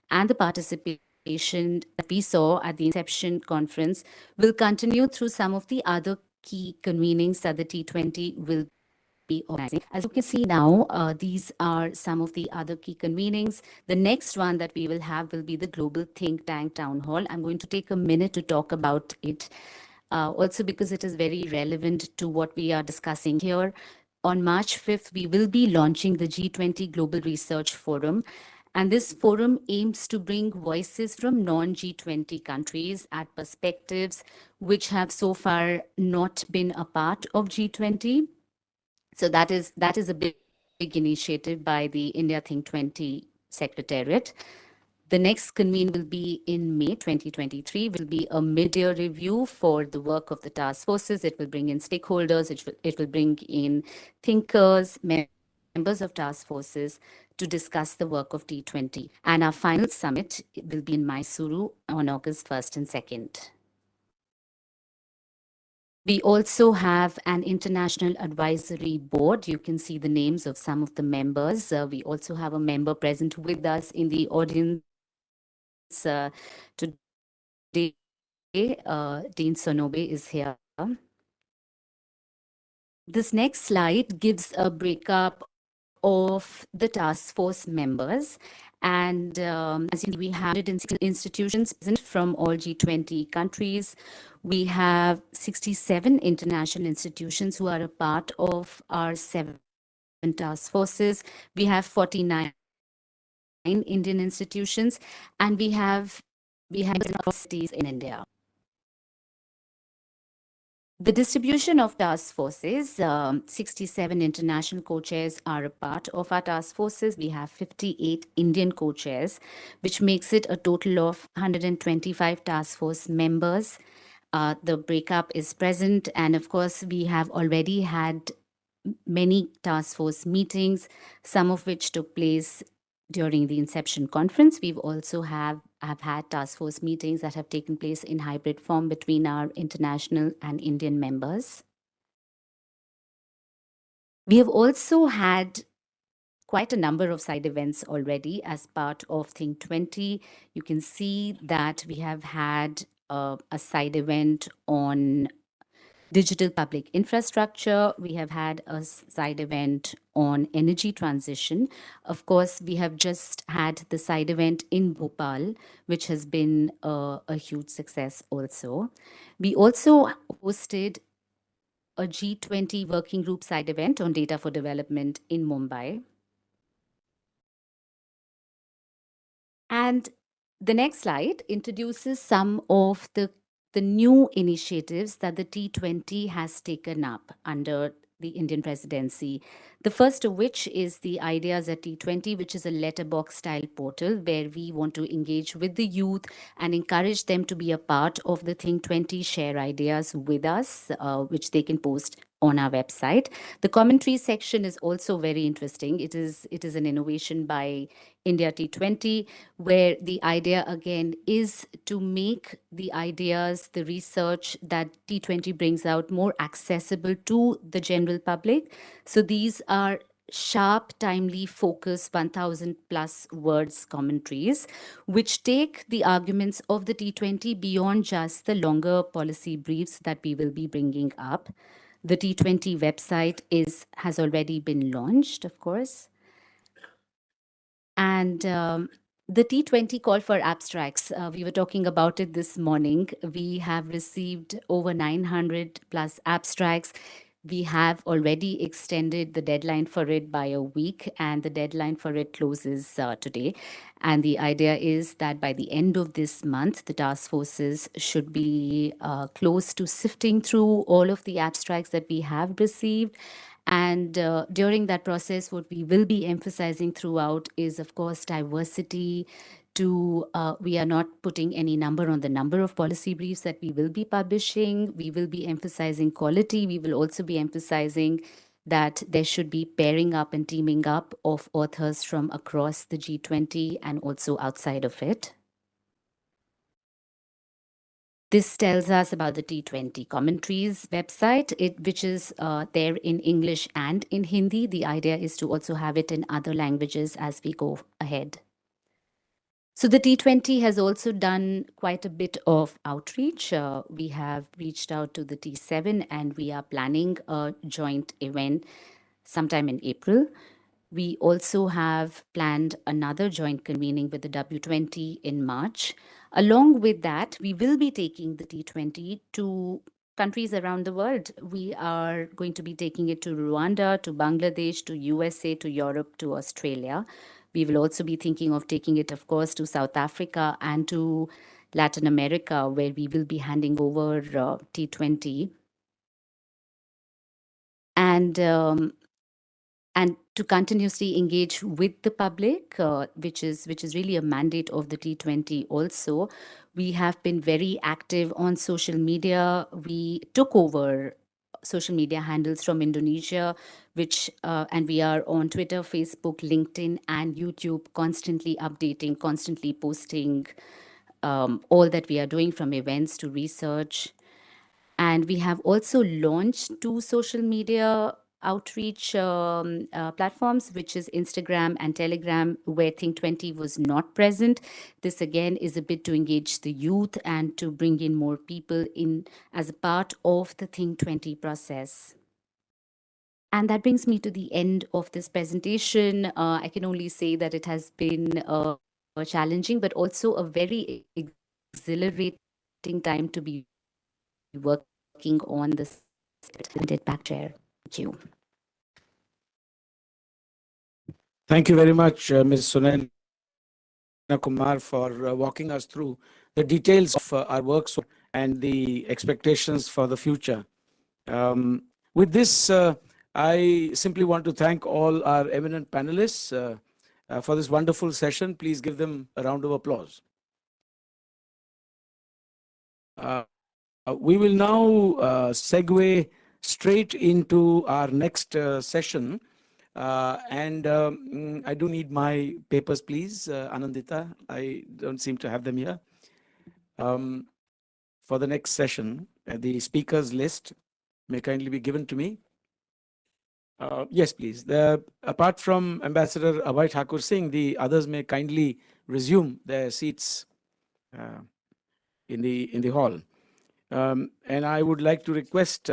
and the participation that we saw at the Inception Conference will continue through some of the other key convenings that the T20 will be organizing. As you can see now, these are some of the other key convenings. The next one that we will have will be the Global Think Tank Town Hall. I'm going to take a minute to talk about it. Also because it is very relevant to what we are discussing here. on March 5th, we will be launching the G20 Global Research Forum. And this forum aims to bring voices from non-G20 countries at perspectives which have so far not been a part of G20. So that is a big initiative by the India Think20 Secretariat. The next convene will be in May 2023, will be a mid-year review for the work of the task forces. It will bring in stakeholders, it will bring in thinkers, members of task forces to discuss the work of T20. And our final summit will be in Mysuru on August 1st and 2nd. We also have an international advisory board. You can see the names of some of the members. We also have a member present with us in the audience today. Dean Sonobe is here. This next slide gives a breakup of the task force members. And as you know, we have 160 institutions from all G20 countries. We have 67 international institutions who are a part of our 7 task forces. We have 49 Indian institutions, and we have cities in India. The distribution of task forces, 67 international co-chairs are a part of our task forces. We have 58 Indian co-chairs, which makes it a total of 125 task force members. The breakup is present, and of course, we have already had many task force meetings, some of which took place during the Inception conference. We've also have had task force meetings that have taken place in hybrid form between our international and Indian members. We have also had quite a number of side events already as part of Think20. You can see that we have had a side event on digital public infrastructure. We have had a side event on energy transition. Of course, we have just had the side event in Bhopal, which has been a huge success also. We also hosted a G20 working group side event on data for development in Mumbai. And the next slide introduces some of the new initiatives that the T20 has taken up under the Indian presidency. The first of which is the Ideas at T20, which is a letterbox style portal where we want to engage with the youth and encourage them to be a part of the Think20, share ideas with us, which they can post on our website. The commentary section is also very interesting. It is an innovation by India T20, where the idea again is to make the ideas, the research that T20 brings out more accessible to the general public. So these are sharp, timely, focused 1,000 plus words commentaries, which take the arguments of the T20 beyond just the longer policy briefs that we will be bringing up. The T20 website has already been launched, of course. And the T20 call for abstracts, we were talking about it this morning. We have received over 900 plus abstracts. We have already extended the deadline for it by a week, and the deadline for it closes today. And the idea is that by the end of this month, the task forces should be close to sifting through all of the abstracts that we have received. And during that process, what we will be emphasizing throughout is, of course, diversity. We are not putting any number on the number of policy briefs that we will be publishing. We will be emphasizing quality. We will also be emphasizing that there should be pairing up and teaming up of authors from across the G20 and also outside of it. This tells us about the T20 commentaries website, which is there in English and in Hindi. The idea is to also have it in other languages as we go ahead. So the T20 has also done quite a bit of outreach. We have reached out to the T7 and we are planning a joint event sometime in April. We also have planned another joint convening with the W20 in March. Along with that, we will be taking the T20 to countries around the world. We are going to be taking it to Rwanda, to Bangladesh, to USA, to Europe, to Australia. We will also be thinking of taking it, of course, to South Africa and to Latin America, where we will be handing over T20. And to continuously engage with the public, which is really a mandate of the T20 also. We have been very active on social media. We took over social media handles from Indonesia, and we are on Twitter, Facebook, LinkedIn, and YouTube, constantly updating, constantly posting all that we are doing, from events to research. And we have also launched 2 social media outreach platforms, which is Instagram and Telegram, where Think20 was not present. This again is a bit to engage the youth and to bring in more people in as a part of the Think20 process. And that brings me to the end of this presentation. I can only say that it has been challenging, but also a very exhilarating time to be working on this back chair. Thank you. Thank you very much, Ms. Sunaina Kumar, for walking us through the details of our work and the expectations for the future. With this, I simply want to thank all our eminent panelists for this wonderful session. Please give them a round of applause. We will now segue straight into our next session. I do need my papers, please, Anandita. I don't seem to have them here. For the next session, the speakers list may kindly be given to me. Yes, please. Apart from Ambassador Abhay Thakur Singh, the others may kindly resume their seats in the hall. And I would like to request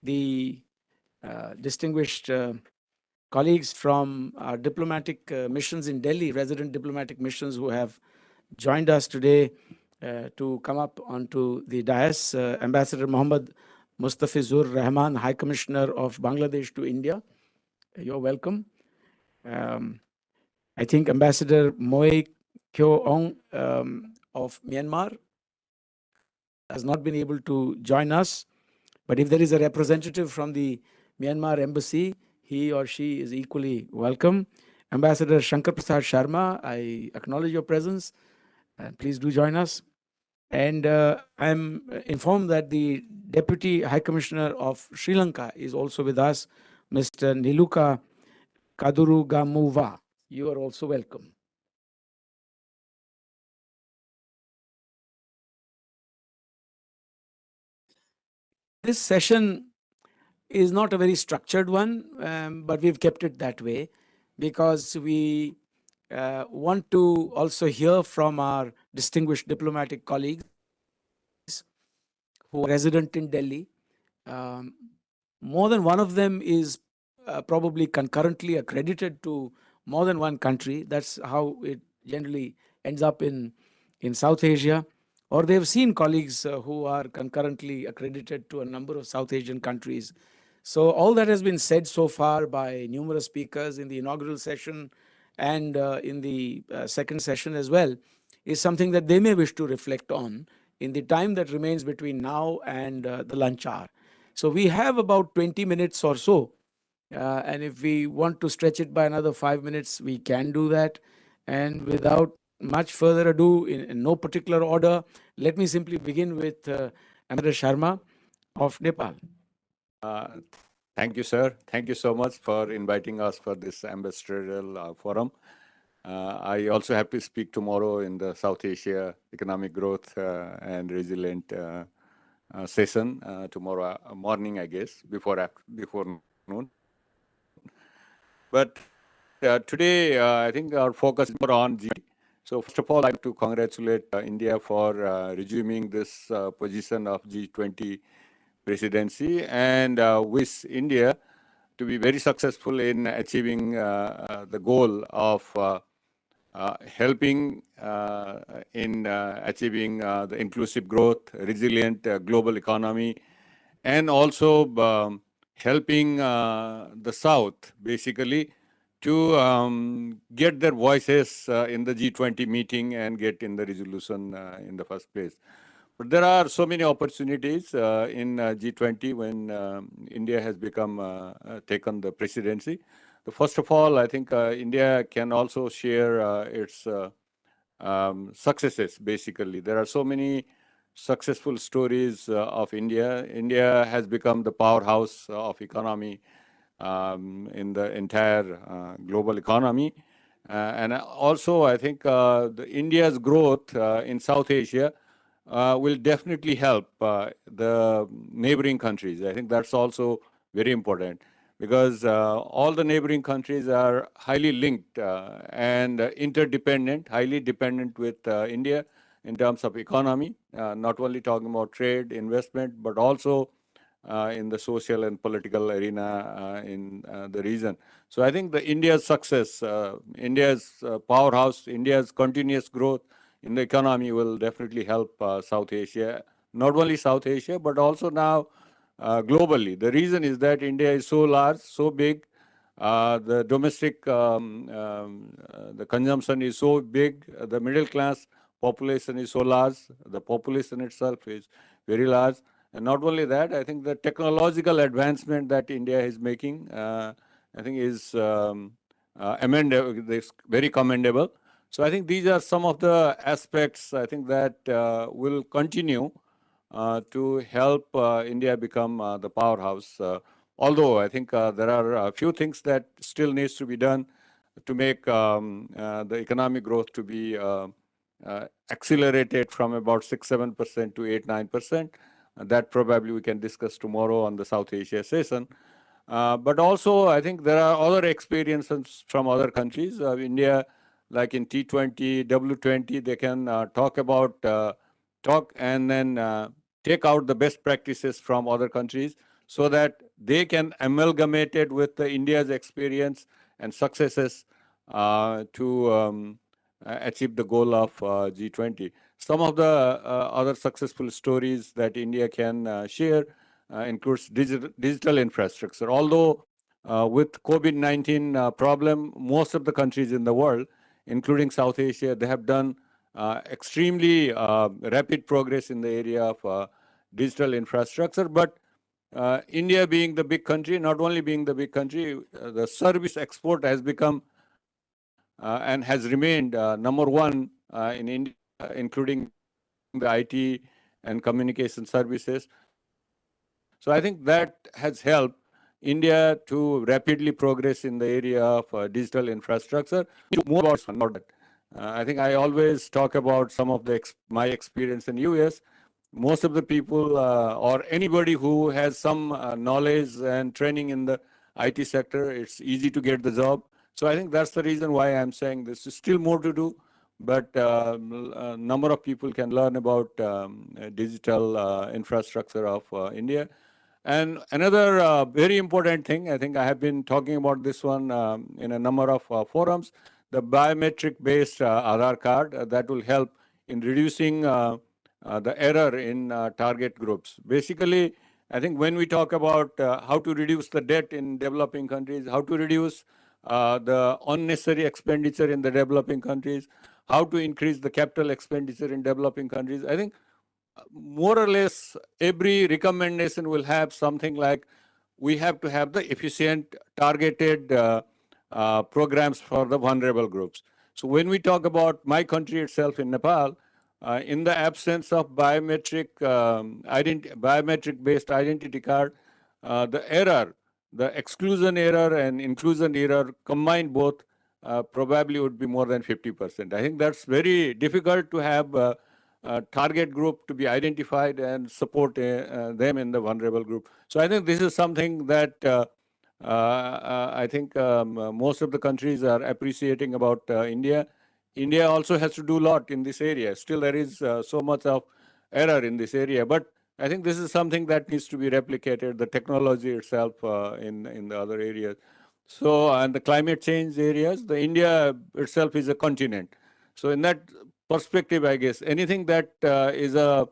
the distinguished colleagues from our diplomatic missions in Delhi, resident diplomatic missions who have joined us today to come up onto the dais. Ambassador Mohammad Mustafizur Rahman, High Commissioner of Bangladesh to India. You're welcome. I think Ambassador Moe Kyo Ong of Myanmar has not been able to join us. But if there is a representative from the Myanmar embassy, he or she is equally welcome. Ambassador Shankar Prasad Sharma, I acknowledge your presence. Please do join us. And I'm informed that the Deputy High Commissioner of Sri Lanka is also with us, Mr. Niluka Kadurugamuva. You are also welcome. This session is not a very structured one, but we've kept it that way because we want to also hear from our distinguished diplomatic colleagues who are resident in Delhi. More than one of them is probably concurrently accredited to more than one country. That's how it generally ends up in South Asia. Or they've seen colleagues who are concurrently accredited to a number of South Asian countries. So all that has been said so far by numerous speakers in the inaugural session and in the second session as well is something that they may wish to reflect on in the time that remains between now and the lunch hour. So we have about 20 minutes or so. And if we want to stretch it by another 5 minutes, we can do that. And without much further ado, in no particular order, let me simply begin with Ambassador Sharma of Nepal. Thank you, sir. Thank you so much for inviting us for this ambassadorial forum. I also have to speak tomorrow in the South Asia Economic Growth and Resilient session tomorrow morning, I guess, before noon. But today, I think our focus is more on G20. So first of all, I'd like to congratulate India for resuming this position of G20 presidency and wish India to be very successful in achieving the goal of helping in achieving the inclusive growth, resilient global economy, and also helping the South basically to get their voices in the G20 meeting and get in the resolution in the first place. But there are so many opportunities in G20 when India has become taken the presidency. First of all, I think India can also share its successes, basically. There are so many successful stories of India. India has become the powerhouse of economy in the entire global economy. And also, I think India's growth in South Asia will definitely help the neighboring countries. I think that's also very important because all the neighboring countries are highly linked and interdependent, highly dependent with India in terms of economy, not only talking about trade, investment, but also in the social and political arena in the region. So I think the India's success, India's powerhouse, India's continuous growth in the economy will definitely help South Asia, not only South Asia, but also now globally. The reason is that India is so large, so big. The domestic, the consumption is so big. The middle class population is so large. The population itself is very large. And not only that, I think the technological advancement that India is making, I think is very commendable. So I think these are some of the aspects I think that will continue to help India become the powerhouse. Although I think there are a few things that still needs to be done to make the economic growth to be accelerated from about 6-7% to 8-9%. That probably we can discuss tomorrow on the South Asia session. But also, I think there are other experiences from other countries. India, like in T20, W20, they can talk and then take out the best practices from other countries so that they can amalgamate it with India's experience and successes to achieve the goal of G20. Some of the other successful stories that India can share includes digital infrastructure. Although with COVID-19 problem, most of the countries in the world, including South Asia, they have done extremely rapid progress in the area of digital infrastructure. But India being the big country, not only being the big country, the service export has become and has remained number one in India, including the IT and communication services. So I think that has helped India to rapidly progress in the area of digital infrastructure. More about that. I think I always talk about some of my experience in US. Most of the people or anybody who has some knowledge and training in the IT sector, it's easy to get the job. So I think that's the reason why I'm saying this is still more to do, but a number of people can learn about digital infrastructure of India. And another very important thing, I think I have been talking about this one in a number of forums, the biometric-based Aadhaar card that will help in reducing the error in target groups. Basically, I think when we talk about how to reduce the debt in developing countries, how to reduce the unnecessary expenditure in the developing countries, how to increase the capital expenditure in developing countries, I think more or less every recommendation will have something like we have to have the efficient targeted programs for the vulnerable groups. So when we talk about my country itself in Nepal, in the absence of biometric-based identity card, the error, the exclusion error and inclusion error combined both probably would be more than 50%. I think that's very difficult to have target group to be identified and support them in the vulnerable group. So I think this is something that I think most of the countries are appreciating about India. India also has to do a lot in this area. Still, there is so much of error in this area. But I think this is something that needs to be replicated, the technology itself in the other areas. So, and the climate change areas, the India itself is a continent. So in that perspective, I guess, anything that is a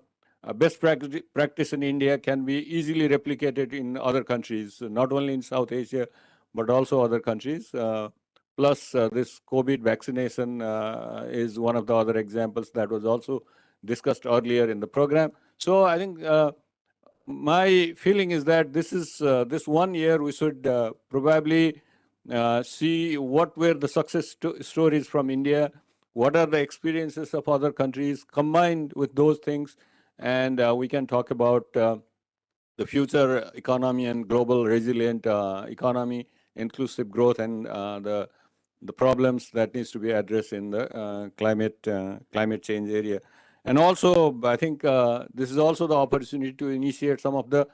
best practice in India can be easily replicated in other countries, not only in South Asia, but also other countries. Plus, this COVID vaccination is one of the other examples that was also discussed earlier in the program. So I think my feeling is that this is this 1 year we should probably see what were the success stories from India, what are the experiences of other countries, combined with those things, and we can talk about the future economy and global resilient economy, inclusive growth, and the problems that needs to be addressed in the climate change area. And also, I think this is also the opportunity to initiate some of the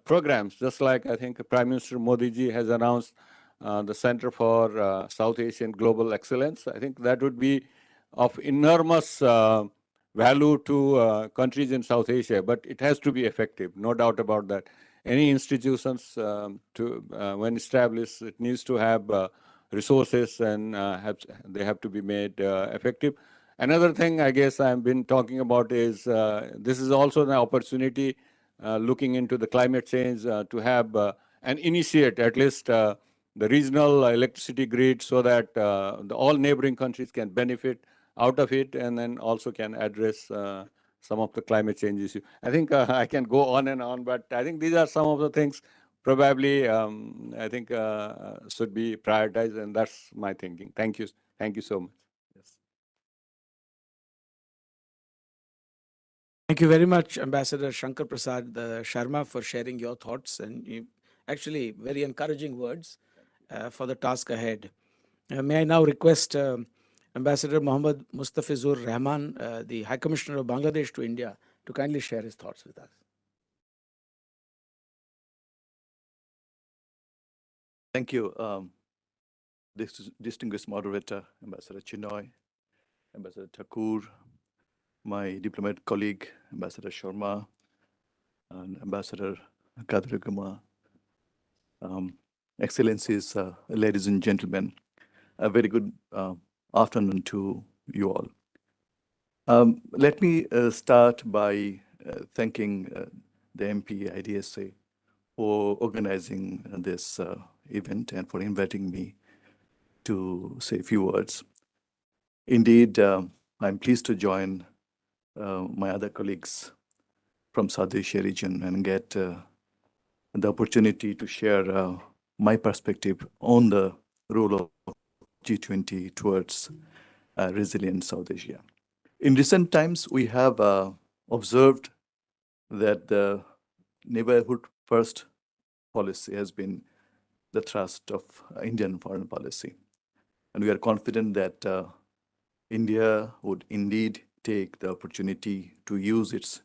programs, just like I think Prime Minister Modi ji has announced the Center for South Asian Global Excellence. I think that would be of enormous value to countries in South Asia, but it has to be effective, no doubt about that. Any institutions when established, it needs to have resources and they have to be made effective. Another thing I guess I've been talking about is this is also an opportunity looking into the climate change to have and initiate at least the regional electricity grid so that all neighboring countries can benefit out of it and then also can address some of the climate change issue. I think I can go on and on, but I think these are some of the things probably I think should be prioritized, and that's my thinking. Thank you. Thank you so much. Yes. Thank you very much, Ambassador Shankar Prasad Sharma, for sharing your thoughts and actually very encouraging words for the task ahead. May I now request Ambassador Mohammad Mustafizur Rahman, the High Commissioner of Bangladesh to India, to kindly share his thoughts with us. Thank you, distinguished moderator, Ambassador Chinoy, Ambassador Thakur, my diplomat colleague, Ambassador Sharma, and Ambassador Kadragama, Excellencies, ladies and gentlemen, a very good afternoon to you all. Let me start by thanking the MP-IDSA for organizing this event and for inviting me to say a few words. Indeed, I'm pleased to join my other colleagues from South Asia region and get the opportunity to share my perspective on the role of G20 towards resilient South Asia. In recent times, we have observed that the neighborhood first policy has been the thrust of Indian foreign policy. And we are confident that India would indeed take the opportunity to use its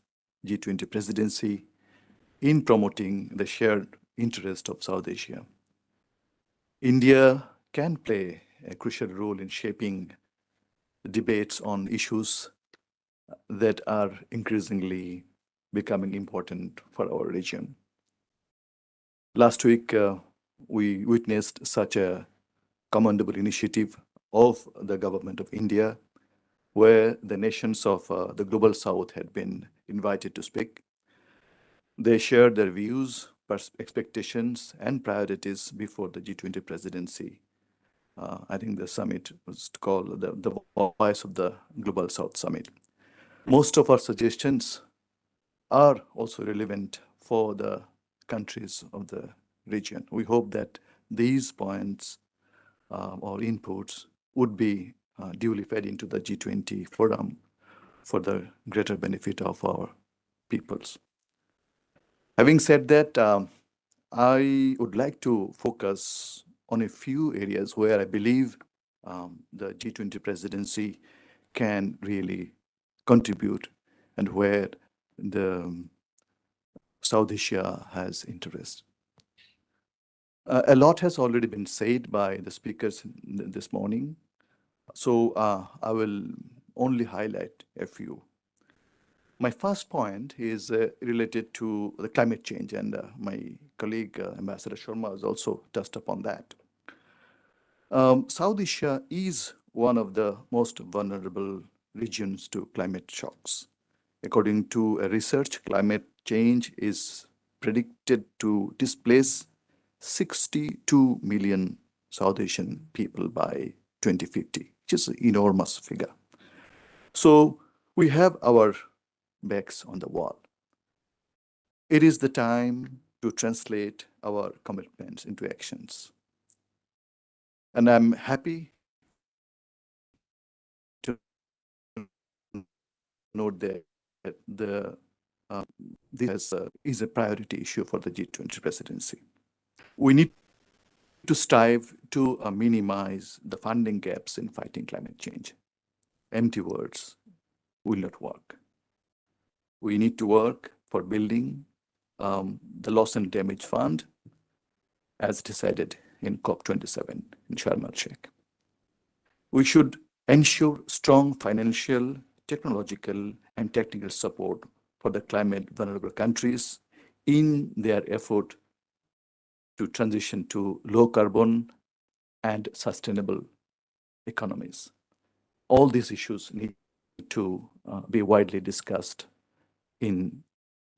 G20 presidency in promoting the shared interest of South Asia. India can play a crucial role in shaping debates on issues that are increasingly becoming important for our region. Last week, we witnessed such a commendable initiative of the government of India, where the nations of the Global South had been invited to speak. They shared their views, expectations, and priorities before the G20 presidency. I think the summit was called the Voice of the Global South Summit. Most of our suggestions are also relevant for the countries of the region. We hope that these points or inputs would be duly fed into the G20 forum for the greater benefit of our peoples. Having said that, I would like to focus on a few areas where I believe the G20 presidency can really contribute and where the South Asia has interest. A lot has already been said by the speakers this morning, so I will only highlight a few. My first point is related to the climate change, and my colleague Ambassador Sharma has also touched upon that. South Asia is one of the most vulnerable regions to climate shocks. According to a research, climate change is predicted to displace 62 million South Asian people by 2050, which is an enormous figure. So we have our backs on the wall. It is the time to translate our commitments into actions. And I'm happy to note that this is a priority issue for the G20 presidency. We need to strive to minimize the funding gaps in fighting climate change. Empty words will not work. We need to work for building the loss and damage fund as decided in COP27 in Sharm el-Sheikh. We should ensure strong financial, technological, and technical support for the climate vulnerable countries in their effort to transition to low carbon and sustainable economies. All these issues need to be widely discussed in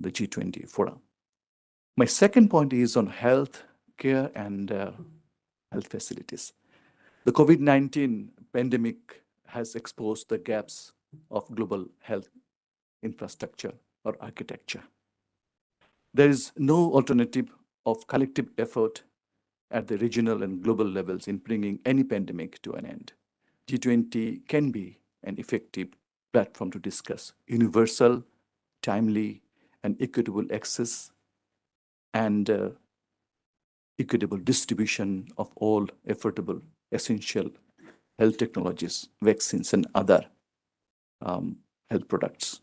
the G20 forum. My second point is on health care and health facilities. The COVID-19 pandemic has exposed the gaps of global health infrastructure or architecture. There is no alternative of collective effort at the regional and global levels in bringing any pandemic to an end. G20 can be an effective platform to discuss universal, timely, and equitable access and equitable distribution of all affordable, essential health technologies, vaccines, and other health products.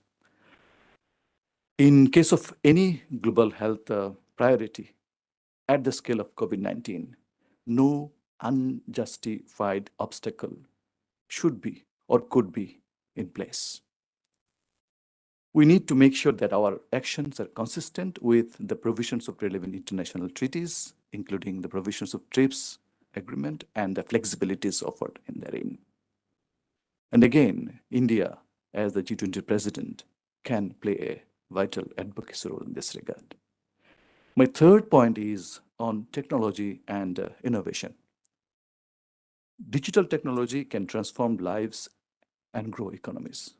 In case of any global health priority at the scale of COVID-19, no unjustified obstacle should be or could be in place. We need to make sure that our actions are consistent with the provisions of relevant international treaties, including the provisions of TRIPS agreement and the flexibilities offered in therein. And again, India, as the G20 president, can play a vital advocacy role in this regard. My third point is on technology and innovation. Digital technology can transform lives and grow economies.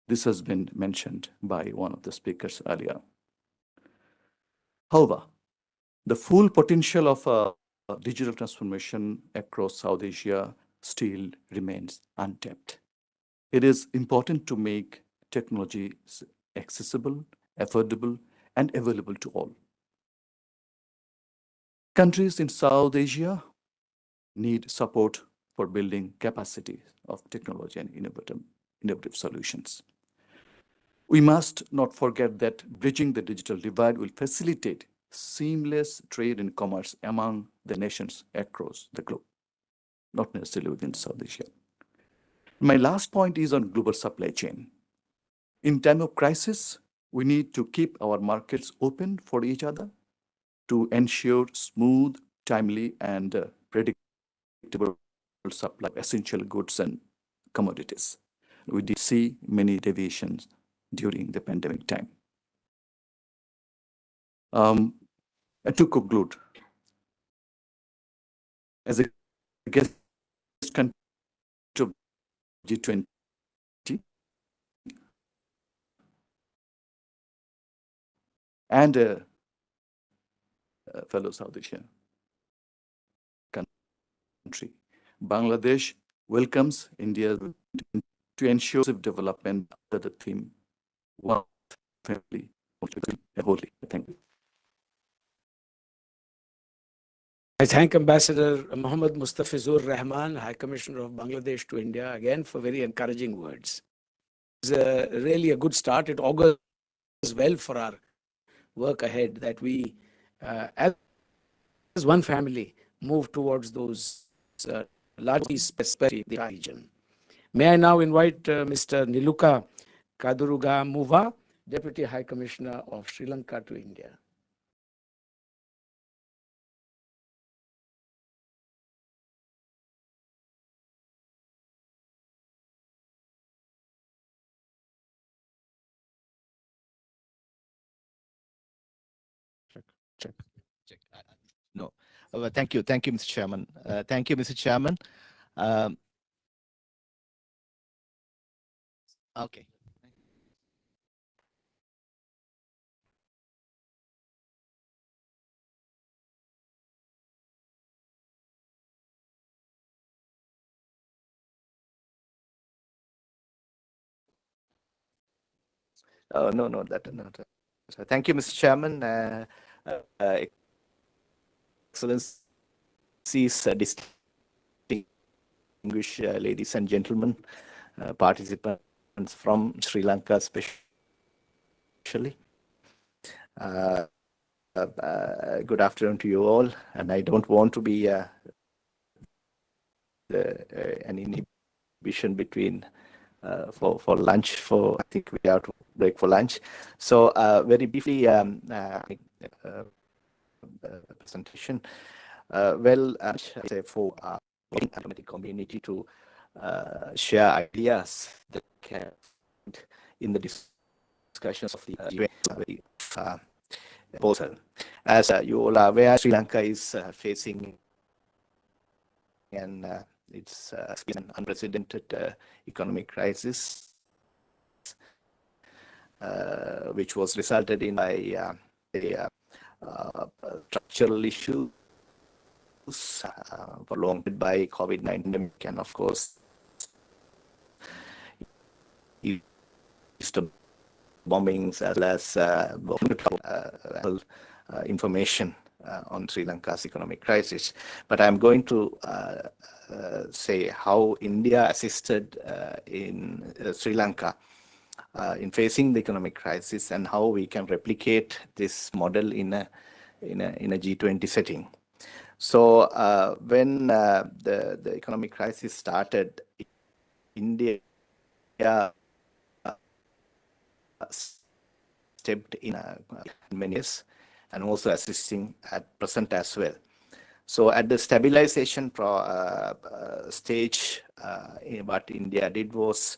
This has been mentioned by one of the speakers earlier. However, the full potential of digital transformation across South Asia still remains untapped. It is important to make technology accessible, affordable, and available to all. Countries in South Asia need support for building capacity of technology and innovative solutions. We must not forget that bridging the digital divide will facilitate seamless trade and commerce among the nations across the globe, not necessarily within South Asia. My last point is on global supply chain. In time of crisis, we need to keep our markets open for each other to ensure smooth, timely, and predictable supply of essential goods and commodities. We did see many deviations during the pandemic time. To conclude, as a guest country of G20, and a fellow South Asian country, Bangladesh welcomes India to ensure development under the theme one family, holy. Thank you. I thank Ambassador Mohammad Mustafizur Rahman, High Commissioner of Bangladesh to India, again for very encouraging words. It's really a good start. It augurs well for our work ahead that we, as one family, move towards those large peace, especially in the region. May I now invite Mr. Niluka Kaduruga Muva, Deputy High Commissioner of Sri Lanka to India. Check. No. Thank you, Mr. Chairman. Thank you, Mr. Chairman. Okay. No, that not. Thank you, Mr. Chairman. Excellencies, distinguished ladies and gentlemen, participants from Sri Lanka, especially. Good afternoon to you all, and I don't want to be an inhibition between for lunch. I think we have to break for lunch. So very briefly, presentation. For the academic community to share ideas that can in the discussions of the proposal. As you all are aware, Sri Lanka is facing it's an unprecedented economic crisis, which was resulted in by structural issues prolonged by COVID-19 and of course Eastern bombings as well as information on Sri Lanka's economic crisis. But I'm going to say how India assisted in Sri Lanka in facing the economic crisis and how we can replicate this model in a G20 setting. So when the economic crisis started, India stepped in many years and also assisting at present as well. So at the stabilization stage, what India did was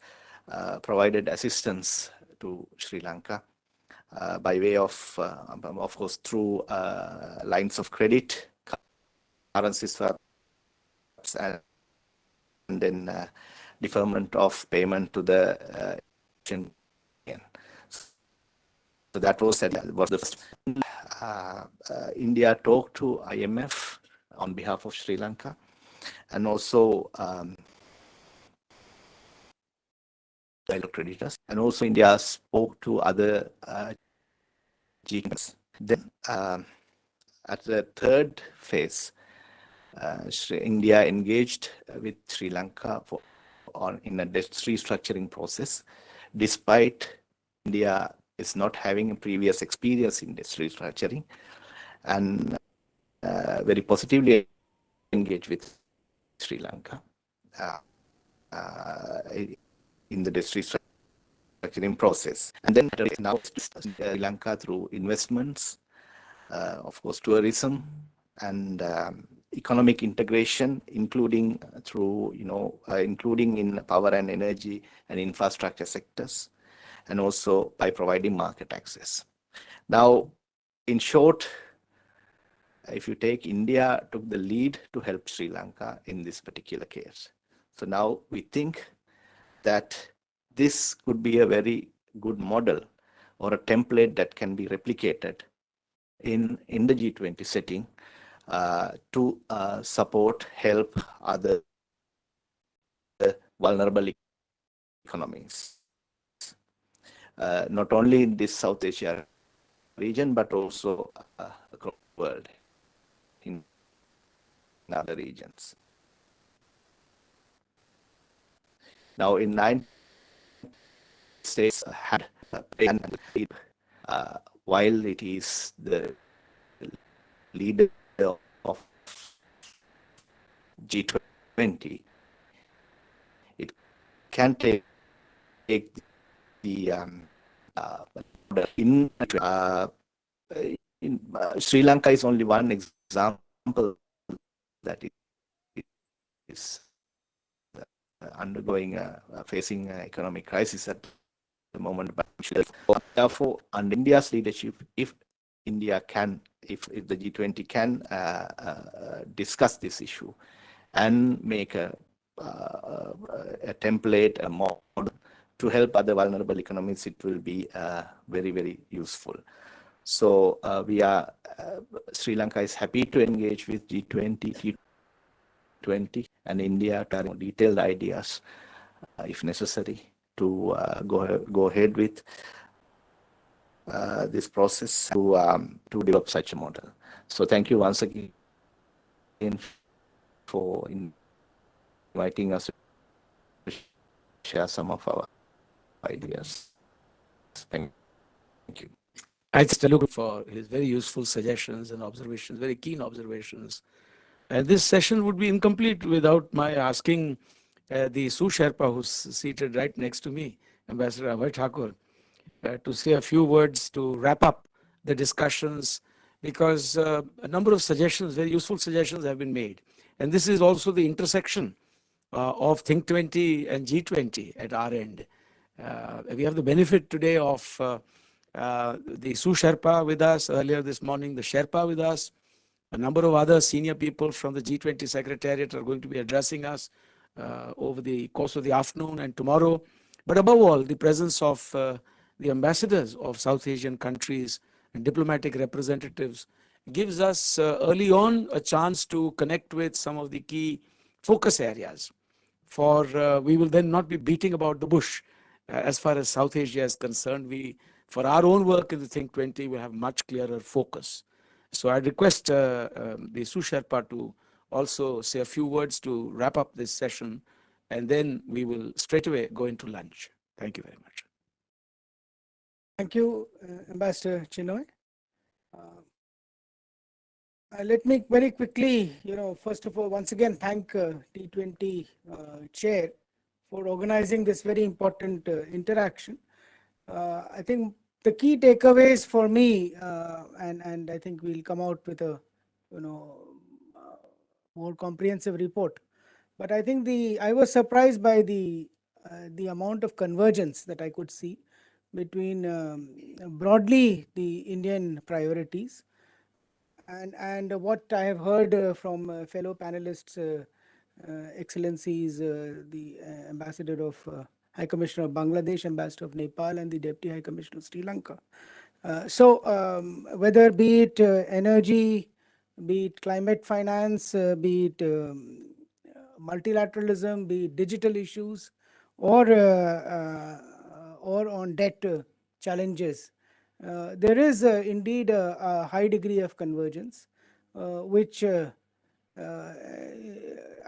provided assistance to Sri Lanka by way of course, through lines of credit, currency swaps, and then deferment of payment to the so that was the first. India talked to IMF on behalf of Sri Lanka, and also creditors, and also India spoke to other G20s. Then at the third phase, India engaged with Sri Lanka in a debt restructuring process, despite India is not having a previous experience in debt restructuring, and very positively engaged with Sri Lanka in the debt restructuring process. And then now Sri Lanka through investments, of course, tourism and economic integration, including through, including in power and energy and infrastructure sectors, and also by providing market access. Now, in short, if you take India took the lead to help Sri Lanka in this particular case. So now we think that this could be a very good model or a template that can be replicated in the G20 setting to support, help other vulnerable economies, not only in this South Asia region, but also across the world in other regions. Now, in 9 states had while it is the leader of G20, it can take the in Sri Lanka is only one example that is undergoing facing economic crisis at the moment. But therefore, under India's leadership, if India can, if the G20 can discuss this issue and make a template, a model to help other vulnerable economies, it will be very, very useful. So Sri Lanka is happy to engage with G20, and India to have detailed ideas, if necessary, to go ahead with this process to develop such a model. So thank you once again for inviting us to share some of our ideas. Thank you. I just look for his very useful suggestions and observations, very keen observations. And this session would be incomplete without my asking the Su Sherpa, who's seated right next to me, Ambassador Abhay Thakur, to say a few words to wrap up the discussions, because a number of suggestions, very useful suggestions, have been made. And this is also the intersection of Think20 and G20 at our end. We have the benefit today of the Su Sherpa with us, earlier this morning the Sherpa with us. A number of other senior people from the G20 Secretariat are going to be addressing us over the course of the afternoon and tomorrow. But above all, the presence of the ambassadors of South Asian countries and diplomatic representatives gives us early on a chance to connect with some of the key focus areas. For we will then not be beating about the bush as far as South Asia is concerned. For our own work in the Think20, we have much clearer focus. So I'd request the Su Sherpa to also say a few words to wrap up this session, and then we will straight away go into lunch. Thank you very much. Thank you, Ambassador Chinoy. Let me very quickly, first of all, once again, thank T20 Chair for organizing this very important interaction. I think the key takeaways for me, and I think we'll come out with a, more comprehensive report. But I think I was surprised by the amount of convergence that I could see between broadly the Indian priorities and what I have heard from fellow panelists, Excellencies, the Ambassador of High Commissioner of Bangladesh, Ambassador of Nepal, and the Deputy High Commissioner of Sri Lanka. Whether be it energy, be it climate finance, be it multilateralism, be it digital issues, or on debt challenges, there is indeed a high degree of convergence, which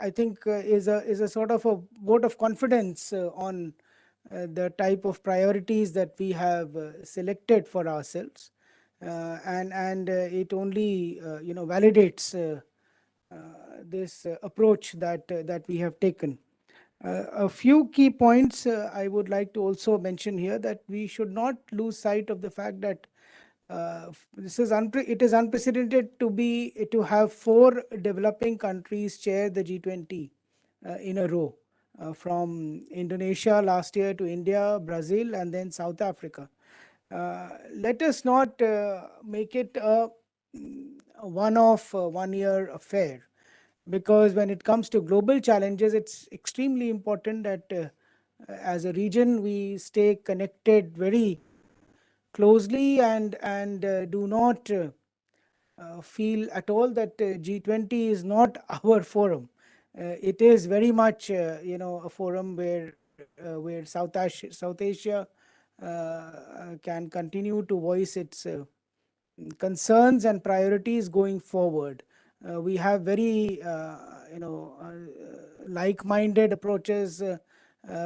I think is a sort of a vote of confidence on the type of priorities that we have selected for ourselves, and it only validates this approach that we have taken. A few key points I would like to also mention here, that we should not lose sight of the fact that it is unprecedented to have 4 developing countries chair the G20 in a row, from Indonesia last year to India, Brazil, and then South Africa. Let us not make it a one-off, one-year affair, because when it comes to global challenges, it's extremely important that as a region we stay connected very closely and do not feel at all that G20 is not our forum. It is very much a forum where South Asia can continue to voice its concerns and priorities going forward. We have very like-minded approaches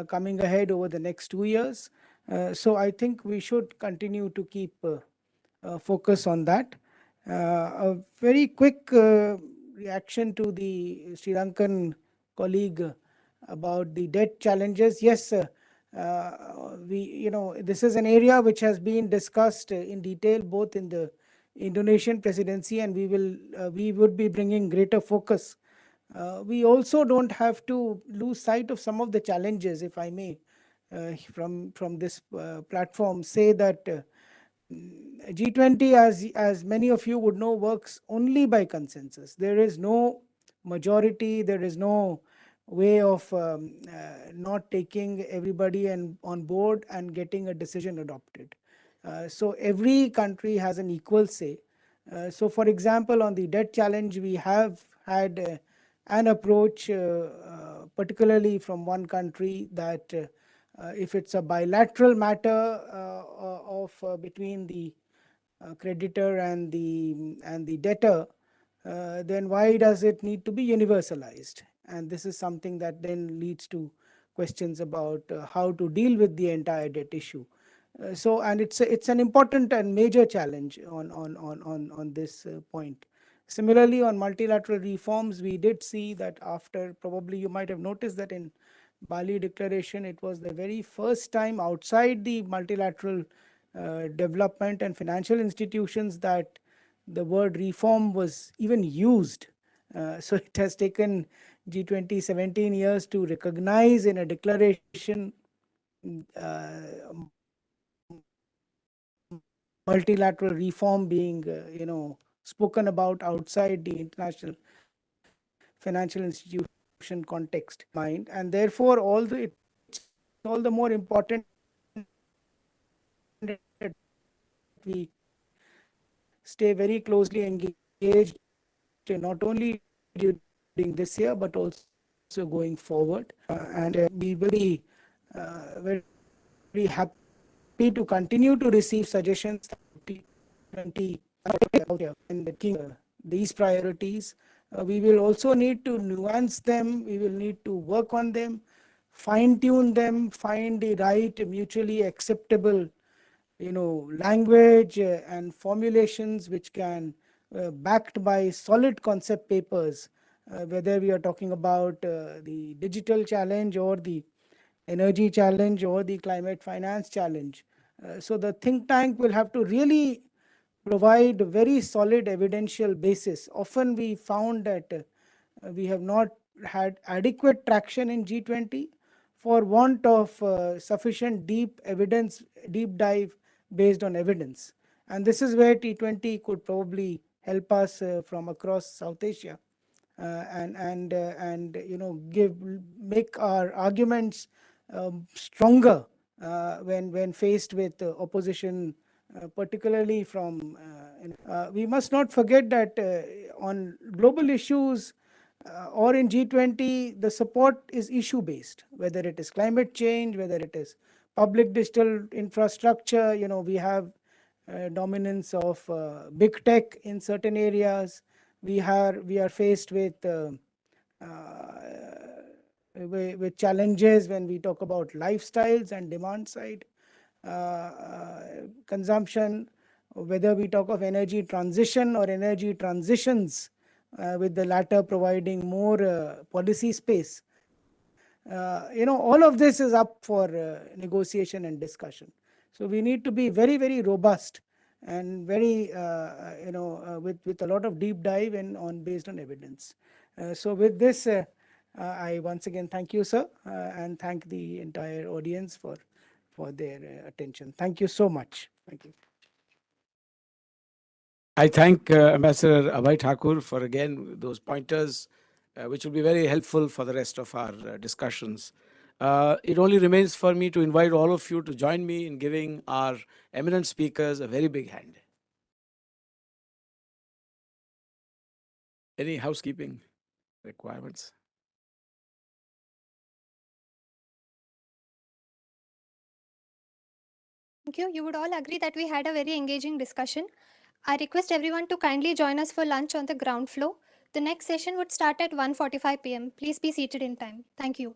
coming ahead over the next 2 years. So I think we should continue to keep focus on that. A very quick reaction to the Sri Lankan colleague about the debt challenges. Yes, This is an area which has been discussed in detail both in the Indonesian presidency, and we would be bringing greater focus. We also don't have to lose sight of some of the challenges, if I may, from this platform, say that G20, as many of you would know, works only by consensus. There is no majority, there is no way of not taking everybody on board and getting a decision adopted. So every country has an equal say. So for example, on the debt challenge, we have had an approach, particularly from one country, that if it's a bilateral matter between the creditor and the debtor, then why does it need to be universalized? And this is something that then leads to questions about how to deal with the entire debt issue. And it's an important and major challenge on this point. Similarly, on multilateral reforms, we did see that after, probably you might have noticed that in Bali Declaration, it was the very first time outside the multilateral development and financial institutions that the word reform was even used. So it has taken G20 17 years to recognize in a declaration multilateral reform being spoken about outside the international financial institution context mind, and therefore it's all the more important that we stay very closely engaged, not only during this year but also going forward. And we will be very, very happy to continue to receive suggestions in these priorities. We will also need to nuance them. We will need to work on them, fine tune them, find the right mutually acceptable language and formulations which can backed by solid concept papers, whether we are talking about the digital challenge or the energy challenge or the climate finance challenge. So the think tank will have to really provide a very solid evidential basis. Often we found that we have not had adequate traction in G20 for want of sufficient deep dive based on evidence. And this is where T20 could probably help us from across South Asia, and make our arguments stronger when faced with opposition, particularly from. We must not forget that on global issues or in G20, the support is issue based, whether it is climate change, whether it is public digital infrastructure. We have dominance of big tech in certain areas. We are faced with challenges when we talk about lifestyles and demand side consumption, whether we talk of energy transition or energy transitions, with the latter providing more policy space. All of this is up for negotiation and discussion. So we need to be very, very robust and very, with a lot of deep dive and based on evidence. So with this, I once again thank you, sir, and thank the entire audience for their attention. Thank you so much. Thank you. I thank Ambassador Abhay Thakur for again those pointers, which will be very helpful for the rest of our discussions. It only remains for me to invite all of you to join me in giving our eminent speakers a very big hand. Any housekeeping requirements? Thank you. You would all agree that we had a very engaging discussion. I request everyone to kindly join us for lunch on the ground floor. The next session would start at 1:45 p.m. Please be seated in time. Thank you.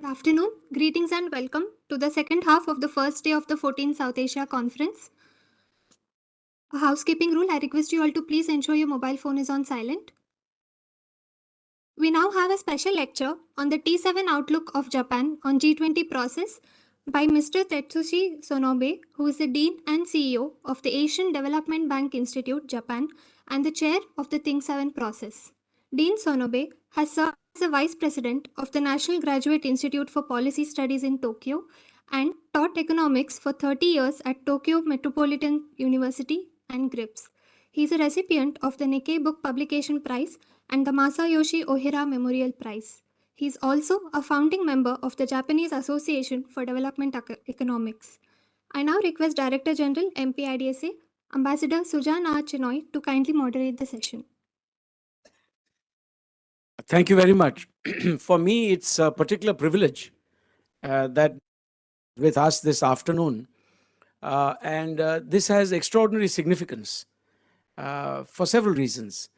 Good afternoon, greetings and welcome to the second half of the first day of the 14th South Asia Conference. A housekeeping rule, I request you all to please ensure your mobile phone is on silent. We now have a special lecture on the T7 outlook of Japan on G20 process by Mr. Tetsushi Sonobe, who is the Dean and CEO of the Asian Development Bank Institute, Japan, and the chair of the Think7 process. Dean Sonobe has served as the Vice President of the National Graduate Institute for Policy Studies in Tokyo and taught economics for 30 years at Tokyo Metropolitan University and GRIPS. He is a recipient of the Nikkei Book Publication Prize and the Masayoshi Ohira Memorial Prize. He is also a founding member of the Japanese Association for Development Economics. I now request Director General MP-IDSA, Ambassador Sujana Chinoy, to kindly moderate the session. Thank you very much. For me, it's a particular privilege that with us this afternoon. And this has extraordinary significance for several reasons.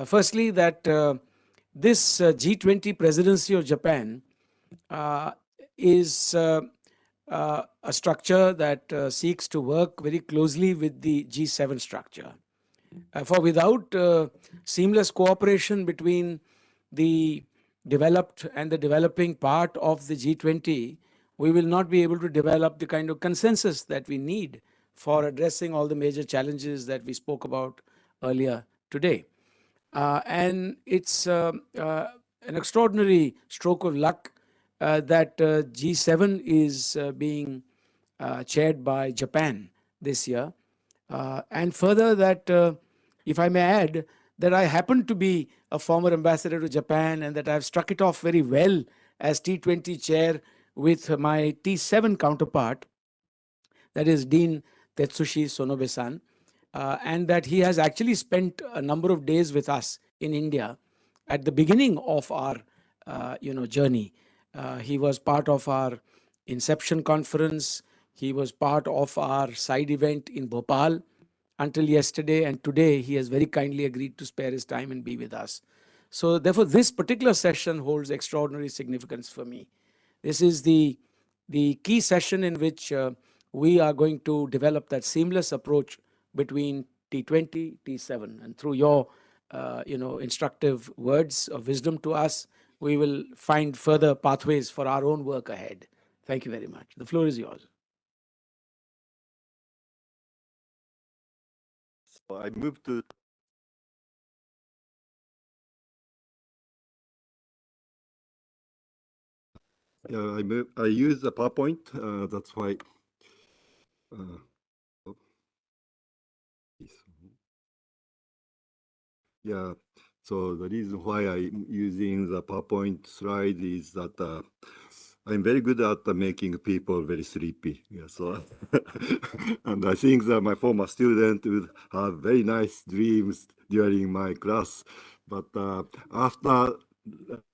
Firstly, that this G20 presidency of Japan is a structure that seeks to work very closely with the G7 structure. For without seamless cooperation between the developed and the developing part of the G20, we will not be able to develop the kind of consensus that we need for addressing all the major challenges that we spoke about earlier today. And it's an extraordinary stroke of luck that G7 is being chaired by Japan this year. And further that, if I may add, that I happen to be a former ambassador to Japan and that I've struck it off very well as T20 chair with my T7 counterpart, that is Dean Tetsushi Sonobe-san, and that he has actually spent a number of days with us in India at the beginning of our journey. He was part of our Inception Conference. He was part of our side event in Bhopal until yesterday, and today he has very kindly agreed to spare his time and be with us. So therefore, this particular session holds extraordinary significance for me. This is the key session in which we are going to develop that seamless approach between T20, T7, and through your instructive words of wisdom to us, we will find further pathways for our own work ahead. Thank you very much. The floor is yours. So I move to I use the PowerPoint. That's why. Yeah. So the reason why I'm using the PowerPoint slide is that I'm very good at making people very sleepy. Yeah. So, and I think that my former student would have very nice dreams during my class, but after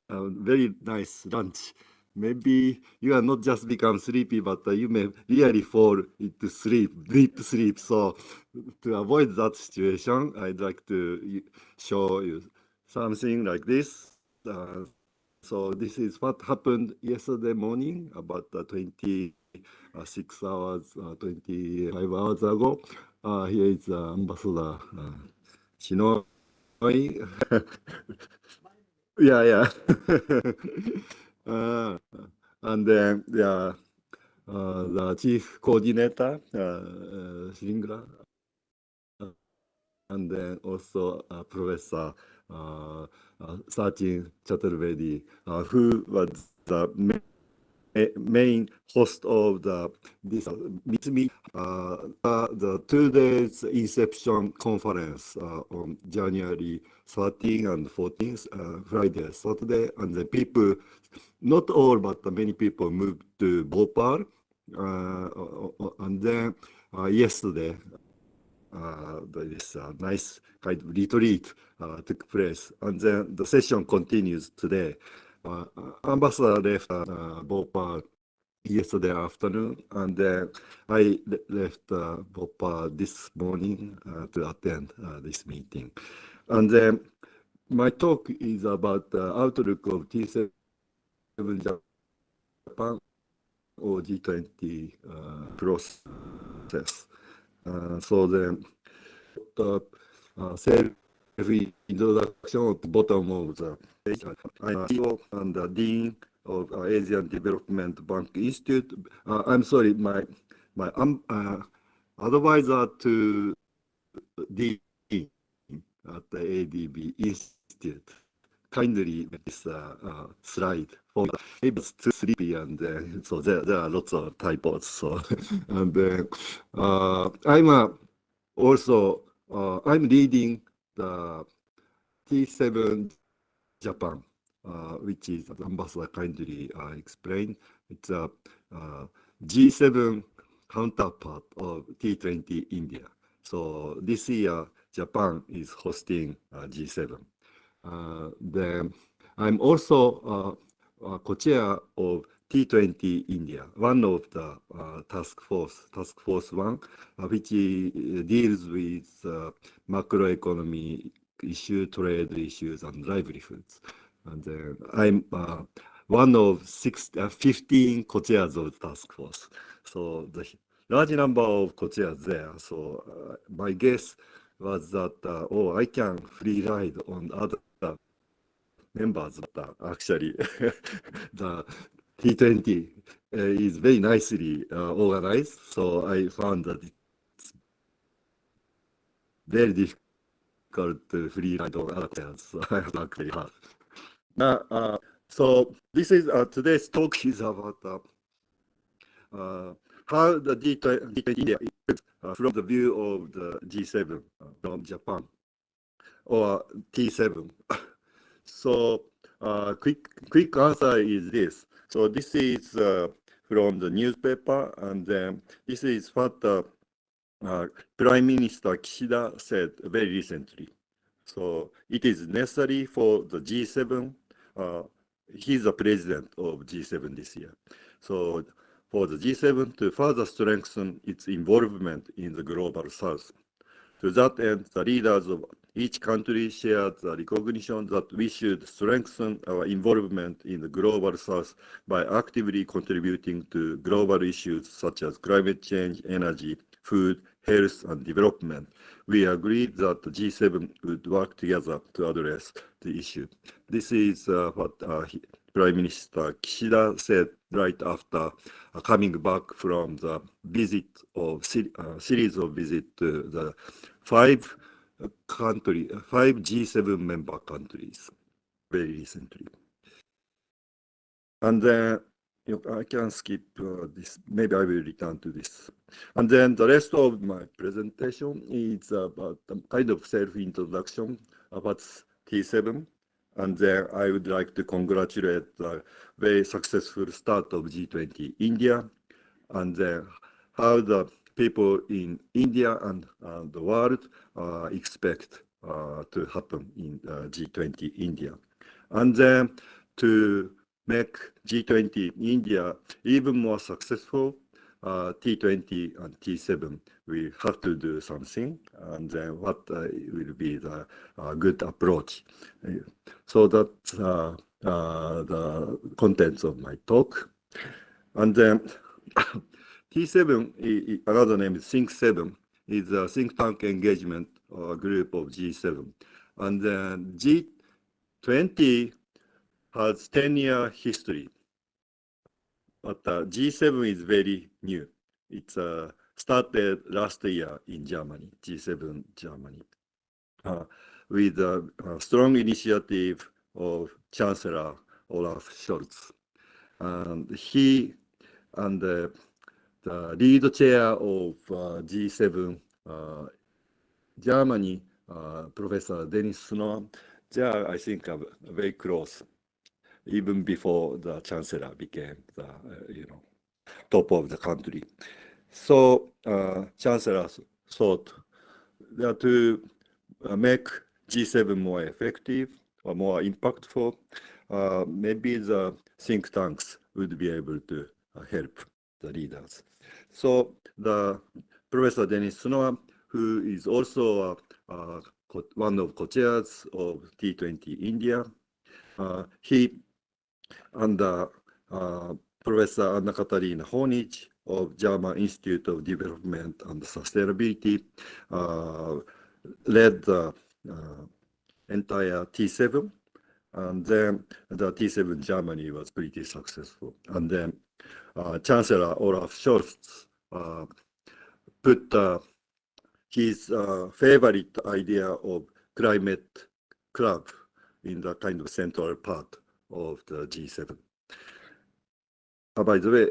a very nice lunch, maybe you are not just become sleepy, but you may really fall into sleep, deep sleep. So to avoid that situation, I'd like to show you something like this. So this is what happened yesterday morning, about 26 hours, 25 hours ago. Here is Ambassador Chinoy. Yeah. And then the chief coordinator, Sringla, and then also Professor Sachin Chaturvedi, who was the main host of this meet the 2 days Inception conference on January 13 and 14th, Friday, Saturday, and the people, not all, but many people moved to Bhopal, and then yesterday, this nice kind of retreat took place, and then the session continues today. Ambassador left Bhopal yesterday afternoon, and then I left Bhopal this morning to attend this meeting. And then my talk is about the outlook of T7 Japan or G20 process. So then the self-introduction at the bottom of the page. I'm CEO and the Dean of Asian Development Bank Institute. I'm sorry, my advisor to Dean at the ADB Institute kindly make this slide for me. It was too sleepy, and so there are lots of typos. So and I'm leading the T7 Japan, which is the ambassador kindly explained. It's a G7 counterpart of T20 India. So this year, Japan is hosting G7. Then I'm also co-chair of T20 India, one of the task force one, which deals with macroeconomy issue, trade issues, and livelihoods. And I'm one of 15 co-chairs of the task force. So the large number of co-chairs there. So my guess was that, I can free ride on other members, but actually the T20 is very nicely organized. So I found that it's very difficult to free ride on other players. So I have to work very hard. Now, so this is today's talk is about how the G20 India is from the view of the G7 from Japan or T7. So quick answer is this. So this is from the newspaper, and then this is what Prime Minister Kishida said very recently. So it is necessary for the G7. He's the president of G7 this year. So for the G7 to further strengthen its involvement in the global south. To that end, the leaders of each country shared the recognition that we should strengthen our involvement in the global south by actively contributing to global issues such as climate change, energy, food, health, and development. We agreed that the G7 would work together to address the issue. This is what Prime Minister Kishida said right after coming back from the visit of series of visits to the five G7 member countries very recently. And then I can skip this. Maybe I will return to this. And then the rest of my presentation is about a kind of self-introduction about T7. And then I would like to congratulate the very successful start of G20 India, and then how the people in India and the world expect to happen in G20 India. And then to make G20 India even more successful, T20 and T7, we have to do something, and then what will be the good approach. So that's the contents of my talk. And then T7, another name is Think7, is a think tank engagement group of G7. And then G20 has 10-year history, but G7 is very new. It's started last year in Germany, G7 Germany, with a strong initiative of Chancellor Olaf Scholz. And he and the lead chair of G7 Germany, Professor Dennis Snow, they are, I think, very close, even before the Chancellor became the top of the country. So Chancellor thought that to make G7 more effective or more impactful, maybe the think tanks would be able to help the leaders. So the Professor Dennis Snow, who is also one of co-chairs of T20 India, he and Professor Anna Katarina Honich of German Institute of Development and Sustainability led the entire T7, and then the T7 Germany was pretty successful. And then Chancellor Olaf Scholz put his favorite idea of climate club in the kind of central part of the G7. By the way,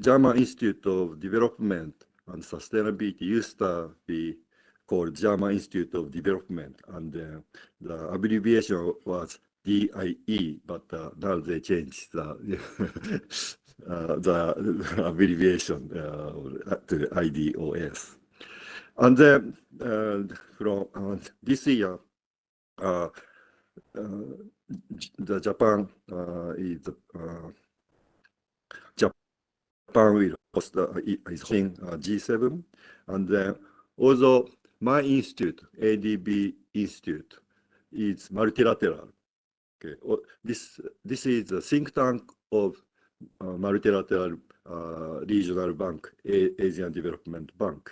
German Institute of Development and Sustainability used to be called German Institute of Development, and the abbreviation was DIE, but now they changed the the abbreviation to IDOS. And then from this year, the Japan Japan will host is hosting G7, and then although my institute, ADB Institute, is multilateral. Okay, this is a think tank of multilateral regional bank, Asian Development Bank,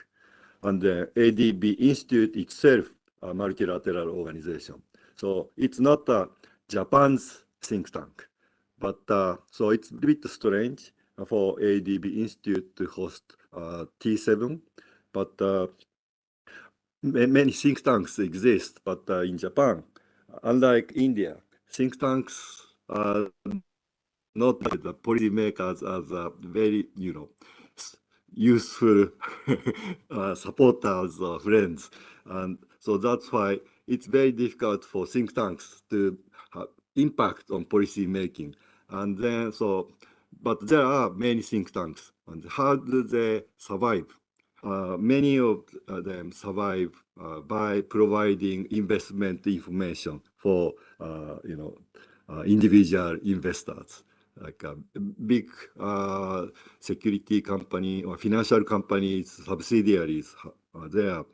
and the ADB Institute itself a multilateral organization. So it's not Japan's think tank, but so it's a bit strange for ADB Institute to host T7, but many think tanks exist, but in Japan, unlike India, think tanks are not like the policymakers as very, useful supporters or friends. And so that's why it's very difficult for think tanks to have impact on policy making. And then but there are many think tanks, and how do they survive? Many of them survive by providing investment information for individual investors, like a big security company or financial companies, subsidiaries. They are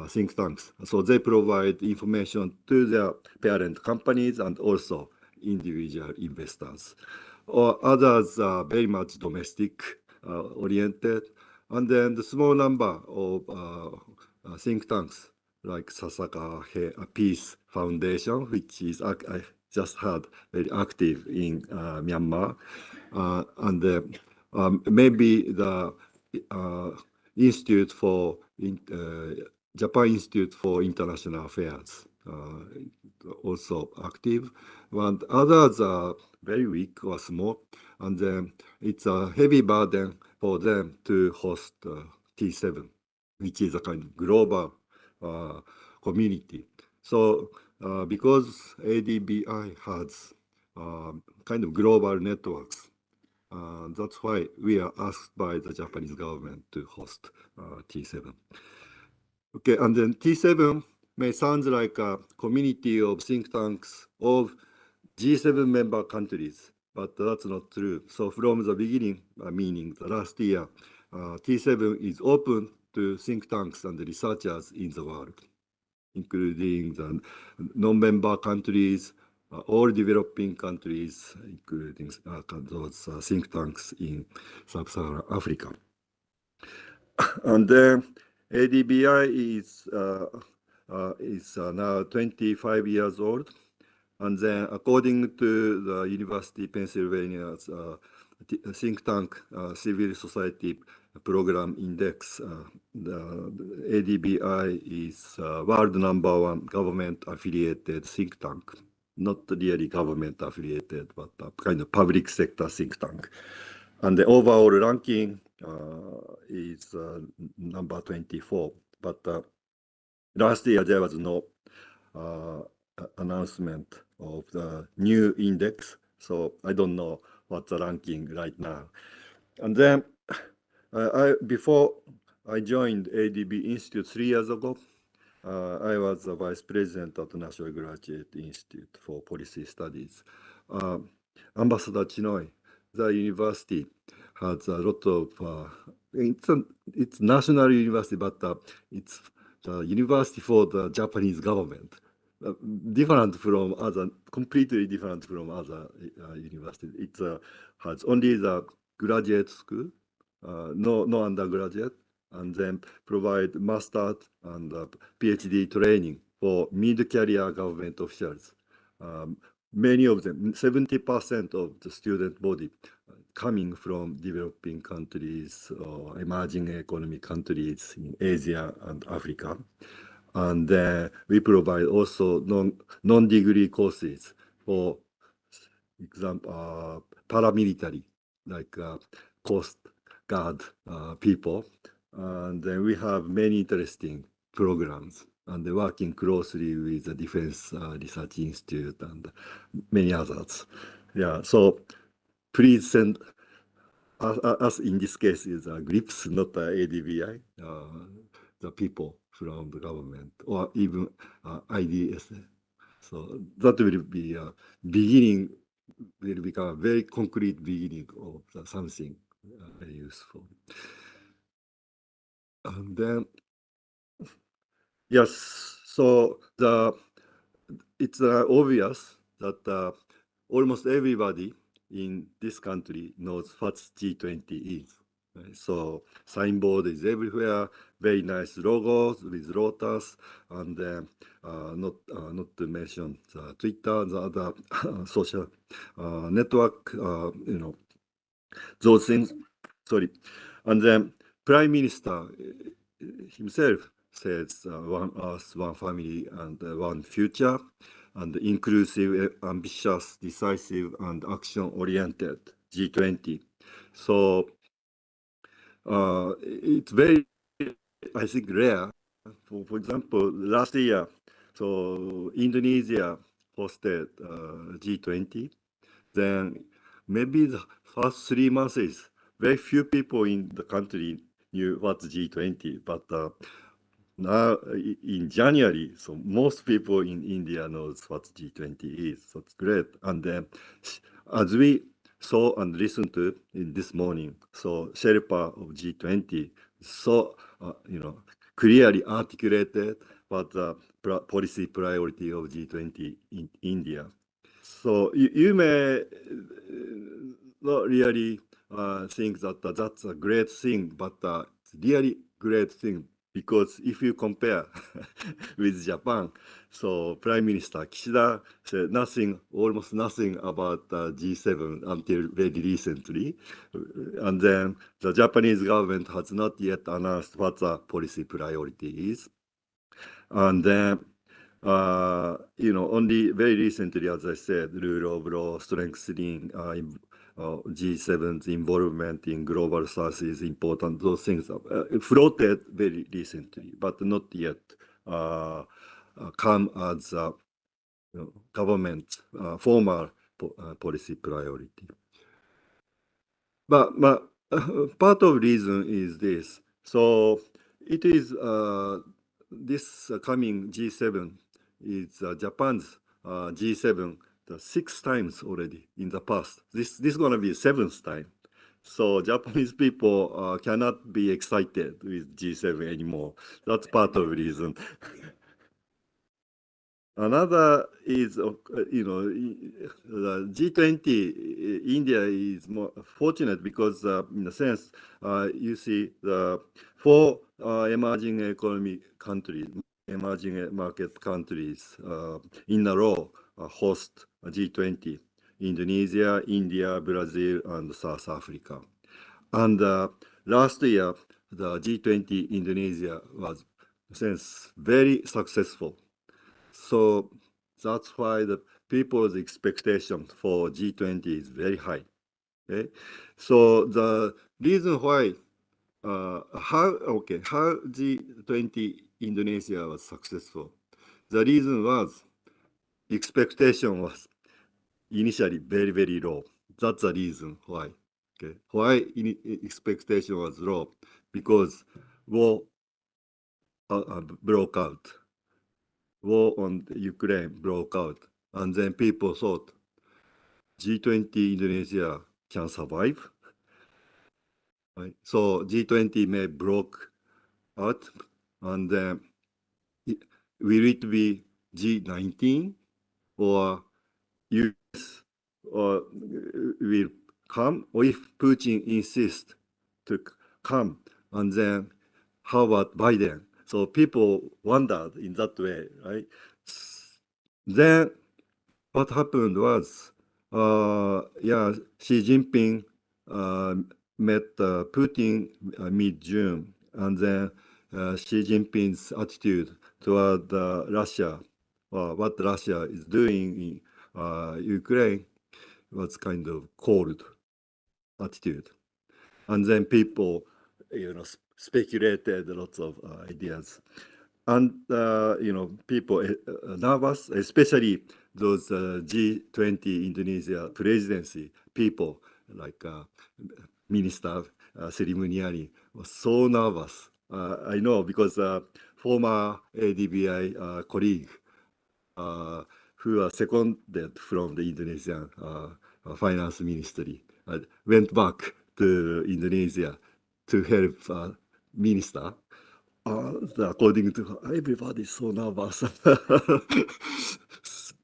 think tanks, so they provide information to their parent companies and also individual investors. Or others are very much domestic oriented. And then the small number of think tanks like Sasaka Peace Foundation, which is, I just heard, very active in Myanmar. And maybe the Institute for Japan Institute for International Affairs also active. And others are very weak or small, and then it's a heavy burden for them to host T7, which is a kind of global community. So because ADBI has kind of global networks, that's why we are asked by the Japanese government to host T7. Okay, and then T7 may sound like a community of think tanks of G7 member countries, but that's not true. So from the beginning, meaning the last year, T7 is open to think tanks and researchers in the world, including the non-member countries, all developing countries, including those think tanks in Sub-Saharan Africa. And then ADBI is now 25 years old. And then according to the University of Pennsylvania's think tank Civil Society Program Index, the ADBI is world #1 government-affiliated think tank. Not really government-affiliated, but a kind of public sector think tank. And the overall ranking is number 24. But last year there was no announcement of the new index, so I don't know what's the ranking right now. And then before I joined ADB Institute 3 years ago, I was the vice president at the National Graduate Institute for Policy Studies. Ambassador Chinoy, the university has a lot of, it's national university, but it's the university for the Japanese government. different from other, completely different from other universities. It has only the graduate school, no undergraduate, and then provide master and PhD training for mid-career government officials. Many of them, 70% of the student body coming from developing countries or emerging economy countries in Asia and Africa. And we provide also non-degree courses for example, paramilitary, like Coast Guard people. And then we have many interesting programs and working closely with the Defence Research Institute and many others. Yeah, so please send us in this case is GRIPS, not ADBI, the people from the government or even IDSA. So that will be a beginning, will become a very concrete beginning of something very useful. And then, yes, so it's obvious that almost everybody in this country knows what G20 is. Right? So signboard is everywhere, very nice logos with lotus, and not to mention Twitter, the other social network, those things. Sorry, and then Prime Minister himself says one Earth, one family, and one future, and inclusive, ambitious, decisive, and action-oriented G20. So it's very, I think, rare. For example, last year, so Indonesia hosted G20. Then maybe the first 3 months, very few people in the country knew what's G20, but now in January, so most people in India knows what G20 is. So it's great. And then as we saw and listened to in this morning, so Sherpa of G20, so clearly articulated what the policy priority of G20 in India. So you may not really think that that's a great thing, but it's really great thing, because if you compare with Japan, so Prime Minister Kishida said nothing, almost nothing about G7 until very recently. And then the Japanese government has not yet announced what the policy priority is. And then only very recently, as I said, rule of law, strengthening G7's involvement in global south is important. Those things floated very recently, but not yet come as government formal policy priority. But part of reason is this. So it is this coming G7 is Japan's G7 the 6th times already in the past. This is going to be 7th time. So Japanese people cannot be excited with G7 anymore. That's part of the reason. Another is, the G20, India is more fortunate because, in a sense, you see the 4 emerging economy countries, emerging market countries in a row host G20, Indonesia, India, Brazil, and South Africa. And last year, the G20 Indonesia was, in a sense, very successful. So that's why the people's expectation for G20 is very high. Okay? So the reason why how G20 Indonesia was successful, the reason was expectation was initially very low. That's the reason why. Okay, why expectation was low? Because war broke out. War on Ukraine broke out, and then people thought G20 Indonesia can survive. Right? So G20 may broke out, and then will it be G19 or US will come, or if Putin insists to come, and then how about Biden? So people wondered in that way, right? Then what happened was, Xi Jinping met Putin mid-June, and then Xi Jinping's attitude toward Russia, or what Russia is doing in Ukraine, was kind of cold attitude. And then people, speculated lots of ideas. And, people nervous, especially those G20 Indonesia presidency people, like Minister Ceremoniali, was so nervous. I know because former ADBI colleague who are seconded from the Indonesian finance ministry went back to Indonesia to help minister. According to her, everybody is so nervous.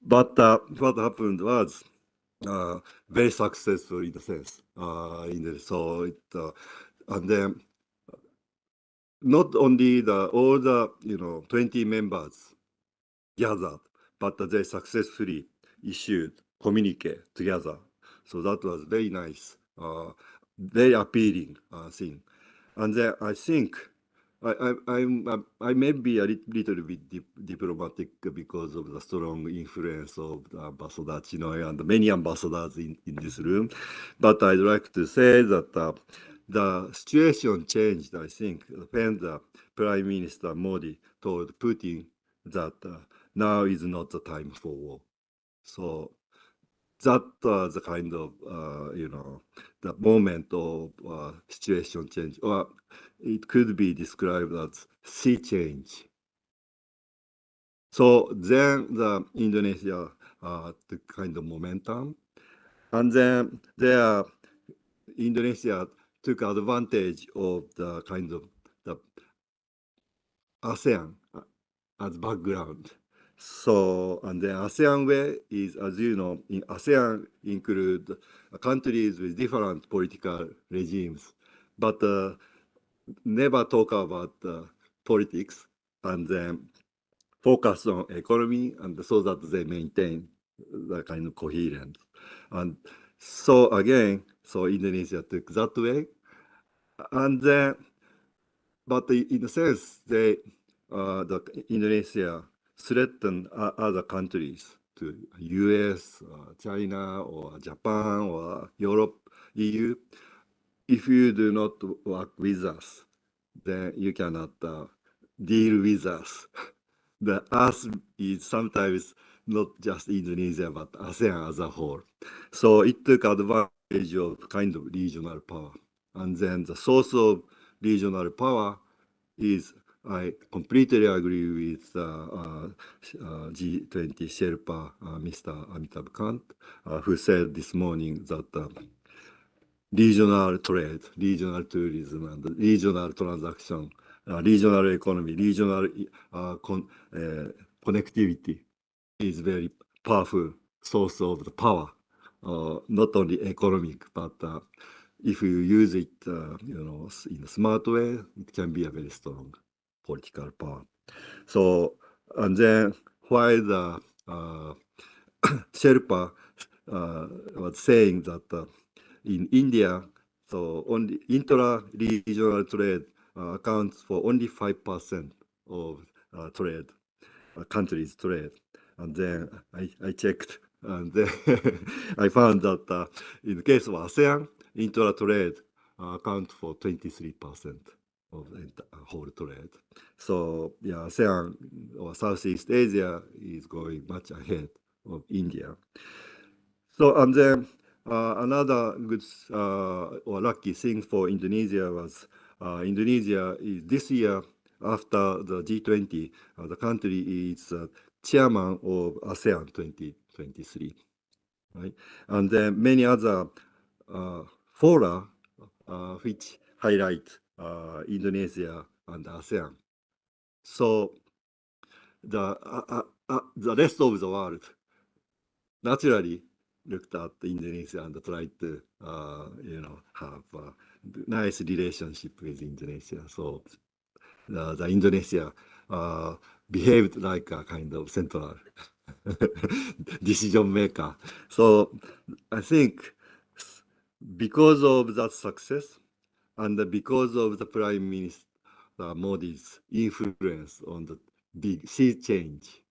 But what happened was very successful in the sense. And then not only all the 20 members gathered, but they successfully issued communique together. So that was very nice, very appealing thing. And then I think I may be a little bit diplomatic because of the strong influence of Ambassador Chinoy and many ambassadors in this room. But I'd like to say that the situation changed, I think, when the Prime Minister Modi told Putin that now is not the time for war. So that was the kind of, the moment of situation change, or it could be described as sea change. So then the Indonesia took kind of momentum, and then Indonesia took advantage of the kind of the ASEAN as background. So, and the ASEAN way is, as you know, in ASEAN include countries with different political regimes, but never talk about politics, and then focus on economy, and so that they maintain the kind of coherence. And so again, so Indonesia took that way, and then, but in a sense, the Indonesia threaten other countries, to US, China, or Japan, or Europe, EU. If you do not work with us, then you cannot deal with us. The us is sometimes not just Indonesia, but ASEAN as a whole. So it took advantage of kind of regional power. And then the source of regional power is, I completely agree with G20 Sherpa, Mr. Amitabh Kant, who said this morning that regional trade, regional tourism, and regional transaction, regional economy, regional connectivity is very powerful source of the power, not only economic, but if you use it, in a smart way, it can be a very strong political power. So, and then while the Sherpa was saying that in India, so only intra-regional trade accounts for only 5% of trade, countries' trade. And then I checked, and then I found that in the case of ASEAN, intra-trade accounts for 23% of the whole trade. So yeah, ASEAN or Southeast Asia is going much ahead of India. So, and then another good or lucky thing for Indonesia was Indonesia is this year, after the G20, the country is chairman of ASEAN 2023, right? And then many other fora which highlight Indonesia and ASEAN. So the the rest of the world naturally looked at Indonesia and tried to, have a nice relationship with Indonesia. So the Indonesia behaved like a kind of central decision maker. So I think because of that success and because of the Prime Minister Modi's influence on the big sea change,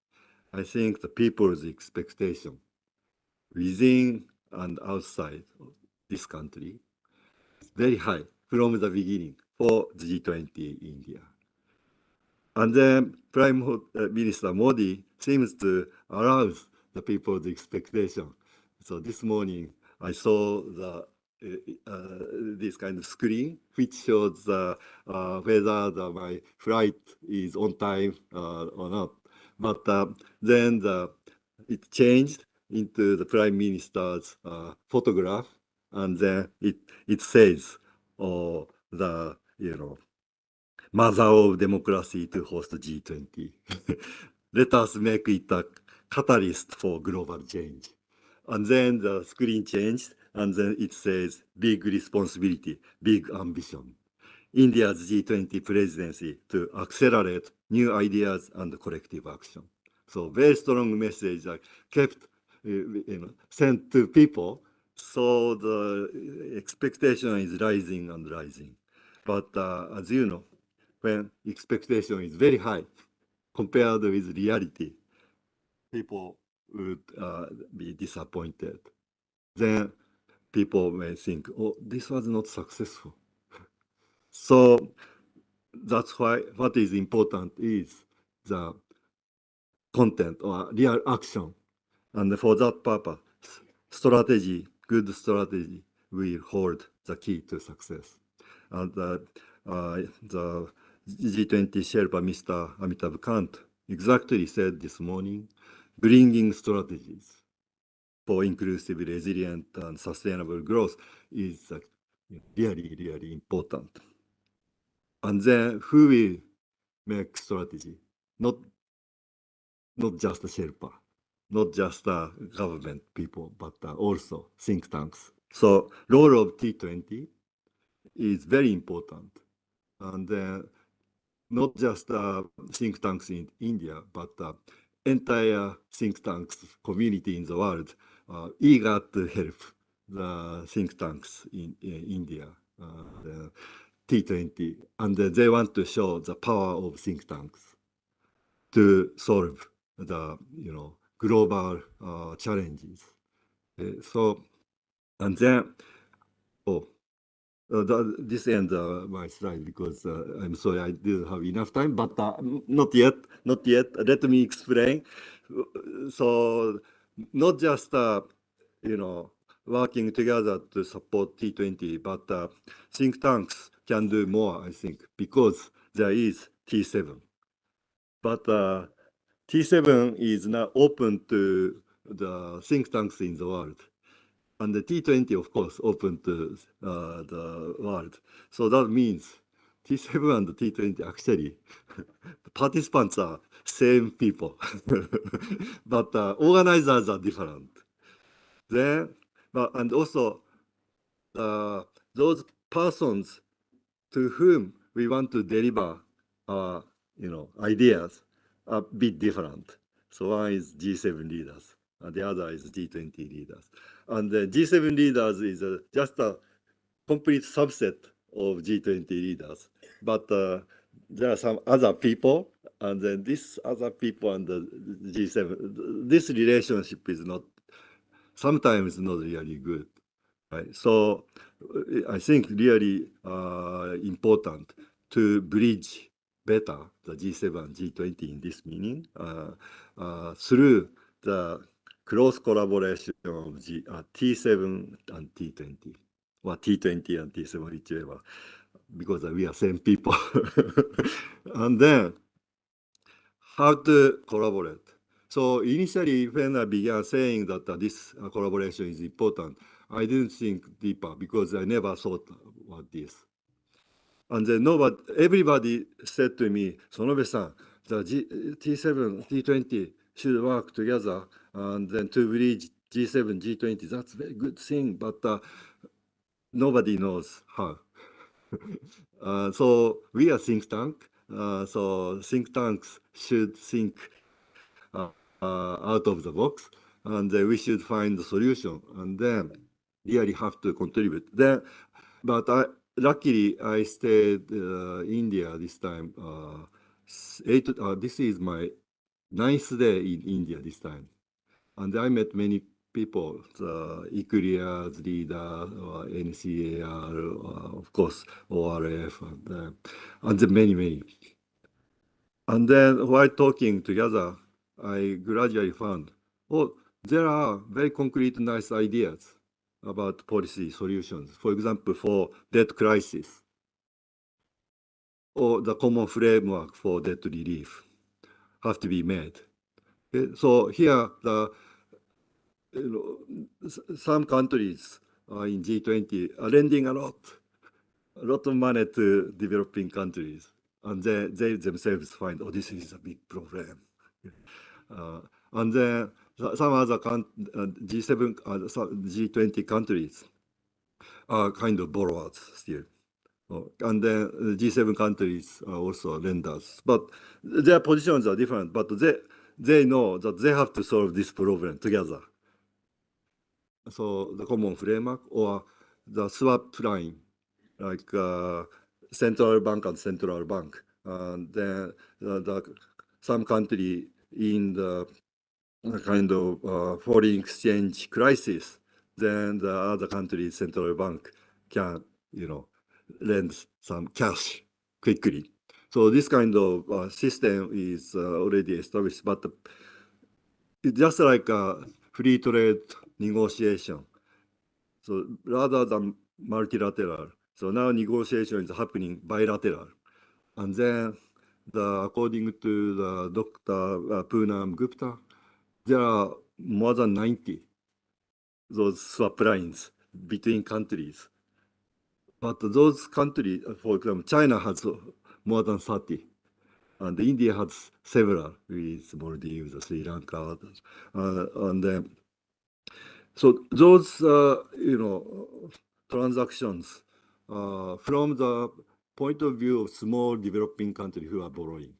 I think the people's expectation within and outside this country is very high from the beginning for G20 India. And then Prime Minister Modi seems to arouse the people's expectation. So this morning I saw this kind of screen which shows whether my flight is on time or not. But then it changed into the Prime Minister's photograph, and then it says, mother of democracy to host G20. Let us make it a catalyst for global change. And then the screen changed, and then it says, big responsibility, big ambition. India's G20 presidency to accelerate new ideas and collective action. So very strong message that kept sent to people. So the expectation is rising and rising. But as you know, when expectation is very high compared with reality, people would be disappointed. Then people may think, oh, this was not successful. So that's why what is important is the content or real action. And for that purpose, strategy, good strategy will hold the key to success. And the G20 Sherpa, Mr. Amitabh Kant, exactly said this morning, bringing strategies for inclusive, resilient, and sustainable growth is really, really important. And then who will make strategy? Not just Sherpa, not just government people, but also think tanks. So role of T20 is very important. And not just think tanks in India, but entire think tanks community in the world eager to help the think tanks in India, the T20, and they want to show the power of think tanks to solve the global challenges. So, and then, this ends my slide because I'm sorry I didn't have enough time, but not yet. Let me explain. So, not just working together to support T20, but think tanks can do more, I think, because there is T7. But T7 is now open to the think tanks in the world. And the T20, of course, open to the world. So that means T7 and the T20 actually, the participants are same people, but organizers are different. Then, and also those persons to whom we want to deliver our, ideas are a bit different. So one is G7 leaders, and the other is G20 leaders. And the G7 leaders is just a complete subset of G20 leaders. But there are some other people, and then these other people and the G7, this relationship is not, sometimes not really good. Right? So I think really important to bridge better the G7 and G20 in this meaning through the close collaboration of T7 and T20, or T20 and T7, whichever, because we are same people. And then how to collaborate. So initially, when I began saying that this collaboration is important, I didn't think deeper because I never thought about this. And then everybody said to me, Sonobe-san, the T7, T20 should work together and then to bridge G7, G20. That's a very good thing, but nobody knows how. So we are think tank. So think tanks should think out of the box, and we should find the solution, and then really have to contribute. Then, but luckily I stayed India this time. This is my ninth day in India this time, and I met many people, the Equilia's leader, NCAR, of course, ORF, and then many. And then while talking together, I gradually found, oh, there are very concrete, nice ideas about policy solutions. For example, for debt crisis, or the common framework for debt relief have to be made. Okay? So here, some countries in G20 are lending a lot of money to developing countries, and they themselves find, oh, this is a big problem. And then some other G7, G20 countries are kind of borrowers still. And then G7 countries are also lenders. But their positions are different, but they know that they have to solve this problem together. So the common framework or the swap line, like central bank and central bank. And then some country in the kind of foreign exchange crisis, then the other country's central bank can, lend some cash quickly. So this kind of system is already established, but it's just like a free trade negotiation. So rather than multilateral, so now negotiation is happening bilateral. And then according to the Dr. Poonam Gupta, there are more than 90 those swap lines between countries. But those countries, for example, China has more than 30, and India has several with Maldives, Sri Lanka, and then so those transactions from the point of view of small developing countries who are borrowing,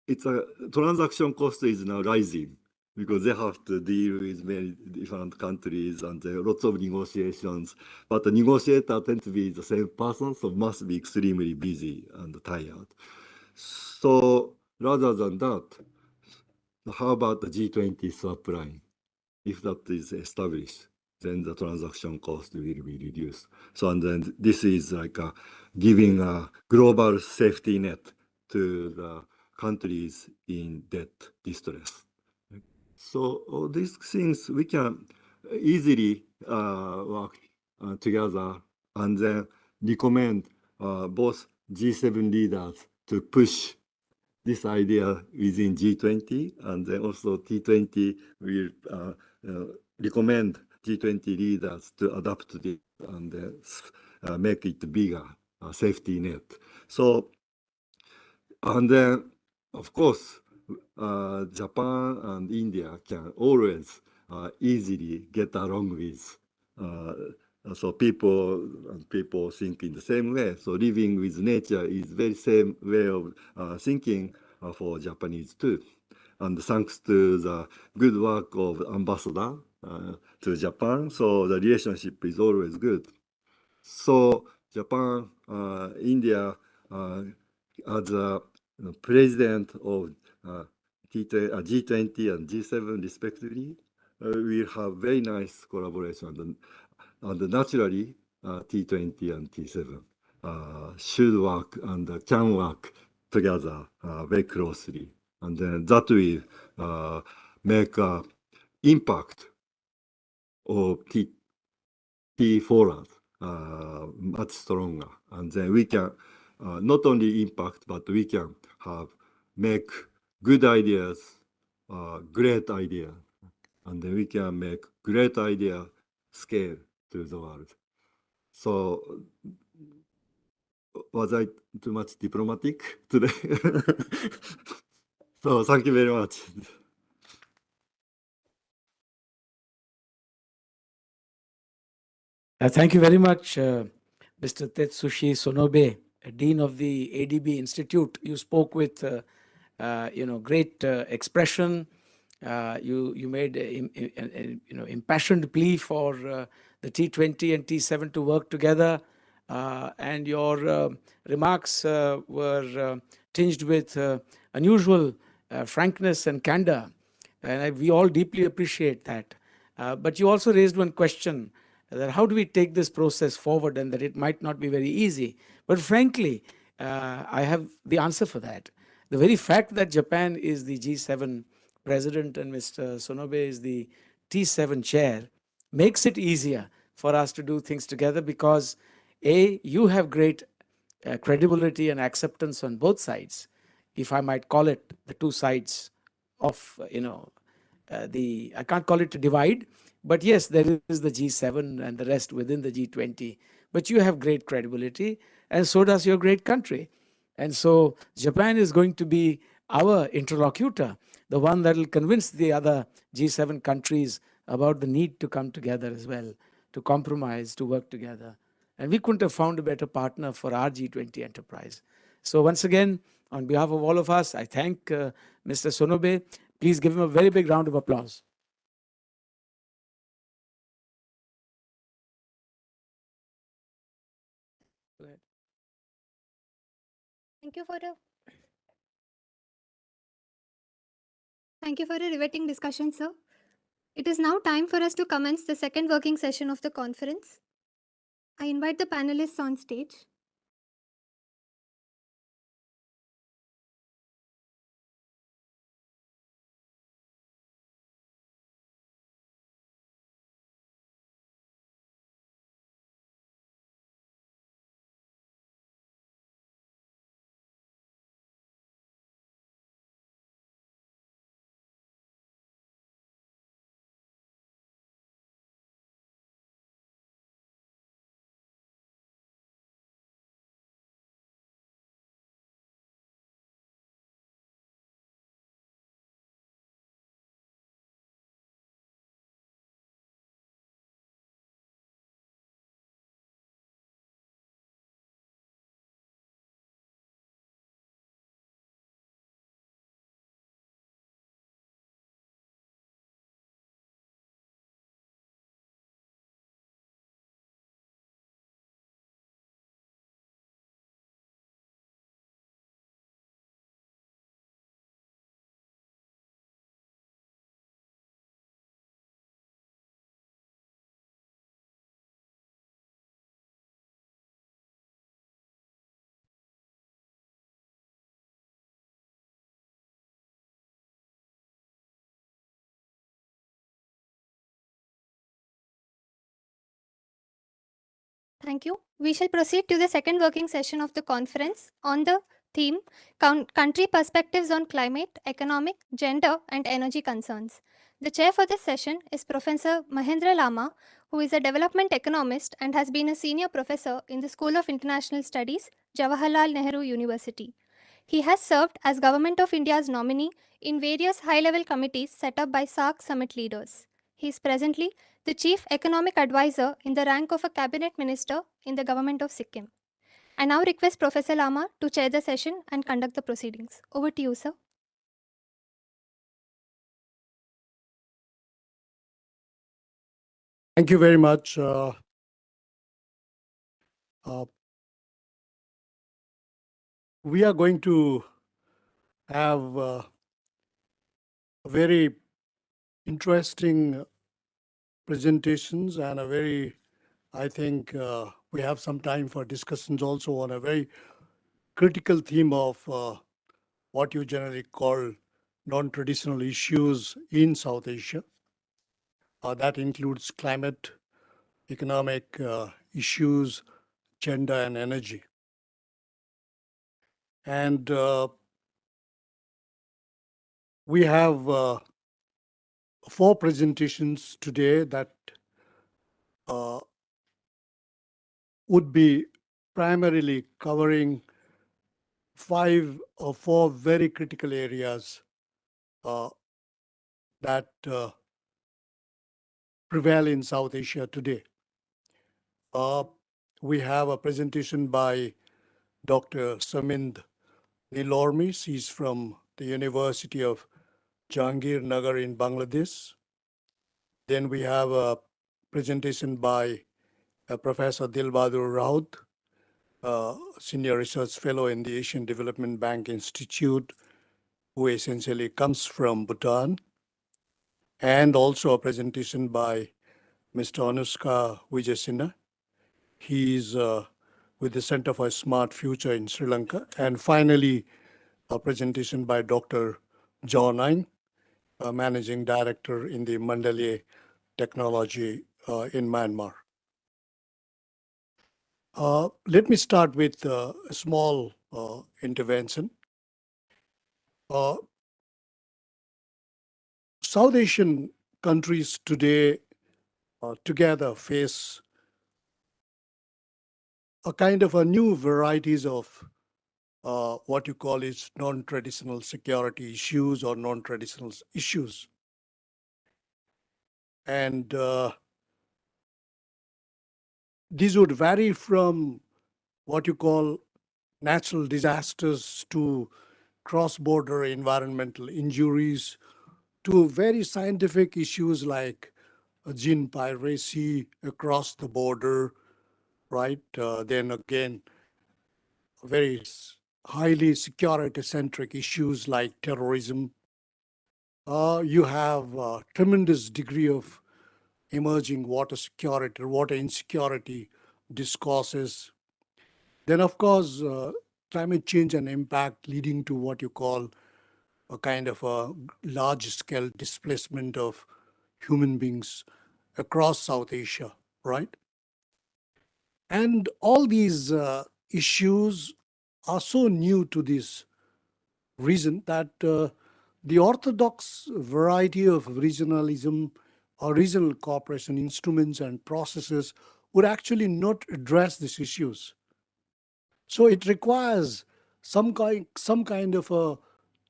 it's a transaction cost is now rising because they have to deal with many different countries and there are lots of negotiations. But the negotiator tend to be the same person, so must be extremely busy and tired. So rather than that, how about the G20 swap line? If that is established, then the transaction cost will be reduced. So and then this is like giving a global safety net to the countries in debt distress. So all these things we can easily work together and then recommend both G7 leaders to push this idea within G20, and then also T20 will recommend G20 leaders to adapt to this and make it bigger, safety net. So, and then, of course, Japan and India can always easily get along with. So people think in the same way. So living with nature is very same way of thinking for Japanese too. And thanks to the good work of ambassador to Japan, so the relationship is always good. So Japan, India, as a president of G20 and G7 respectively, we have very nice collaboration. And naturally, T20 and T7 should work and can work together very closely. And then that will make an impact of T forward much stronger. And then we can not only impact, but we can make good ideas, great ideas. And then we can make great idea scale to the world. So was I too much diplomatic today? So thank you very much. Thank you very much, Mr. Tetsushi Sonobe, Dean of the ADB Institute. You spoke with great expression. You made impassioned plea for the T20 and T7 to work together, and your remarks were tinged with unusual frankness and candor, and we all deeply appreciate that. But you also raised one question, that how do we take this process forward, and that it might not be very easy. But frankly, I have the answer for that. The very fact that Japan is the G7 president and Mr. Sonobe is the T7 chair makes it easier for us to do things together, because A, you have great credibility and acceptance on both sides, if I might call it the two sides of, I can't call it a divide, but yes, there is the G7 and the rest within the G20. But you have great credibility, and so does your great country. And so Japan is going to be our interlocutor, the one that will convince the other G7 countries about the need to come together as well, to compromise, to work together. And we couldn't have found a better partner for our G20 enterprise. So once again, on behalf of all of us, I thank Mr. Sonobe. Please give him a very big round of applause. Go ahead. Thank you for a riveting discussion, sir. It is now time for us to commence the second working session of the conference. I invite the panelists on stage. Thank you. We shall proceed to the second working session of the conference on the theme Country Perspectives on Climate, Economic, Gender and Energy Concerns. The chair for this session is Professor Mahendra Lama, who is a development economist and has been a senior professor in the School of International Studies, Jawaharlal Nehru University. He has served as Government of India's nominee in various high-level committees set up by SAARC summit leaders. He is presently the Chief Economic Advisor in the rank of a Cabinet Minister in the Government of Sikkim. I now request Professor Lama to chair the session and conduct the proceedings. Over to you, sir. Thank you very much. We are going to have a very interesting presentations and a very, I think we have some time for discussions also on a very critical theme of what you generally call non-traditional issues in South Asia. That includes climate, economic issues, gender and energy. And we have 4 presentations today that would be primarily covering 5 or 4 very critical areas that prevail in South Asia today. We have a presentation by Dr. Samind Nilormi. She's from the University of Jahangirnagar in Bangladesh. Then we have a presentation by Professor Dilbadur Raut, Senior Research Fellow in the Asian Development Bank Institute, who essentially comes from Bhutan. And also a presentation by Mr. Anuska Wijasinha. He's with the Center for a Smart Future in Sri Lanka. And finally, a presentation by Dr. John Ang, Managing Director in the Mandalay Technology in Myanmar. Let me start with a small intervention. South Asian countries today together face a kind of a new varieties of what you call is non-traditional security issues or non-traditional issues. And these would vary from what you call natural disasters to cross-border environmental injuries to very scientific issues like gene piracy across the border, right? Then again, very highly security-centric issues like terrorism. You have a tremendous degree of emerging water security, water insecurity discourses. Then, of course, climate change and impact leading to what you call a kind of a large-scale displacement of human beings across South Asia, right? And all these issues are so new to this region that the orthodox variety of regionalism or regional cooperation instruments and processes would actually not address these issues. So it requires some kind of a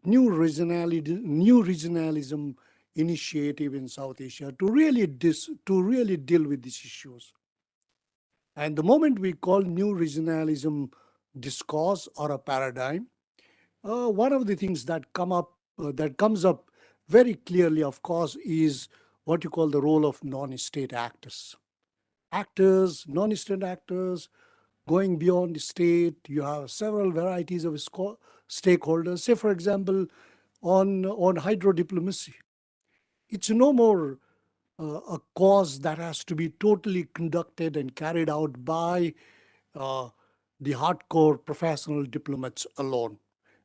new regionalism initiative in South Asia to really deal with these issues. And the moment we call new regionalism discourse or a paradigm, one of the things that comes up very clearly, of course, is what you call the role of non-state actors. Non-state actors, going beyond the state. You have several varieties of stakeholders. Say, for example, on hydrodiplomacy, it's no more a cause that has to be totally conducted and carried out by the hardcore professional diplomats alone,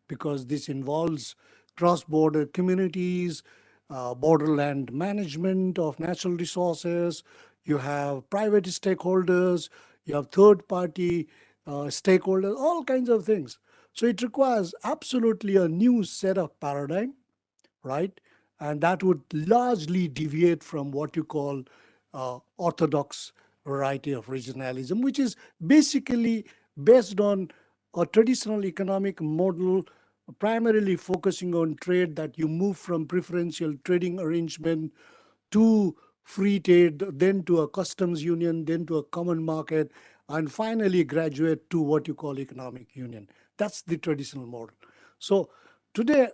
because this involves cross-border communities, borderland management of natural resources. You have private stakeholders, you have third-party stakeholders, all kinds of things. So it requires absolutely a new set of paradigm, right? And that would largely deviate from what you call orthodox variety of regionalism, which is basically based on a traditional economic model, primarily focusing on trade, that you move from preferential trading arrangement to free trade, then to a customs union, then to a common market, and finally graduate to what you call economic union. That's the traditional model. So today,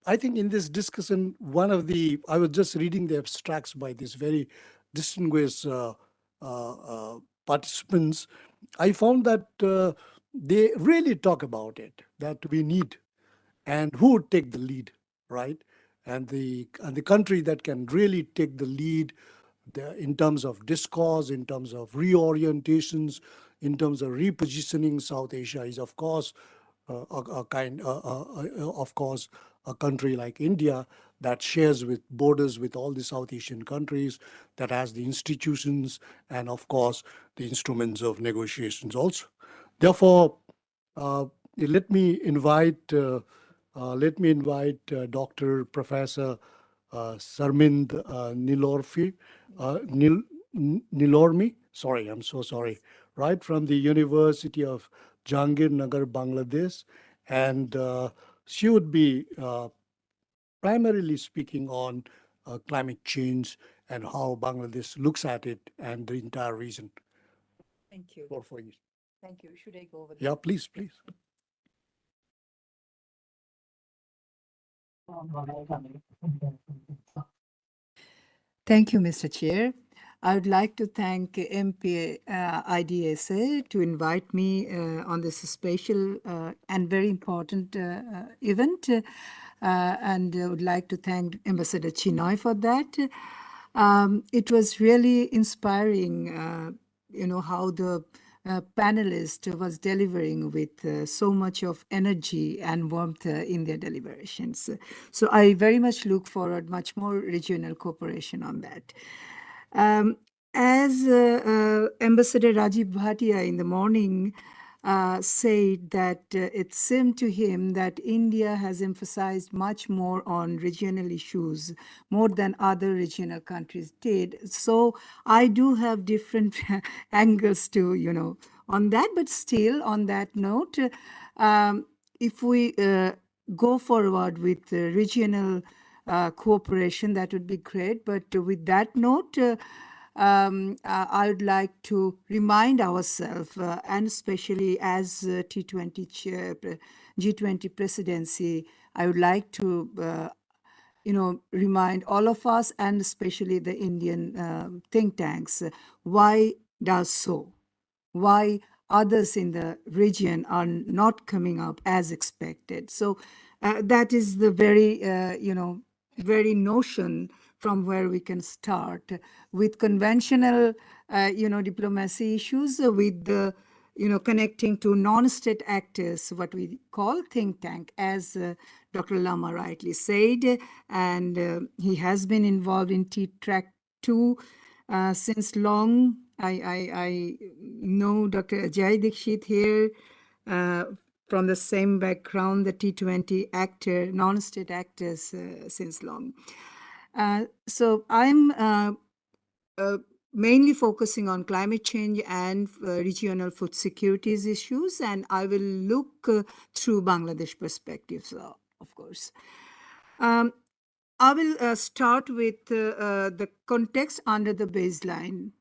I think in this discussion, I was just reading the abstracts by these very distinguished participants. I found that they really talk about it, that we need, and who would take the lead, right? And the country that can really take the lead in terms of discourse, in terms of reorientations, in terms of repositioning South Asia is, of course, a country like India that shares borders with all the South Asian countries, that has the institutions and, of course, the instruments of negotiations also. Therefore, let me invite Dr. Professor Sarmind Nilormi. Sorry, I'm so sorry. Right, from the University of Jahangirnagar, Bangladesh, and she would be primarily speaking on climate change and how Bangladesh looks at it and the entire region. Thank you. floor for you. Thank you. Should I go over Yeah, please, please. Thank you, Mr. Chair. I would like to thank MP-IDSA to invite me on this special and very important event. And I would like to thank Ambassador Chinoy for that. It was really inspiring, how the panelist was delivering with so much of energy and warmth in their deliberations. So I very much look forward much more regional cooperation on that. As Ambassador Rajiv Bhatia in the morning said that it seemed to him that India has emphasized much more on regional issues more than other regional countries did. So I do have different angles to, on that, but still on that note, if we go forward with regional cooperation, that would be great. But with that note, I would like to remind ourselves, and especially as T20 chair, G20 presidency, I would like to, remind all of us, and especially the Indian think tanks, why does so? Why others in the region are not coming up as expected? So that is the very notion from where we can start with conventional, diplomacy issues, with the, connecting to non-state actors, what we call think tank, as Dr. Lama rightly said, and he has been involved in T-Track 2 since long. I know Dr. Ajay Dikshit here from the same background, the T20 actor, non-state actors since long. So I'm mainly focusing on climate change and regional food securities issues, and I will look through Bangladesh perspectives, of course. I will start with the context under the baseline.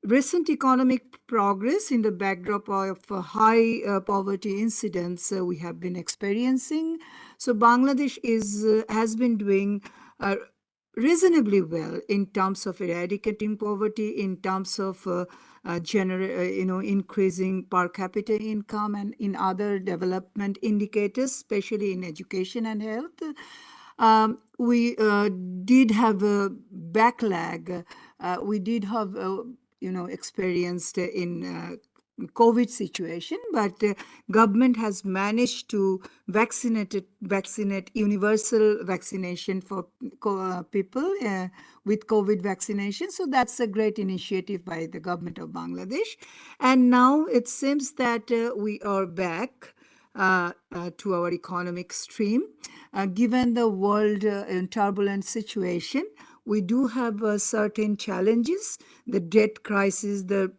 Recent economic progress in the backdrop of high poverty incidents we have been experiencing. So Bangladesh has been doing reasonably well in terms of eradicating poverty, in terms of increasing per capita income, and in other development indicators, especially in education and health. We did have a backlag. We did have experienced in COVID situation, but government has managed to vaccinate universal vaccination for people with COVID vaccination. So that's a great initiative by the government of Bangladesh. And now it seems that we are back to our economic stream. Given the world turbulent situation, we do have certain challenges, the debt crisis, the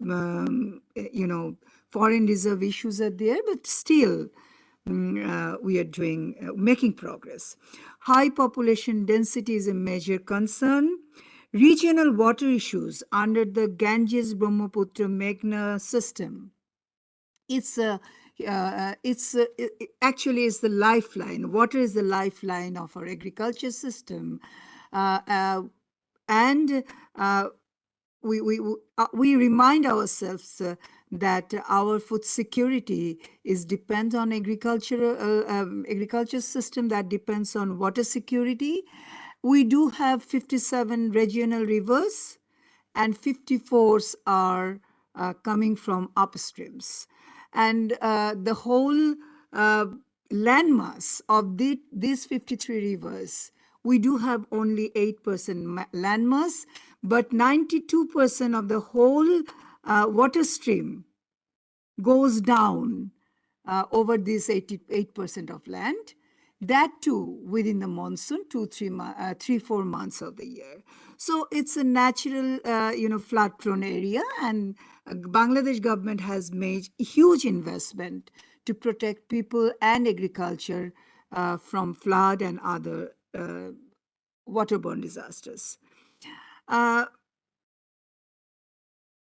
foreign reserve issues are there, but still we are making progress. High population density is a major concern. Regional water issues under the Ganges Brahmaputra Meghna system. Actually is the lifeline. Water is the lifeline of our agriculture system. And we remind ourselves that our food security depends on agriculture system that depends on water security. We do have 57 regional rivers, and 54 are coming from upstreams. And the whole landmass of these 53 rivers, we do have only 8% landmass, but 92% of the whole water stream goes down over this 88% of land. That too within the monsoon, 3-4 months of the year. So it's a natural, flood-prone area, and Bangladesh government has made huge investment to protect people and agriculture from flood and other waterborne disasters.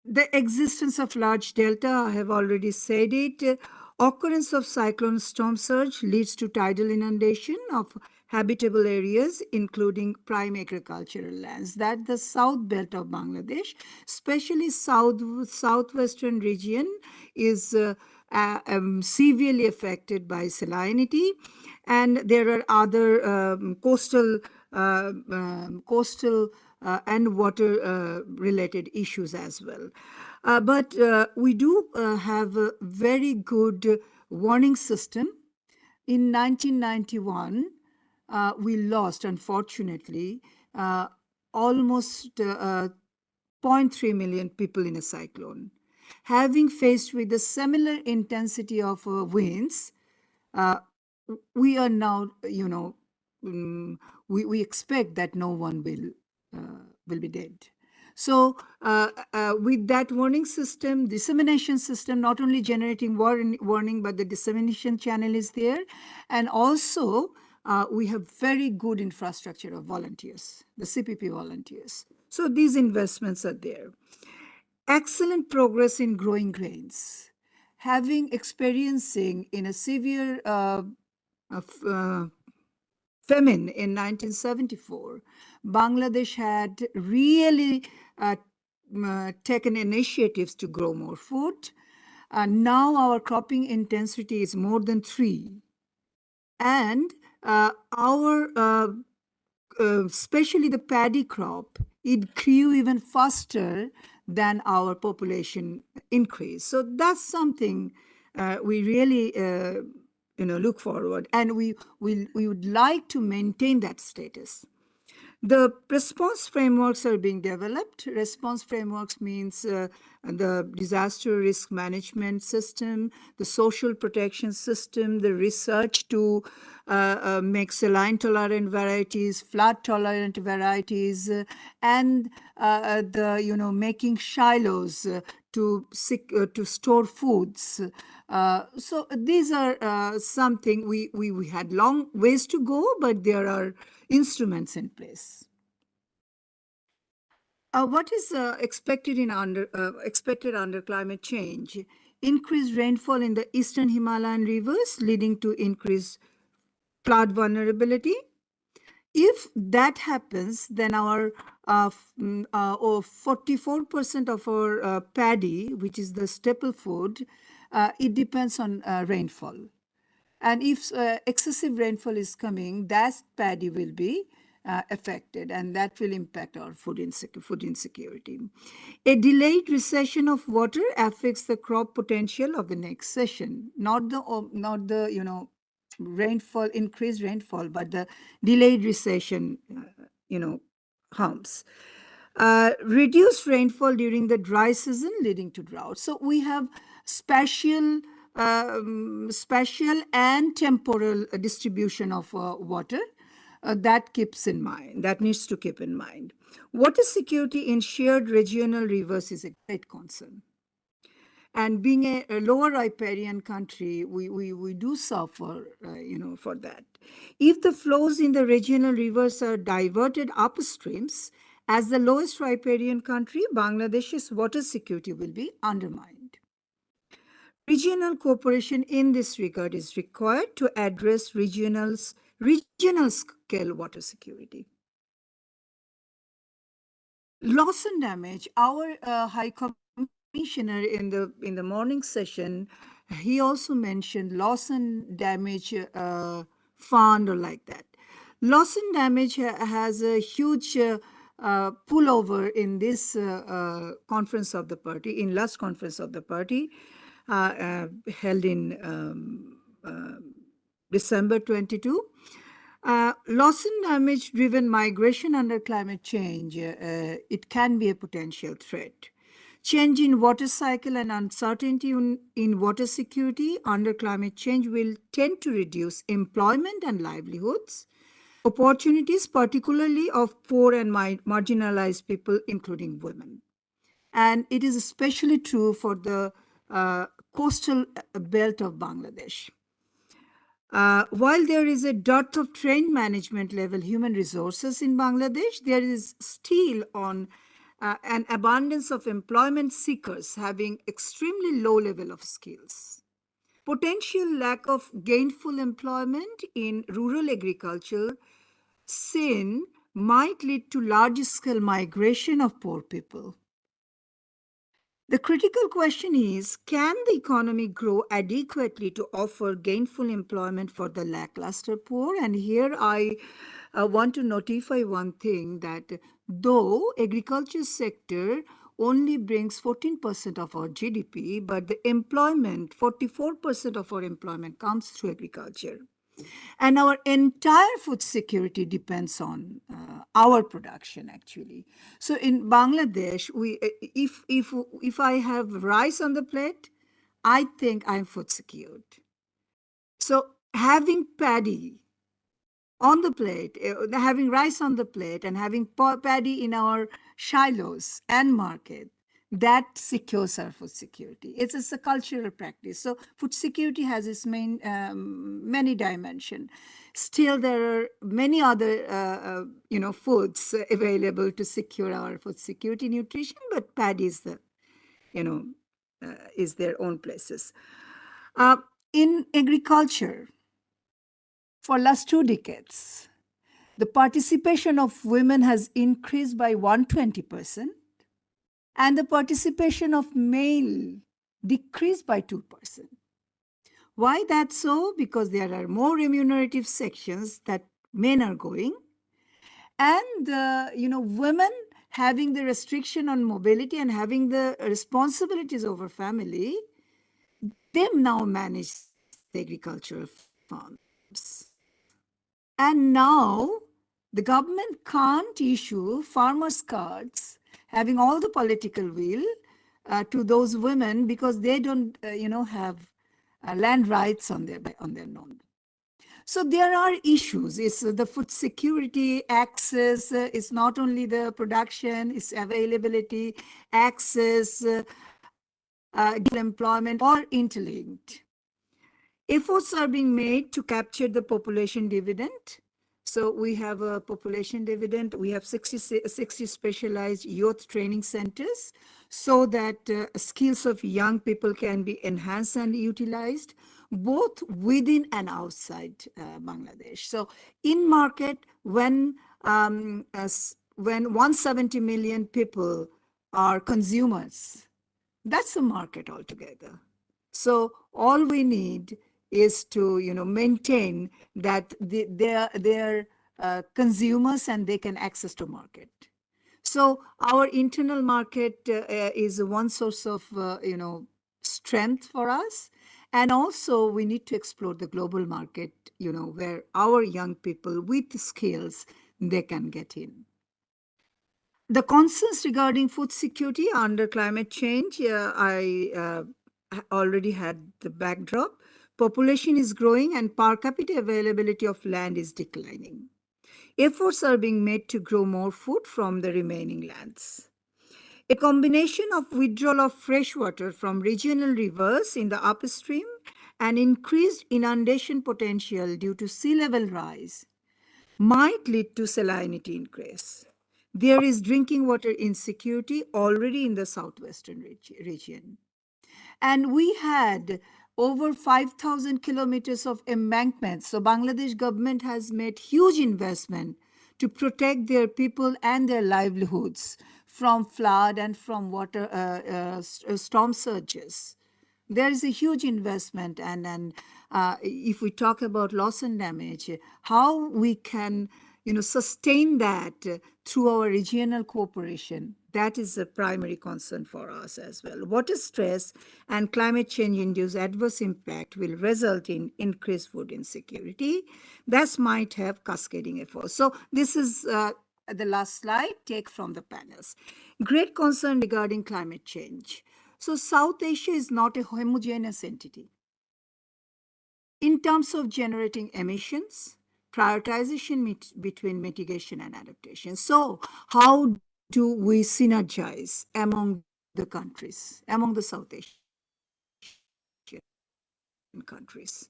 The existence of large delta, I have already said it. Occurrence of cyclone storm surge leads to tidal inundation of habitable areas, including prime agricultural lands. That the south belt of Bangladesh, especially southwestern region, is severely affected by salinity, and there are other coastal and water related issues as well. But we do have a very good warning system. In 1991, we lost, unfortunately, almost 0.3 million people in a cyclone. Having faced with a similar intensity of winds, we are now, we expect that no one will be dead. So with that warning system, dissemination system, not only generating warning, but the dissemination channel is there. And also we have very good infrastructure of volunteers, the CPP volunteers. So these investments are there. Excellent progress in growing grains. Experiencing in a severe famine in 1974, Bangladesh had really taken initiatives to grow more food. Now our cropping intensity is more than 3. And our, especially the paddy crop, it grew even faster than our population increase. So that's something we really look forward, and we would like to maintain that status. The response frameworks are being developed. Response frameworks means the disaster risk management system, the social protection system, the research to make saline-tolerant varieties, flood-tolerant varieties, and the making silos to store foods. So these are something we had long ways to go, but there are instruments in place. What is expected under climate change? Increased rainfall in the eastern Himalayan rivers, leading to increased flood vulnerability. If that happens, then our 44% of our paddy, which is the staple food, it depends on rainfall. And if excessive rainfall is coming, that paddy will be affected, and that will impact our food insecurity. A delayed recession of water affects the crop potential of the next session, not the rainfall, increased rainfall, but the delayed recession, harms. Reduced rainfall during the dry season, leading to drought. So we have spatial and temporal distribution of water that needs to keep in mind. Water security in shared regional rivers is a great concern. And being a lower riparian country, we do suffer, for that. If the flows in the regional rivers are diverted upstreams, as the lowest riparian country, Bangladesh's water security will be undermined. Regional cooperation in this regard is required to address regional scale water security. Loss and damage. Our High Commissioner in the morning session, he also mentioned loss and damage fund or like that. Loss and damage has a huge pullover in this conference of the party, in last conference of the party, held in December 22. Loss and damage driven migration under climate change, it can be a potential threat. Change in water cycle and uncertainty in water security under climate change will tend to reduce employment and livelihoods, opportunities particularly of poor and marginalized people, including women. And it is especially true for the coastal belt of Bangladesh. While there is a dearth of trained management level human resources in Bangladesh, there is still on an abundance of employment seekers having extremely low level of skills. Potential lack of gainful employment in rural agriculture scene might lead to large-scale migration of poor people. The critical question is, can the economy grow adequately to offer gainful employment for the lackluster poor? And here I want to notify one thing, that though agriculture sector only brings 14% of our GDP, but the employment, 44% of our employment comes through agriculture. And our entire food security depends on our production, actually. So in Bangladesh, if I have rice on the plate, I think I'm food secured. So having paddy on the plate, having rice on the plate and having paddy in our shilos and market, that secures our food security. It's a cultural practice. So food security has its many dimensions. Still, there are many other foods available to secure our food security, nutrition, but paddy is is their own places. In agriculture, for last 2 decades, the participation of women has increased by 120%, and the participation of male decreased by 2%. Why that's so? Because there are more remunerative sections that men are going, and women having the restriction on mobility and having the responsibilities over family, they now manage the agricultural farms. And now the government can't issue farmers' cards having all the political will to those women because they don't, have land rights on their own. So there are issues. It's the food security, access. It's not only the production, it's availability, access, employment, all interlinked. Efforts are being made to capture the population dividend. So we have a population dividend. We have 60 specialized youth training centers so that skills of young people can be enhanced and utilized both within and outside Bangladesh. So in market, when 170 million people are consumers, that's a market altogether. So all we need is to maintain that they're consumers and they can access to market. So our internal market is one source of strength for us, and also we need to explore the global market, where our young people with skills they can get in. The concerns regarding food security under climate change, I already had the backdrop. Population is growing and per capita availability of land is declining. Efforts are being made to grow more food from the remaining lands. A combination of withdrawal of fresh water from regional rivers in the upstream and increased inundation potential due to sea level rise might lead to salinity increase. There is drinking water insecurity already in the southwestern region. And we had over 5,000 kilometers of embankments. So Bangladesh government has made huge investment to protect their people and their livelihoods from flood and from water storm surges. There is a huge investment, and if we talk about loss and damage, how we can sustain that through our regional cooperation, that is a primary concern for us as well. Water stress and climate change induced adverse impact will result in increased food insecurity. That might have cascading effects. So this is the last slide, take from the panels. Great concern regarding climate change. So South Asia is not a homogeneous entity. In terms of generating emissions, prioritization between mitigation and adaptation. So how do we synergize among the countries, among the South Asian countries?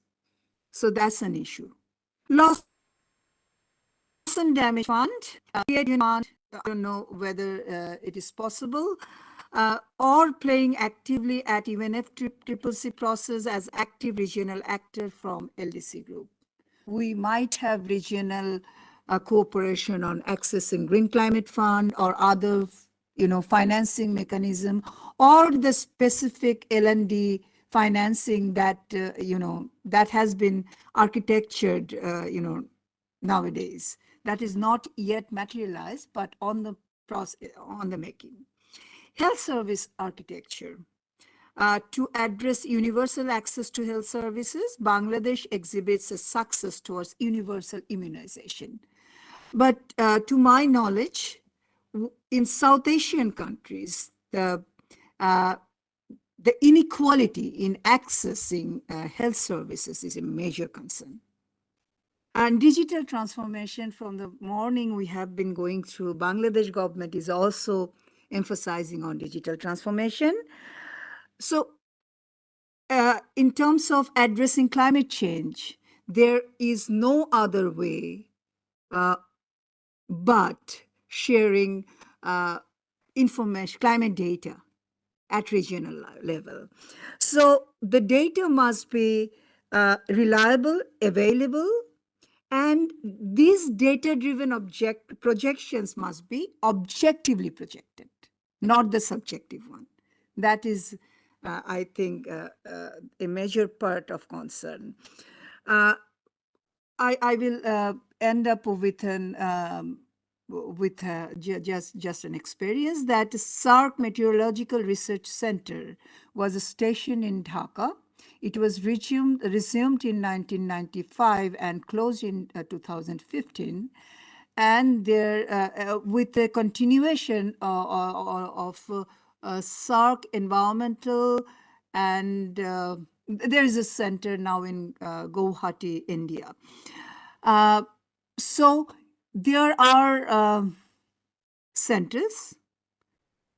So that's an issue. Loss Person Damage Fund, I don't know whether it is possible, or playing actively at UNFCCC process as active regional actor from LDC Group. We might have regional cooperation on accessing Green Climate Fund or other, financing mechanism, or the specific L&D financing that, that has been architectured, nowadays. That is not yet materialized, but on the process, on the making. Health service architecture. To address universal access to health services, Bangladesh exhibits a success towards universal immunization. But to my knowledge, in South Asian countries, the inequality in accessing health services is a major concern. And digital transformation, from the morning we have been going through, Bangladesh government is also emphasizing on digital transformation. So in terms of addressing climate change, there is no other way but sharing information, climate data at regional level. So the data must be reliable, available, and these data-driven projections must be objectively projected, not the subjective one. That is, I think, a major part of concern. I will end up with just an experience that SARC Meteorological Research Center was stationed in Dhaka. It was resumed in 1995 and closed in 2015. And there, with the continuation of SARC environmental, and there is a center now in Guwahati, India. So there are centers,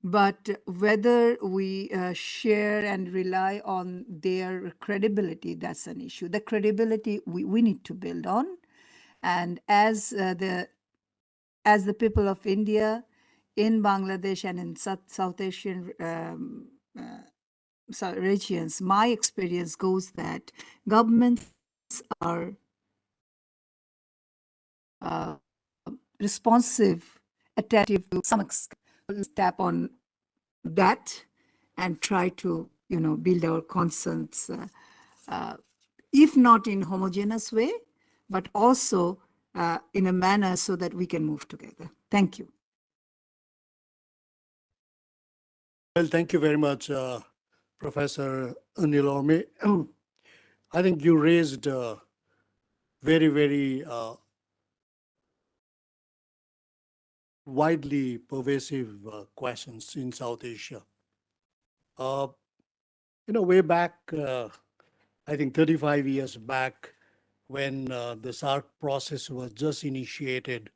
but whether we share and rely on their credibility, that's an issue. The credibility we need to build on. And as the people of India, in Bangladesh and in South Asian regions, my experience goes that governments are responsive, attentive to some extent. Tap on that and try to, build our concerns, if not in homogeneous way, but also in a manner so that we can move together. Thank you. Well, thank you very much, Professor Anil Orme. I think you raised very, very widely pervasive questions in South Asia. Way back, I think 35 years back, when the SARC process was just initiated,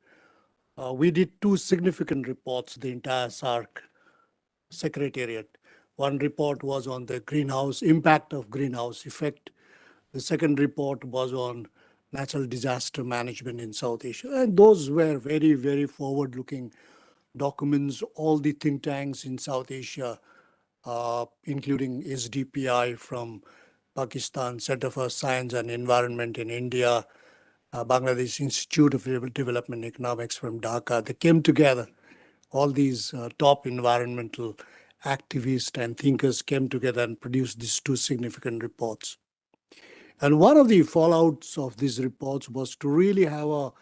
we did two significant reports, the entire SARC Secretariat. One report was on the impact of greenhouse effect. The second report was on natural disaster management in South Asia. And those were very, very forward-looking documents. All the think tanks in South Asia, including SDPI from Pakistan, Center for Science and Environment in India, Bangladesh Institute of Development Economics from Dhaka, they came together. All these top environmental activists and thinkers came together and produced these two significant reports. And one of the fallouts of these reports was to really have a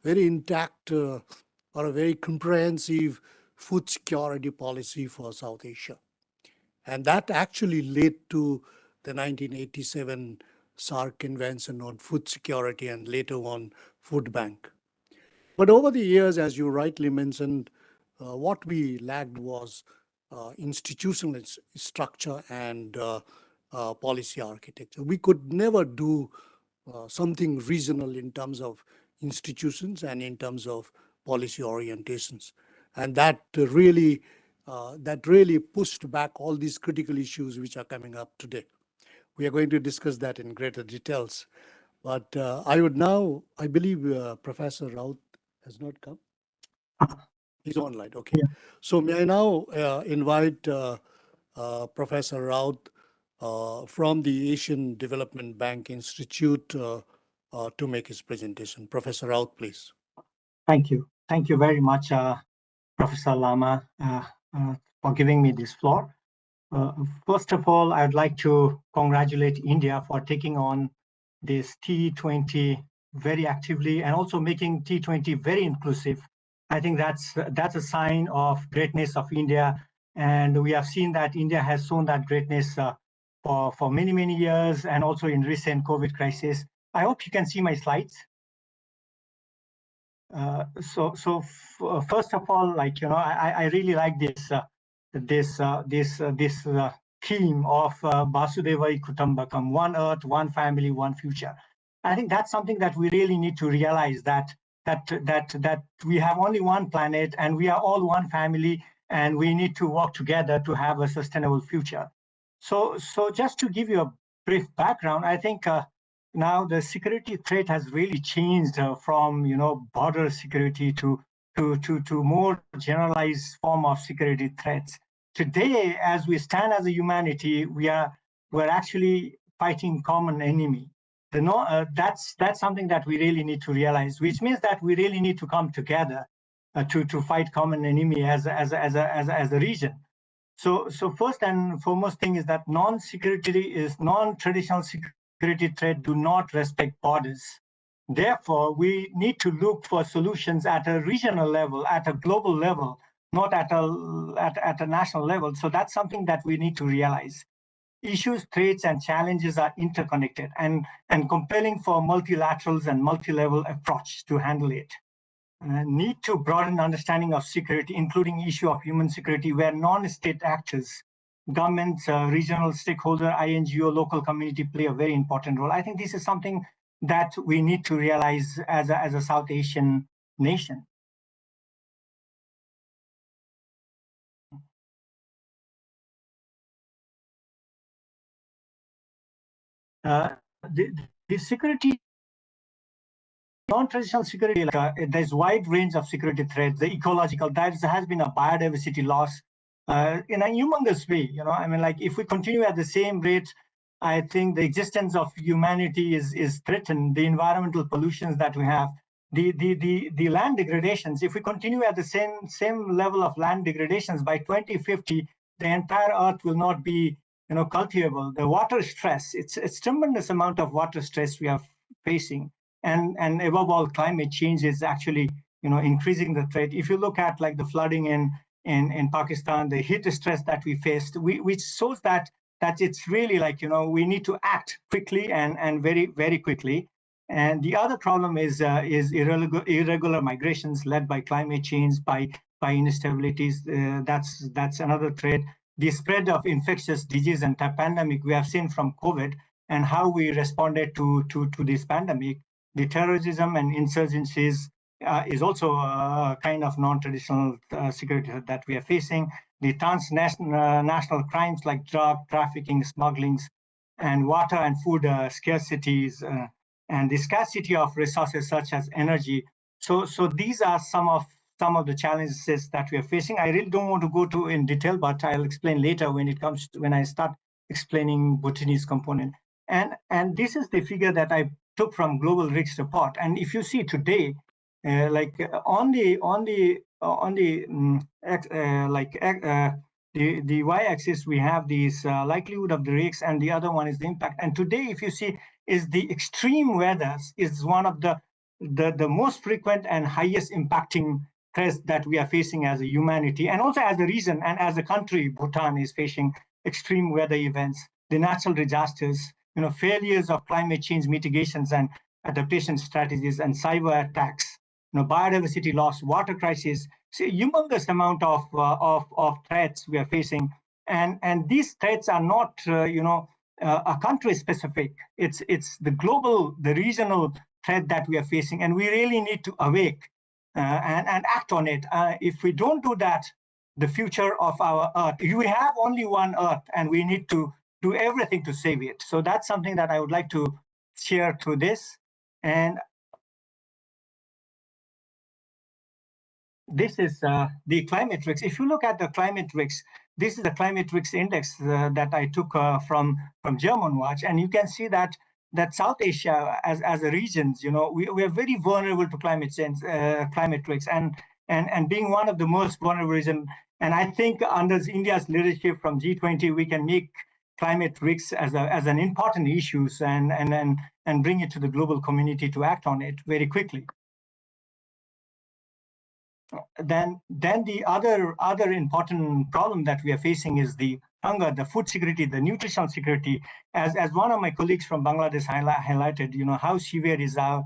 very intact or a very comprehensive food security policy for South Asia. And that actually led to the 1987 SARC Convention on Food Security and later on Food Bank. But over the years, as you rightly mentioned, what we lacked was institutional structure and policy architecture. We could never do something regional in terms of institutions and in terms of policy orientations. And that really pushed back all these critical issues which are coming up today. We are going to discuss that in greater details. But I believe Professor Raut has not come. He's online. Okay. So may I now invite Professor Raut from the Asian Development Bank Institute to make his presentation. Professor Raut, please. Thank you. Thank you very much, Professor Lama, for giving me this floor. First of all, I'd like to congratulate India for taking on this T20 very actively and also making T20 very inclusive. I think that's a sign of greatness of India, and we have seen that India has shown that greatness for many, many years, and also in recent COVID crisis. I hope you can see my slides. First of all, like, you know, I really like this theme of Vasudhaiva Kutumbakam, one earth, one family, one future. I think that's something that we really need to realize, that we have only one planet and we are all one family, and we need to work together to have a sustainable future. So just to give you a brief background, I think now the security threat has really changed from, you know, border security to more generalized form of security threats. Today, as we stand as a humanity, we're actually fighting common enemy. That's something that we really need to realize, which means that we really need to come together to fight common enemy as a region. So first and foremost thing is that non-traditional security threat do not respect borders. Therefore, we need to look for solutions at a regional level, at a global level, not at a national level. So that's something that we need to realize. Issues, threats, and challenges are interconnected and compelling for multilaterals and multi-level approach to handle it. Need to broaden understanding of security, including issue of human security, where non-state actors, governments, regional stakeholder, INGO, local community play a very important role. I think this is something that we need to realize as a South Asian nation. The security, non-traditional security, there's wide range of security threats. The ecological, there has been a biodiversity loss in a humongous way. You know, I mean, like, if we continue at the same rate, I think the existence of humanity is threatened. The environmental pollutions that we have, the land degradations. If we continue at the same level of land degradations, by 2050, the entire Earth will not be, you know, cultivable. The water stress, it's tremendous amount of water stress we are facing. And above all, climate change is actually, you know, increasing the threat. If you look at like the flooding in Pakistan, the heat stress that we faced, which shows that it's really like, you know, we need to act quickly and very, very quickly. And the other problem is irregular migrations led by climate change, by instabilities. That's another threat. The spread of infectious disease and pandemic we have seen from COVID, and how we responded to this pandemic. The terrorism and insurgencies is also a kind of non-traditional security that we are facing. The national crimes like drug trafficking, smugglings, and water and food scarcities, and the scarcity of resources such as energy. So these are some of the challenges that we are facing. I really don't want to go to in detail, but I'll explain later when I start explaining Bhutanese component. And this is the figure that I took from Global Risks Report. And if you see today, the y-axis, we have these likelihood of the risks, and the other one is the impact. And today, if you see, is the extreme weathers is one of the most frequent and highest impacting threats that we are facing as a humanity, and also as a region and as a country. Bhutan is facing extreme weather events, the natural disasters, you know, failures of climate change mitigations and adaptation strategies, and cyber attacks, you know, biodiversity loss, water crisis. So humongous amount of threats we are facing, and these threats are not a country specific. It's the global, the regional threat that we are facing, and we really need to awake and act on it. If we don't do that, the future of our Earth, we have only one Earth, and we need to do everything to save it. So that's something that I would like to share through this. And this is the climate risks. If you look at the climate risks, this is the climate risks index that I took from German Watch, and you can see that South Asia as a regions, we are very vulnerable to climate change, climate risks, and being one of the most vulnerable region. And I think under India's leadership from G20, we can make climate risks as an important issue and bring it to the global community to act on it very quickly. Then the other important problem that we are facing is the hunger, the food security, the nutritional security. As one of my colleagues from Bangladesh highlighted, how severe is our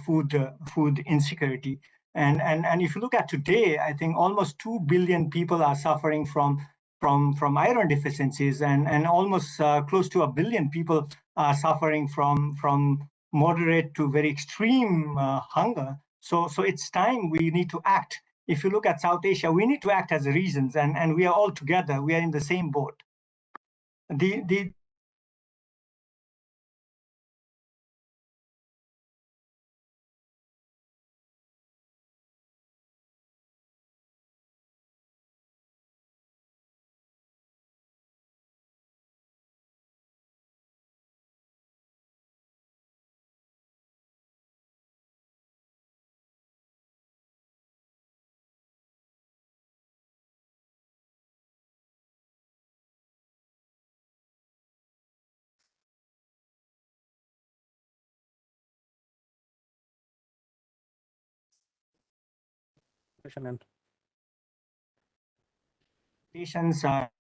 food insecurity. And if you look at today, I think almost 2 billion people are suffering from iron deficiencies, and almost close to 1 billion people are suffering from moderate to very extreme hunger. So it's time we need to act. If you look at South Asia, we need to act as regions, and we are all together. We are in the same boat. The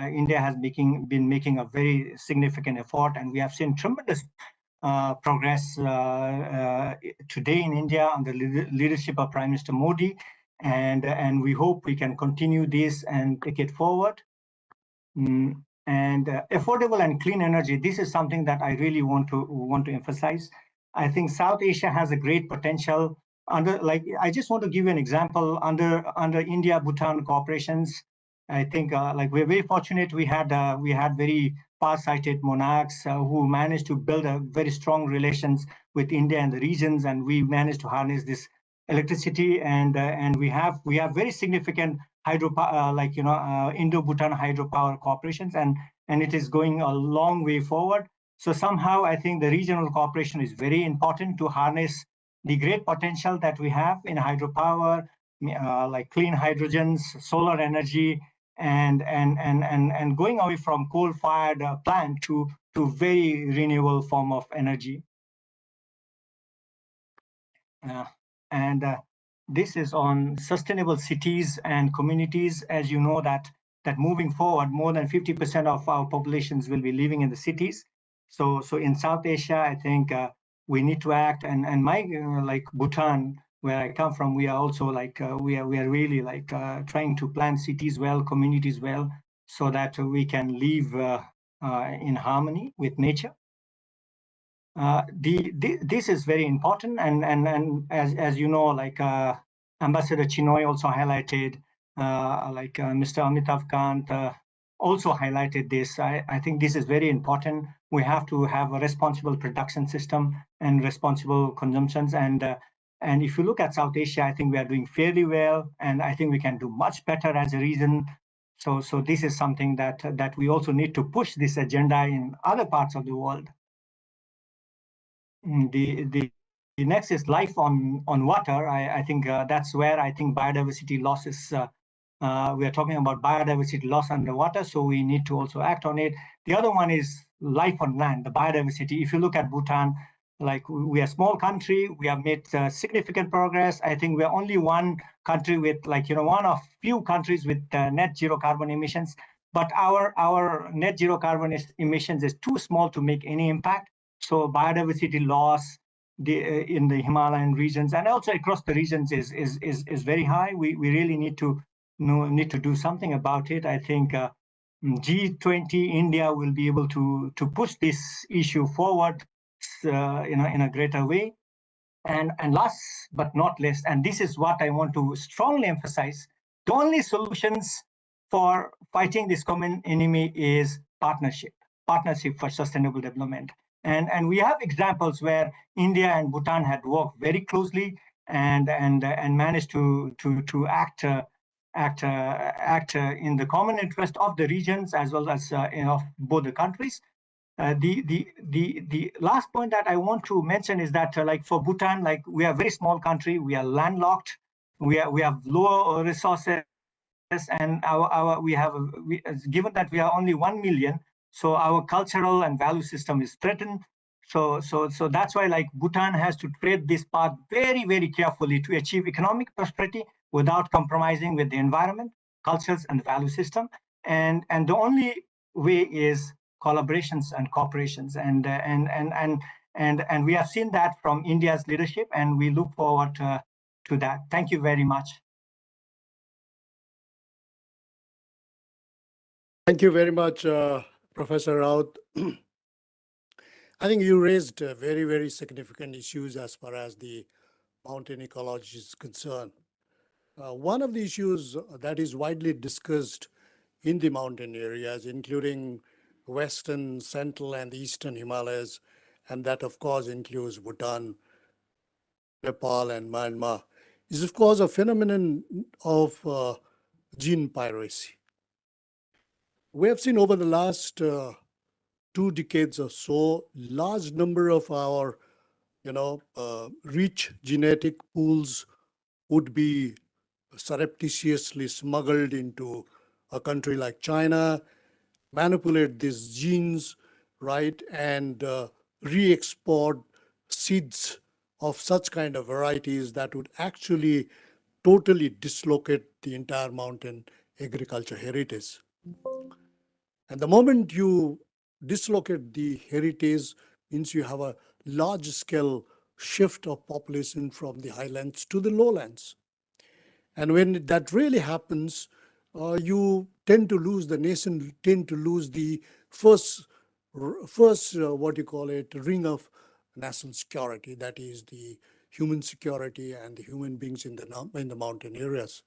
India has been making a very significant effort, and we have seen tremendous progress today in India under the leadership of Prime Minister Modi, and we hope we can continue this and take it forward. And affordable and clean energy, this is something that I really want to emphasize. I think South Asia has a great potential. I just want to give you an example under India-Bhutan cooperations. I think we're very fortunate. We had very far-sighted monarchs who managed to build a very strong relations with India and the regions, and we managed to harness this electricity, and we have very significant Indo-Bhutan hydropower corporations, and it is going a long way forward. So somehow I think the regional cooperation is very important to harness the great potential that we have in hydropower, like clean hydrogens, solar energy, and going away from coal-fired plant to very renewable form of energy. This is on sustainable cities and communities. As you know that moving forward, more than 50% of our populations will be living in the cities. So in South Asia, I think we need to act. And my like Bhutan, where I come from, we are also we are really trying to plan cities well, communities well, so that we can live in harmony with nature. This is very important, and as you know, Ambassador Chinoy also highlighted, Mr. Amitav Kant also highlighted this. I think this is very important. We have to have a responsible production system and responsible consumptions, and if you look at South Asia, I think we are doing fairly well, and I think we can do much better as a region. So this is something that we also need to push this agenda in other parts of the world. The next is life on water. I think that's where I think biodiversity loss is. We are talking about biodiversity loss underwater, so we need to also act on it. The other one is life on land, the biodiversity. If you look at Bhutan, we are a small country, we have made significant progress. I think we are only one country with one of few countries with net zero carbon emissions, but our net zero carbon emissions is too small to make any impact. So biodiversity loss in the Himalayan regions and also across the regions is very high. We really need to do something about it. I think G20 India will be able to push this issue forward in a greater way. And last but not least, and this is what I want to strongly emphasize, the only solutions for fighting this common enemy is partnership for sustainable development. And we have examples where India and Bhutan had worked very closely, and managed to act in the common interest of the regions as well as of both the countries. The last point that I want to mention is that like for Bhutan, like we are a very small country, we are landlocked, we have low resources, and given that we are only 1 million, so our cultural and value system is threatened. So that's why like Bhutan has to tread this path very, very carefully to achieve economic prosperity without compromising with the environment, cultures, and the value system. And the only way is collaborations and cooperations. And we have seen that from India's leadership, and we look forward to that. Thank you very much. Thank you very much, Professor Raut. I think you raised very, very significant issues as far as the mountain ecology is concerned. One of the issues that is widely discussed in the mountain areas, including Western, Central, and Eastern Himalayas, and that of course includes Bhutan, Nepal, and Myanmar, is of course a phenomenon of gene piracy. We have seen over the last 2 decades or so, large number of our, rich genetic pools would be surreptitiously smuggled into a country like China, manipulate these genes, right, and re-export seeds of such kind of varieties that would actually totally dislocate the entire mountain agriculture heritage. And the moment you dislocate the heritage means you have a large-scale shift of population from the highlands to the lowlands. And when that really happens, you tend to lose, the nation tend to lose the first ring of national security, that is the human security and the human beings in the mountain areas.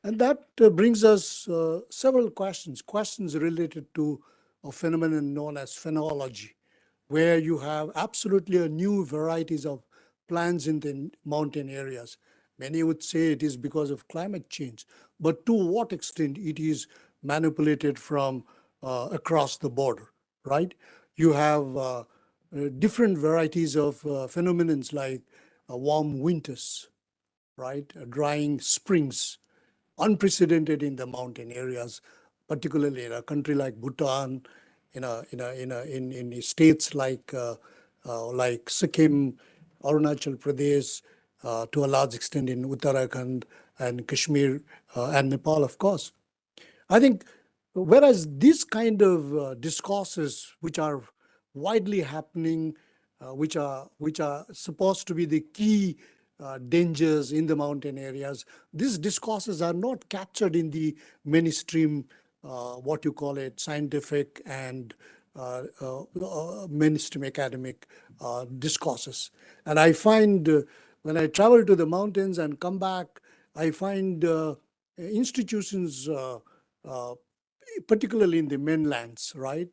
And that brings us several questions related to a phenomenon known as phenology, where you have absolutely new varieties of plants in the mountain areas. Many would say it is because of climate change, but to what extent it is manipulated from across the border, right? You have different varieties of phenomenons like warm winters, right? Drying springs, unprecedented in the mountain areas, particularly in a country like Bhutan, in states like Sikkim, Arunachal Pradesh, to a large extent in Uttarakhand and Kashmir and Nepal, of course. I think whereas these kind of discourses, which are widely happening, which are supposed to be the key dangers in the mountain areas, these discourses are not captured in the mainstream, what you call it, scientific and mainstream academic discourses. And I find when I travel to the mountains and come back, I find institutions, particularly in the mainlands, right?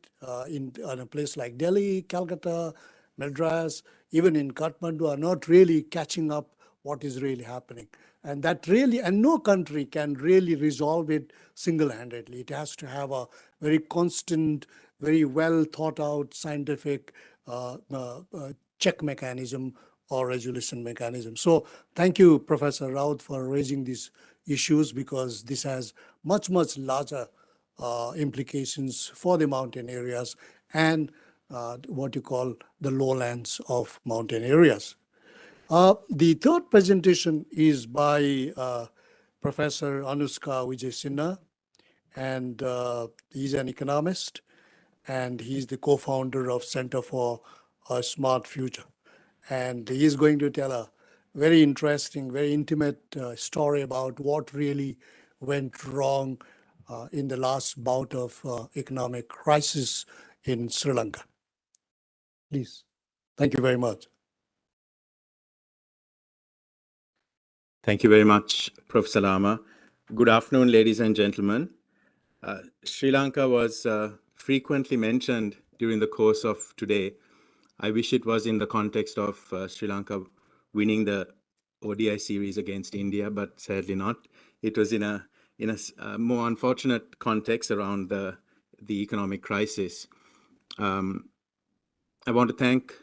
In a place like Delhi, Calcutta, Madras, even in Kathmandu, are not really catching up what is really happening. And that really, and no country can really resolve it single-handedly. It has to have a very constant, very well thought out scientific check mechanism or resolution mechanism. So thank you, Professor Raut, for raising these issues, because this has much, much larger implications for the mountain areas and what you call the lowlands of mountain areas. The third presentation is by Professor Anuska Vijay-Sinha, and he's an economist, and he's the co-founder of Center for a Smart Future. And he's going to tell a very interesting, very intimate story about what really went wrong in the last bout of economic crisis in Sri Lanka. Please. Thank you very much. Thank you very much, Professor Lama. Good afternoon, ladies and gentlemen. Sri Lanka was frequently mentioned during the course of today. I wish it was in the context of Sri Lanka winning the ODI series against India, but sadly not. It was in a more unfortunate context around the economic crisis. I want to thank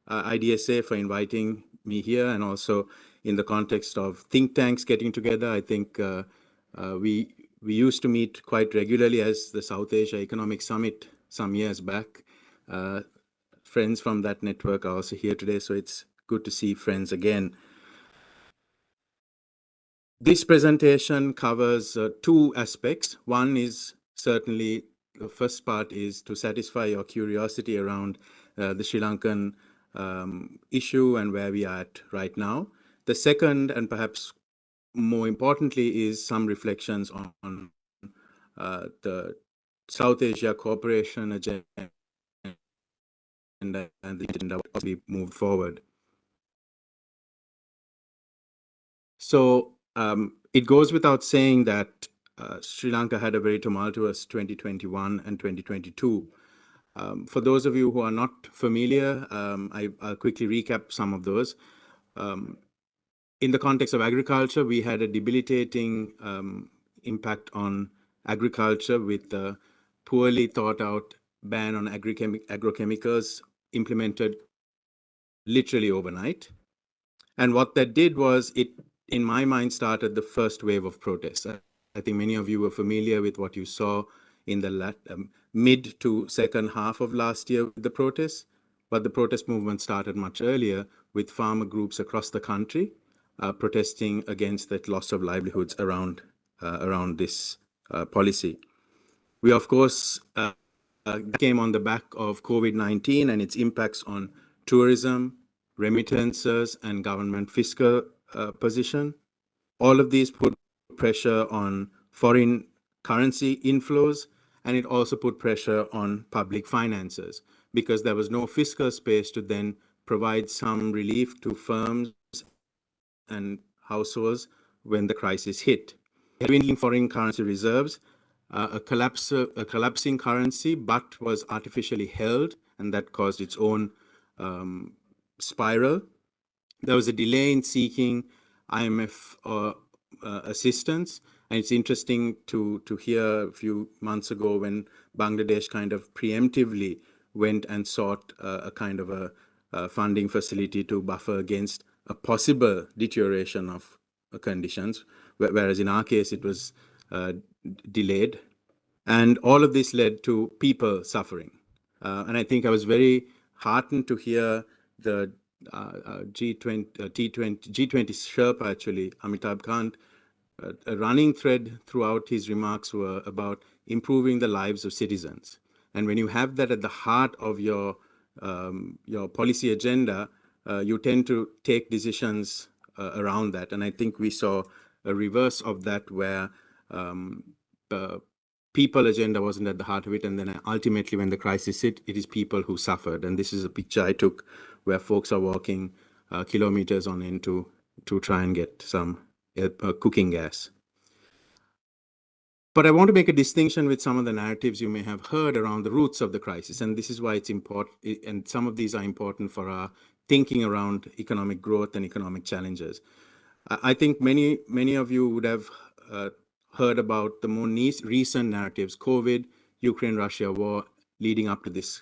IDSA for inviting me here, and also in the context of think tanks getting together. I think we used to meet quite regularly as the South Asia Economic Summit some years back. Friends from that network are also here today, so it's good to see friends again. This presentation covers two aspects. One is certainly, the first part is to satisfy your curiosity around the Sri Lankan issue and where we are at right now. The second, and perhaps more importantly, is some reflections on the South Asia cooperation agenda and the agenda as we move forward. So it goes without saying that Sri Lanka had a very tumultuous 2021 and 2022. For those of you who are not familiar, I'll quickly recap some of those. In the context of agriculture, we had a debilitating impact on agriculture with the poorly thought out ban on agrochemicals implemented literally overnight. And what that did was it, in my mind, started the first wave of protests. I think many of you were familiar with what you saw in the mid to second half of last year with the protests, but the protest movement started much earlier with farmer groups across the country protesting against that loss of livelihoods around this policy. We, of course, came on the back of COVID-19 and its impacts on tourism, remittances, and government fiscal position. All of these put pressure on foreign currency inflows, and it also put pressure on public finances because there was no fiscal space to then provide some relief to firms and households when the crisis hit. Dwindling foreign currency reserves, a collapsing currency, but was artificially held, and that caused its own spiral. There was a delay in seeking IMF assistance, and it's interesting to hear a few months ago when Bangladesh kind of preemptively went and sought a kind of a funding facility to buffer against a possible deterioration of conditions, whereas in our case it was delayed. And all of this led to people suffering. And I think I was very heartened to hear the G20 Sherpa, actually, Amitabh Kant, a running thread throughout his remarks were about improving the lives of citizens. And when you have that at the heart of your policy agenda, you tend to take decisions around that. And I think we saw a reverse of that where the people agenda wasn't at the heart of it. And then ultimately, when the crisis hit, it is people who suffered. And this is a picture I took where folks are walking kilometers on end to try and get some cooking gas. But I want to make a distinction with some of the narratives you may have heard around the roots of the crisis. And this is why it's important. And some of these are important for our thinking around economic growth and economic challenges. I think many of you would have heard about the more recent narratives, COVID, Ukraine-Russia war, leading up to this,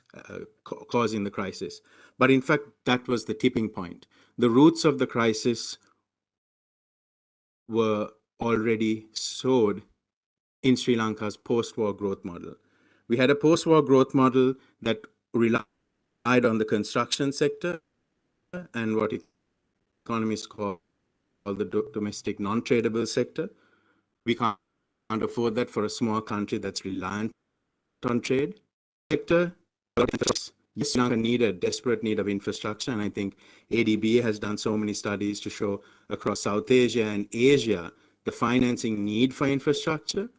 causing the crisis. But in fact, that was the tipping point. The roots of the crisis were already sowed in Sri Lanka's post-war growth model. We had a post-war growth model that relied on the construction sector and what economists call the domestic non-tradable sector. We can't afford that for a small country that's reliant on trade. Sector, yes, Sri Lanka need a desperate need of infrastructure, and I think ADB has done so many studies to show across South Asia and Asia the financing need for infrastructure.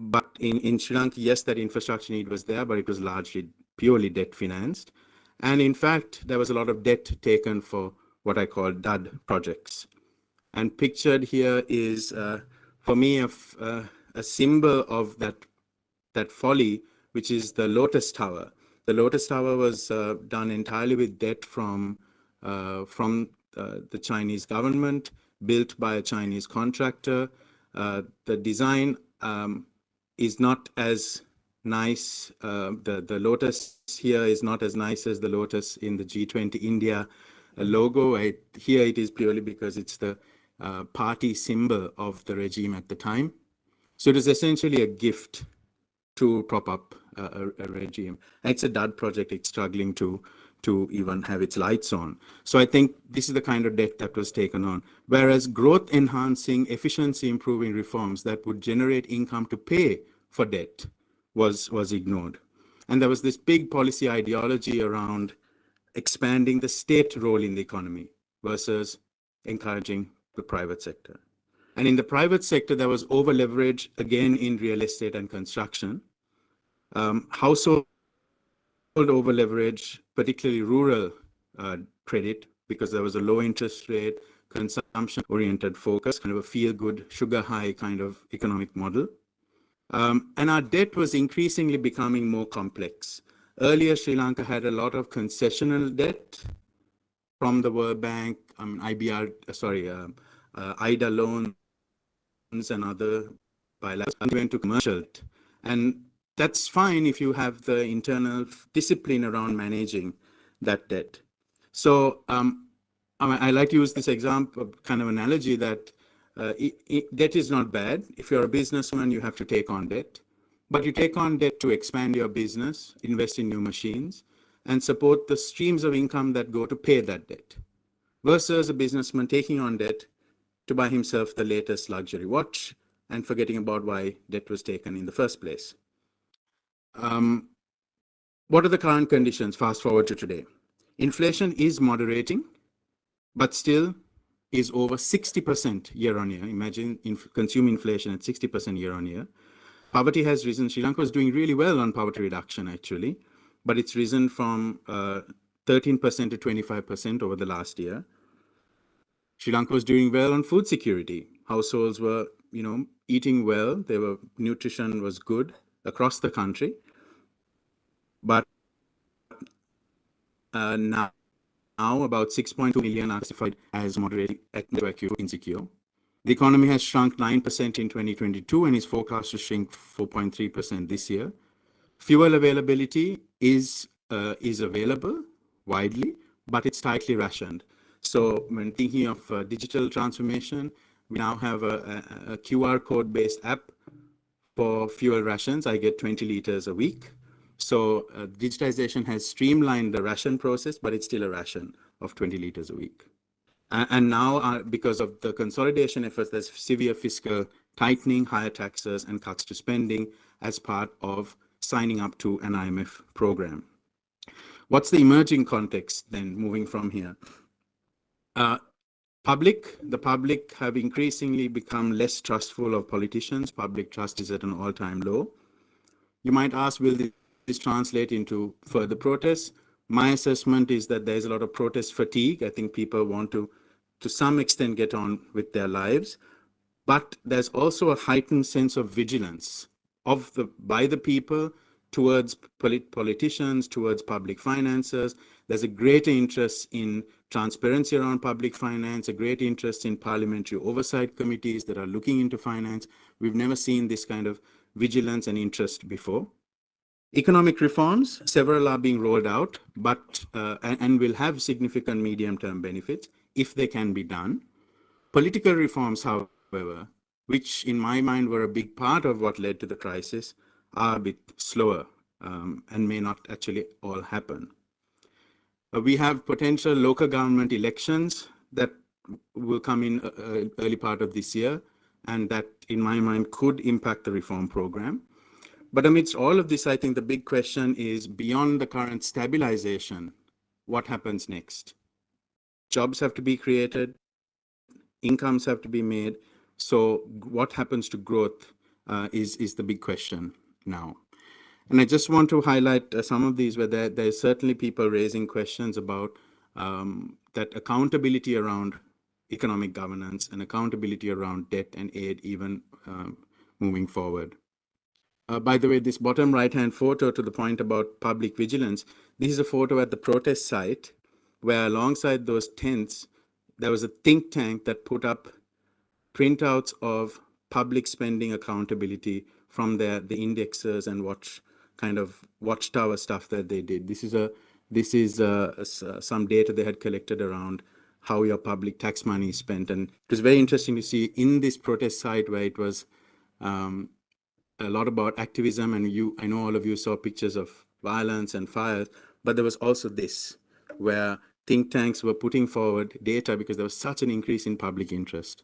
But in Sri Lanka, yes, that infrastructure need was there, but it was largely purely debt financed. And in fact, there was a lot of debt taken for what I call dud projects. And pictured here is, for me, a symbol of that folly, which is the Lotus Tower. The Lotus Tower was done entirely with debt from the Chinese government. built by a Chinese contractor. The design is not as nice. The lotus here is not as nice as the lotus in the G20 India logo. Here it is purely because it's the party symbol of the regime at the time. So it is essentially a gift to prop up a regime. It's a dud project. It's struggling to even have its lights on. So I think this is the kind of debt that was taken on. Whereas growth enhancing, efficiency improving reforms that would generate income to pay for debt was ignored. And there was this big policy ideology around expanding the state role in the economy versus encouraging the private sector. And in the private sector, there was over leverage again in real estate and construction. Household over leverage, particularly rural credit, because there was a low interest rate, consumption oriented focus, kind of a feel good, sugar high kind of economic model. And our debt was increasingly becoming more complex. Earlier, Sri Lanka had a lot of concessional debt from the World Bank, IDA loans and other bilaterals, and went to commercial. And that's fine if you have the internal discipline around managing that debt. So I like to use this example, kind of analogy that debt is not bad. If you're a businessman, you have to take on debt. But you take on debt to expand your business, invest in new machines, and support the streams of income that go to pay that debt. Versus a businessman taking on debt to buy himself the latest luxury watch and forgetting about why debt was taken in the first place. What are the current conditions? Fast forward to today. Inflation is moderating, but still is over 60% year on year. Imagine consumer inflation at 60% year on year. Poverty has risen. Sri Lanka was doing really well on poverty reduction, actually, but it's risen from 13% to 25% over the last year. Sri Lanka was doing well on food security. Households were, eating well. Nutrition was good across the country. But now about 6.2 million are classified as moderately acute insecure. The economy has shrunk 9% in 2022 and is forecast to shrink 4.3% this year. Fuel availability is available widely, but it's tightly rationed. So when thinking of digital transformation, we now have a QR code-based app for fuel rations. I get 20 liters a week. So digitization has streamlined the ration process, but it's still a ration of 20 liters a week. And now, because of the consolidation efforts, there's severe fiscal tightening, higher taxes, and cuts to spending as part of signing up to an IMF program. What's the emerging context then, moving from here? The public have increasingly become less trustful of politicians. Public trust is at an all-time low. You might ask, will this translate into further protests? My assessment is that there's a lot of protest fatigue. I think people want to some extent, get on with their lives. But there's also a heightened sense of vigilance by the people towards politicians, towards public finances. There's a greater interest in transparency around public finance, a great interest in parliamentary oversight committees that are looking into finance. We've never seen this kind of vigilance and interest before. Economic reforms, several are being rolled out, but and will have significant medium-term benefits if they can be done. Political reforms, however, which in my mind were a big part of what led to the crisis, are a bit slower and may not actually all happen. We have potential local government elections that will come in early part of this year, and that, in my mind, could impact the reform program. But amidst all of this, I think the big question is, beyond the current stabilization, what happens next? Jobs have to be created, incomes have to be made. So what happens to growth is the big question now. And I just want to highlight some of these where there's certainly people raising questions about that accountability around economic governance and accountability around debt and aid even moving forward. By the way, this bottom right-hand photo, to the point about public vigilance, this is a photo at the protest site where alongside those tents, there was a think tank that put up printouts of public spending accountability from the indexers and watchtower stuff that they did. This is some data they had collected around how your public tax money is spent, and it was very interesting to see in this protest site where it was a lot about activism, and I know all of you saw pictures of violence and fires, but there was also this, where think tanks were putting forward data because there was such an increase in public interest.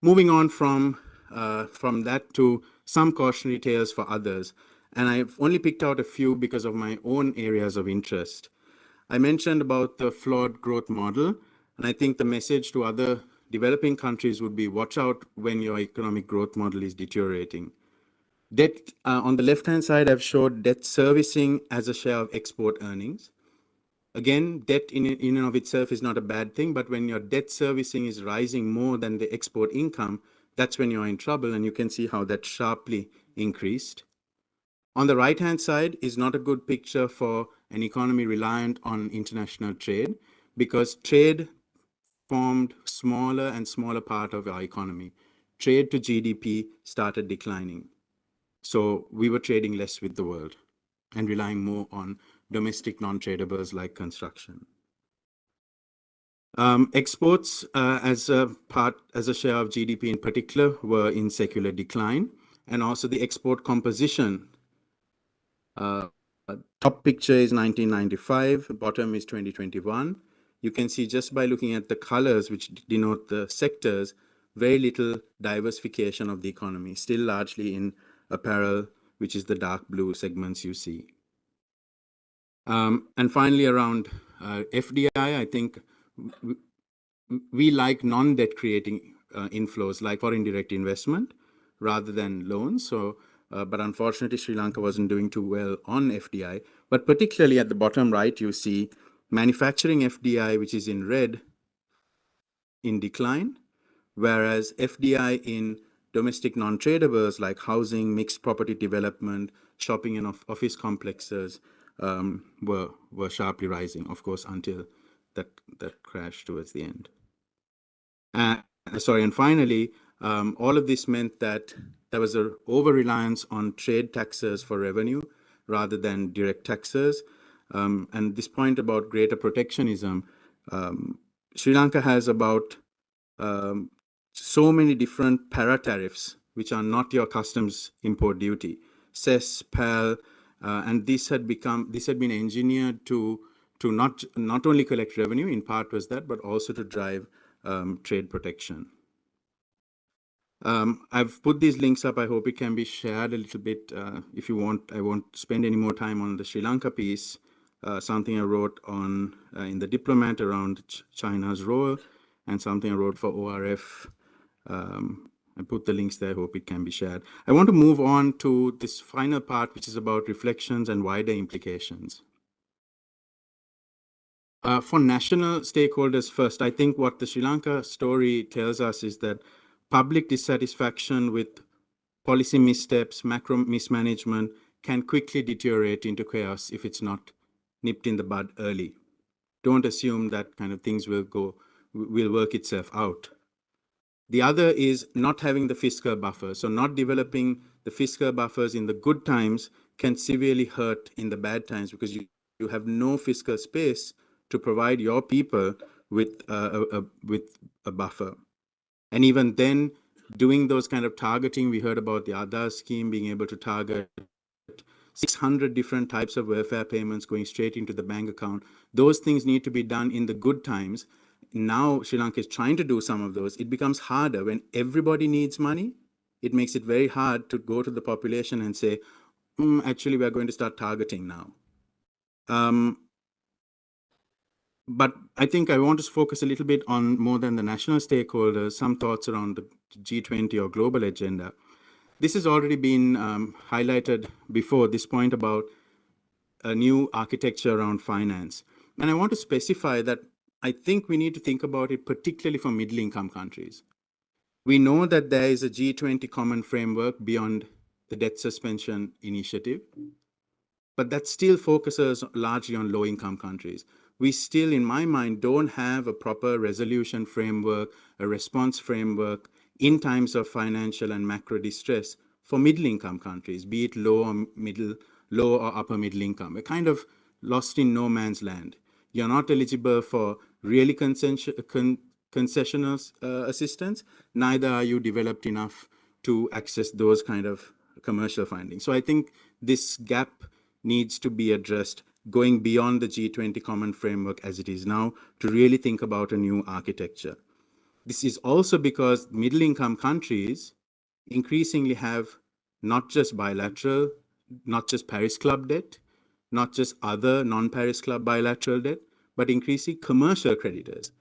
Moving on from that to some cautionary tales for others, and I've only picked out a few because of my own areas of interest. I mentioned about the flawed growth model, and I think the message to other developing countries would be watch out when your economic growth model is deteriorating. Debt, on the left-hand side, I've showed debt servicing as a share of export earnings. Again, debt in and of itself is not a bad thing, but when your debt servicing is rising more than the export income, that's when you're in trouble, and you can see how that sharply increased. On the right-hand side is not a good picture for an economy reliant on international trade, because trade formed smaller and smaller part of our economy. Trade to GDP started declining. So we were trading less with the world and relying more on domestic non-tradables like construction. Exports as a share of GDP in particular were in secular decline, and also the export composition. Top picture is 1995, bottom is 2021. You can see just by looking at the colors which denote the sectors, very little diversification of the economy, still largely in apparel, which is the dark blue segments you see. And finally, around FDI, I think we like non-debt creating inflows like foreign direct investment rather than loans. So, but unfortunately, Sri Lanka wasn't doing too well on FDI. But particularly at the bottom right, you see manufacturing FDI, which is in red, in decline, whereas FDI in domestic non-tradables like housing, mixed property development, shopping and office complexes were sharply rising, of course, until that crashed towards the end. And finally, all of this meant that there was an over-reliance on trade taxes for revenue rather than direct taxes. And this point about greater protectionism, Sri Lanka has about so many different para-tariffs, which are not your customs import duty, cess, PAL, and this had been engineered to not only collect revenue, in part was that, but also to drive trade protection. I've put these links up. I hope it can be shared a little bit. If you want, I won't spend any more time on the Sri Lanka piece. Something I wrote on in the Diplomat around China's role, and something I wrote for ORF. I put the links there. I hope it can be shared. I want to move on to this final part, which is about reflections and wider implications. For national stakeholders first, I think what the Sri Lanka story tells us is that public dissatisfaction with policy missteps, macro mismanagement can quickly deteriorate into chaos if it's not nipped in the bud early. Don't assume that kind of things will work itself out. The other is not having the fiscal buffer. So not developing the fiscal buffers in the good times can severely hurt in the bad times, because you have no fiscal space to provide your people with a buffer. And even then, doing those kind of targeting, we heard about the Aadhaar scheme being able to target 600 different types of welfare payments going straight into the bank account. Those things need to be done in the good times. Now Sri Lanka is trying to do some of those. It becomes harder when everybody needs money. It makes it very hard to go to the population and say, actually, we're going to start targeting now. But I think I want to focus a little bit on more than the national stakeholders, some thoughts around the G20 or global agenda. This has already been highlighted before, this point about a new architecture around finance. And I want to specify that I think we need to think about it particularly for middle-income countries. We know that there is a G20 common framework beyond the debt suspension initiative, but that still focuses largely on low-income countries. we still, in my mind, don't have a proper resolution framework, a response framework in times of financial and macro distress for middle-income countries, be it low or upper middle income. We're kind of lost in no man's land. You're not eligible for really concessional assistance, neither are you developed enough to access those kind of commercial findings. So I think this gap needs to be addressed going beyond the G20 common framework as it is now to really think about a new architecture. This is also because middle-income countries increasingly have not just bilateral, not just Paris Club debt, not just other non-Paris Club bilateral debt, but increasingly commercial creditors.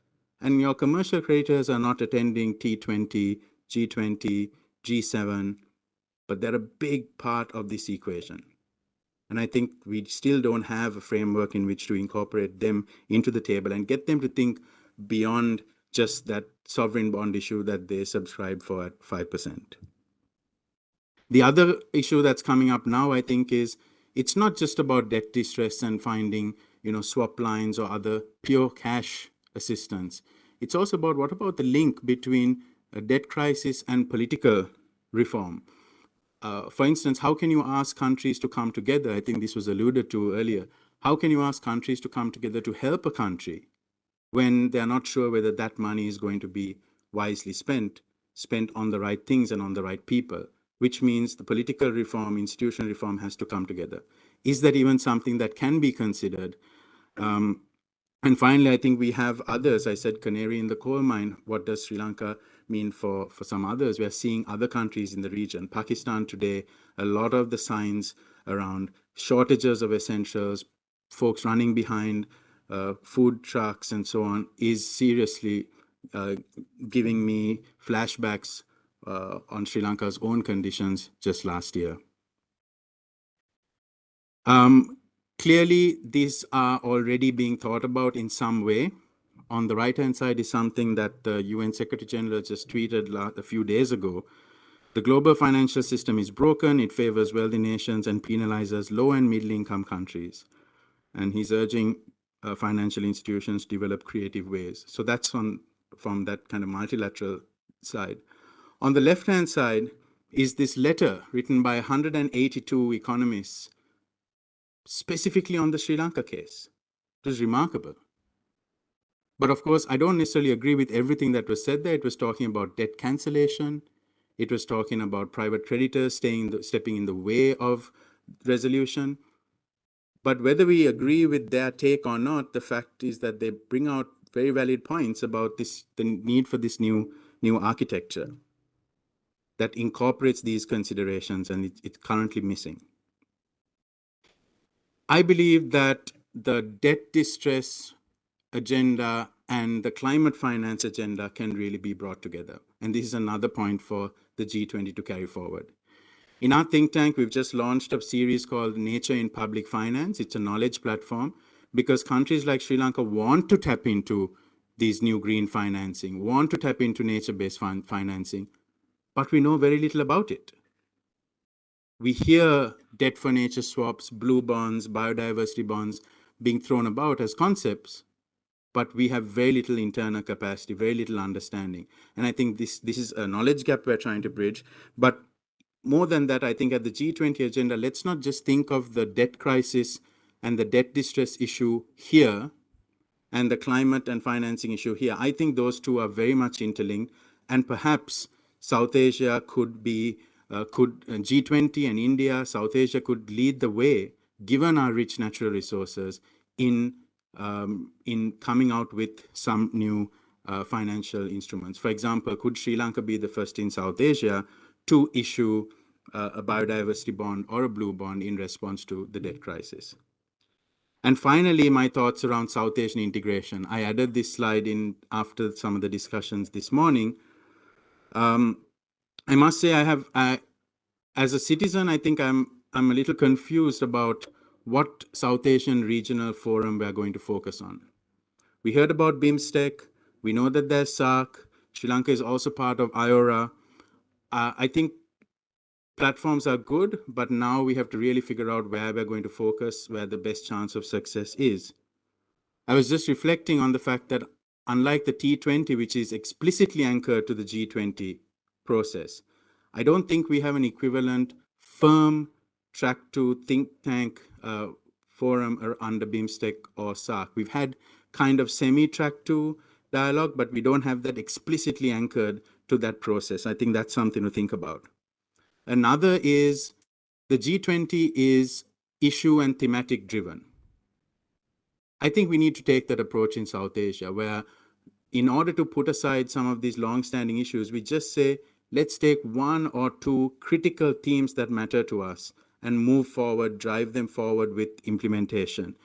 And your commercial creditors are not attending T20, G20, G7, but they're a big part of this equation. And I think we still don't have a framework in which to incorporate them into the table and get them to think beyond just that sovereign bond issue that they subscribe for at 5%. The other issue that's coming up now, I think, is it's not just about debt distress and finding, swap lines or other pure cash assistance. It's also about what about the link between a debt crisis and political reform? For instance, how can you ask countries to come together? I think this was alluded to earlier. How can you ask countries to come together to help a country when they're not sure whether that money is going to be wisely spent on the right things and on the right people, which means the political reform, institutional reform has to come together. Is that even something that can be considered? And finally, I think we have others. I said canary in the coal mine. What does Sri Lanka mean for some others? We are seeing other countries in the region. Pakistan today, a lot of the signs around shortages of essentials, folks running behind food trucks and so on, is seriously giving me flashbacks on Sri Lanka's own conditions just last year. Clearly, these are already being thought about in some way. On the right-hand side is something that the UN Secretary General just tweeted a few days ago. The global financial system is broken. It favors wealthy nations and penalizes low and middle-income countries. And he's urging financial institutions to develop creative ways. So that's from that kind of multilateral side. On the left-hand side is this letter written by 182 economists specifically on the Sri Lanka case. It was remarkable. But of course, I don't necessarily agree with everything that was said there. It was talking about debt cancellation. It was talking about private creditors stepping in the way of resolution. But whether we agree with their take or not, the fact is that they bring out very valid points about the need for this new architecture that incorporates these considerations, and it's currently missing. I believe that the debt distress agenda and the climate finance agenda can really be brought together. And this is another point for the G20 to carry forward. In our think tank, we've just launched a series called Nature in Public Finance. It's a knowledge platform because countries like Sri Lanka want to tap into these new green financing, want to tap into nature-based financing, but we know very little about it. We hear debt for nature swaps, blue bonds, biodiversity bonds being thrown about as concepts, but we have very little internal capacity, very little understanding. And I think this is a knowledge gap we're trying to bridge. But more than that, I think at the G20 agenda, let's not just think of the debt crisis and the debt distress issue here and the climate and financing issue here. I think those two are very much interlinked, and perhaps South Asia could be G20 and India, South Asia could lead the way, given our rich natural resources, in coming out with some new financial instruments. For example, could Sri Lanka be the first in South Asia to issue a biodiversity bond or a blue bond in response to the debt crisis? And finally, my thoughts around South Asian integration. I added this slide in after some of the discussions this morning. I must say as a citizen, I think I'm a little confused about what South Asian Regional Forum we are going to focus on. We heard about BIMSTEC. We know that there's SAARC. Sri Lanka is also part of IORA. I think platforms are good, but now we have to really figure out where we're going to focus, where the best chance of success is. I was just reflecting on the fact that unlike the T20, which is explicitly anchored to the G20 process, I don't think we have an equivalent firm track to think tank forum or under BIMSTEC or SARC. We've had kind of semi-track to dialogue, but we don't have that explicitly anchored to that process. I think that's something to think about. Another is the G20 is issue and thematic driven. I think we need to take that approach in South Asia, where in order to put aside some of these long-standing issues, we just say, let's take one or two critical themes that matter to us and move forward, drive them forward with implementation,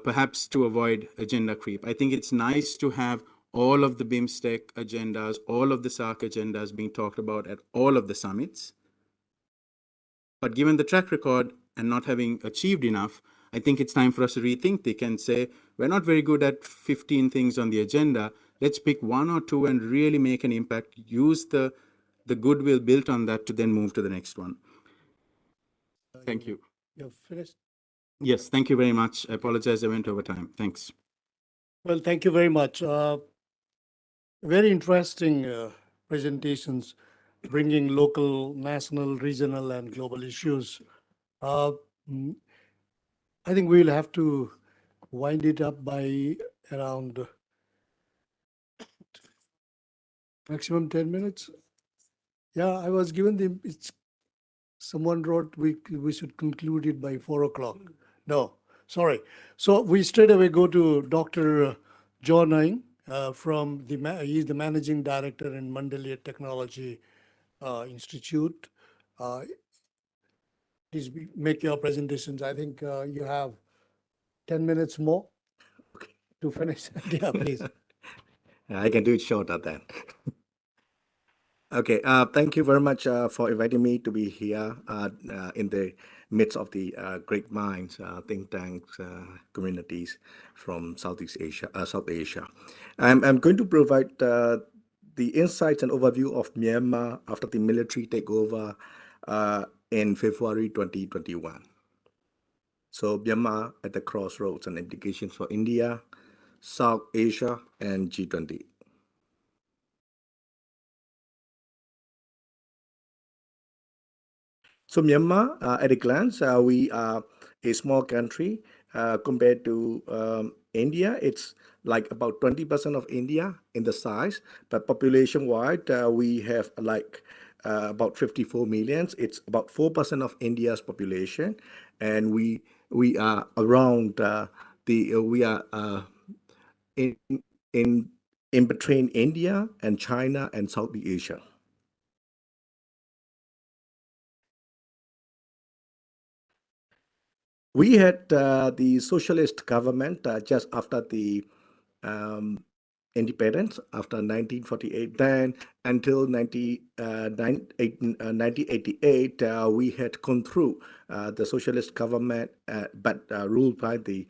perhaps to avoid agenda creep. I think it's nice to have all of the BIMSTEC agendas, all of the SARC agendas being talked about at all of the summits. But given the track record and not having achieved enough, I think it's time for us to rethink this and say, we're not very good at 15 things on the agenda. Let's pick one or two and really make an impact, use the goodwill built on that to then move to the next one. Thank you. You're finished? Yes, thank you very much. I apologize, I went over time. Thanks. Well, thank you very much. Very interesting presentations, bringing local, national, regional, and global issues. I think we'll have to wind it up by around maximum 10 minutes. Yeah, I was given someone wrote we should conclude it by 4 o'clock. No, sorry. So we straight away go to Dr. John Ng he's the Managing Director in Mandalay Technology Institute. Please make your presentations. I think you have 10 minutes more to finish. Yeah, please. I can do it shorter then. Okay, thank you very much for inviting me to be here in the midst of the great minds, think tanks, communities from Southeast Asia, South Asia. I'm going to provide the insights and overview of Myanmar after the military takeover in February 2021. So Myanmar at the crossroads and implications for India, South Asia, and G20. So Myanmar, at a glance, we are a small country compared to India. It's like about 20% of India in the size, but population-wide, we have like about 54 million. It's about 4% of India's population, and we are around in between India and China and Southeast Asia. We had the socialist government just after the independence, after 1948. Then until 1988, we had gone through the socialist government, but ruled by the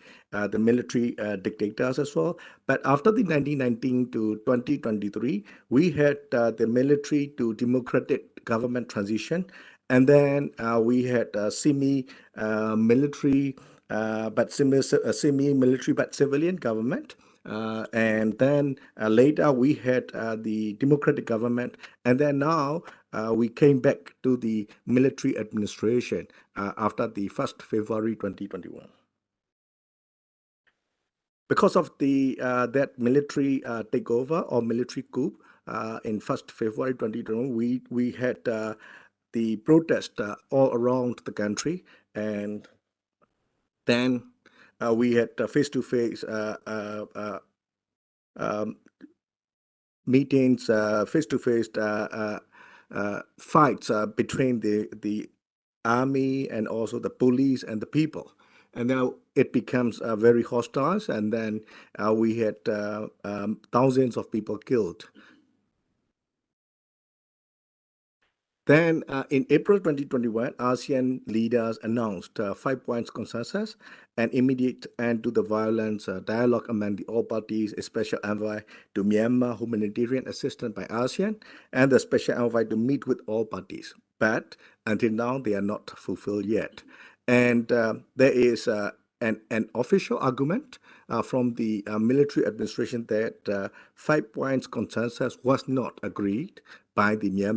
military dictators as well. But after the 1919 to 2023, we had the military to democratic government transition. And then we had semi-military, but semi-military but civilian government. And then later we had the democratic government. And then now we came back to the military administration after the 1st February 2021. Because of the that military takeover or military coup in 1st February 2021, we had the protest all around the country, and then we had face-to-face meetings, face-to-face fights between the army and also the police and the people. And now it becomes very hostile, and then we had thousands of people killed. Then in April 2021, ASEAN leaders announced 5 points consensus, an immediate end to the violence, dialogue among the all parties, a special envoy to Myanmar, humanitarian assistance by ASEAN, and the special envoy to meet with all parties. But until now, they are not fulfilled yet. And there is an official argument from the military administration that 5 points consensus was not agreed by the Myanmar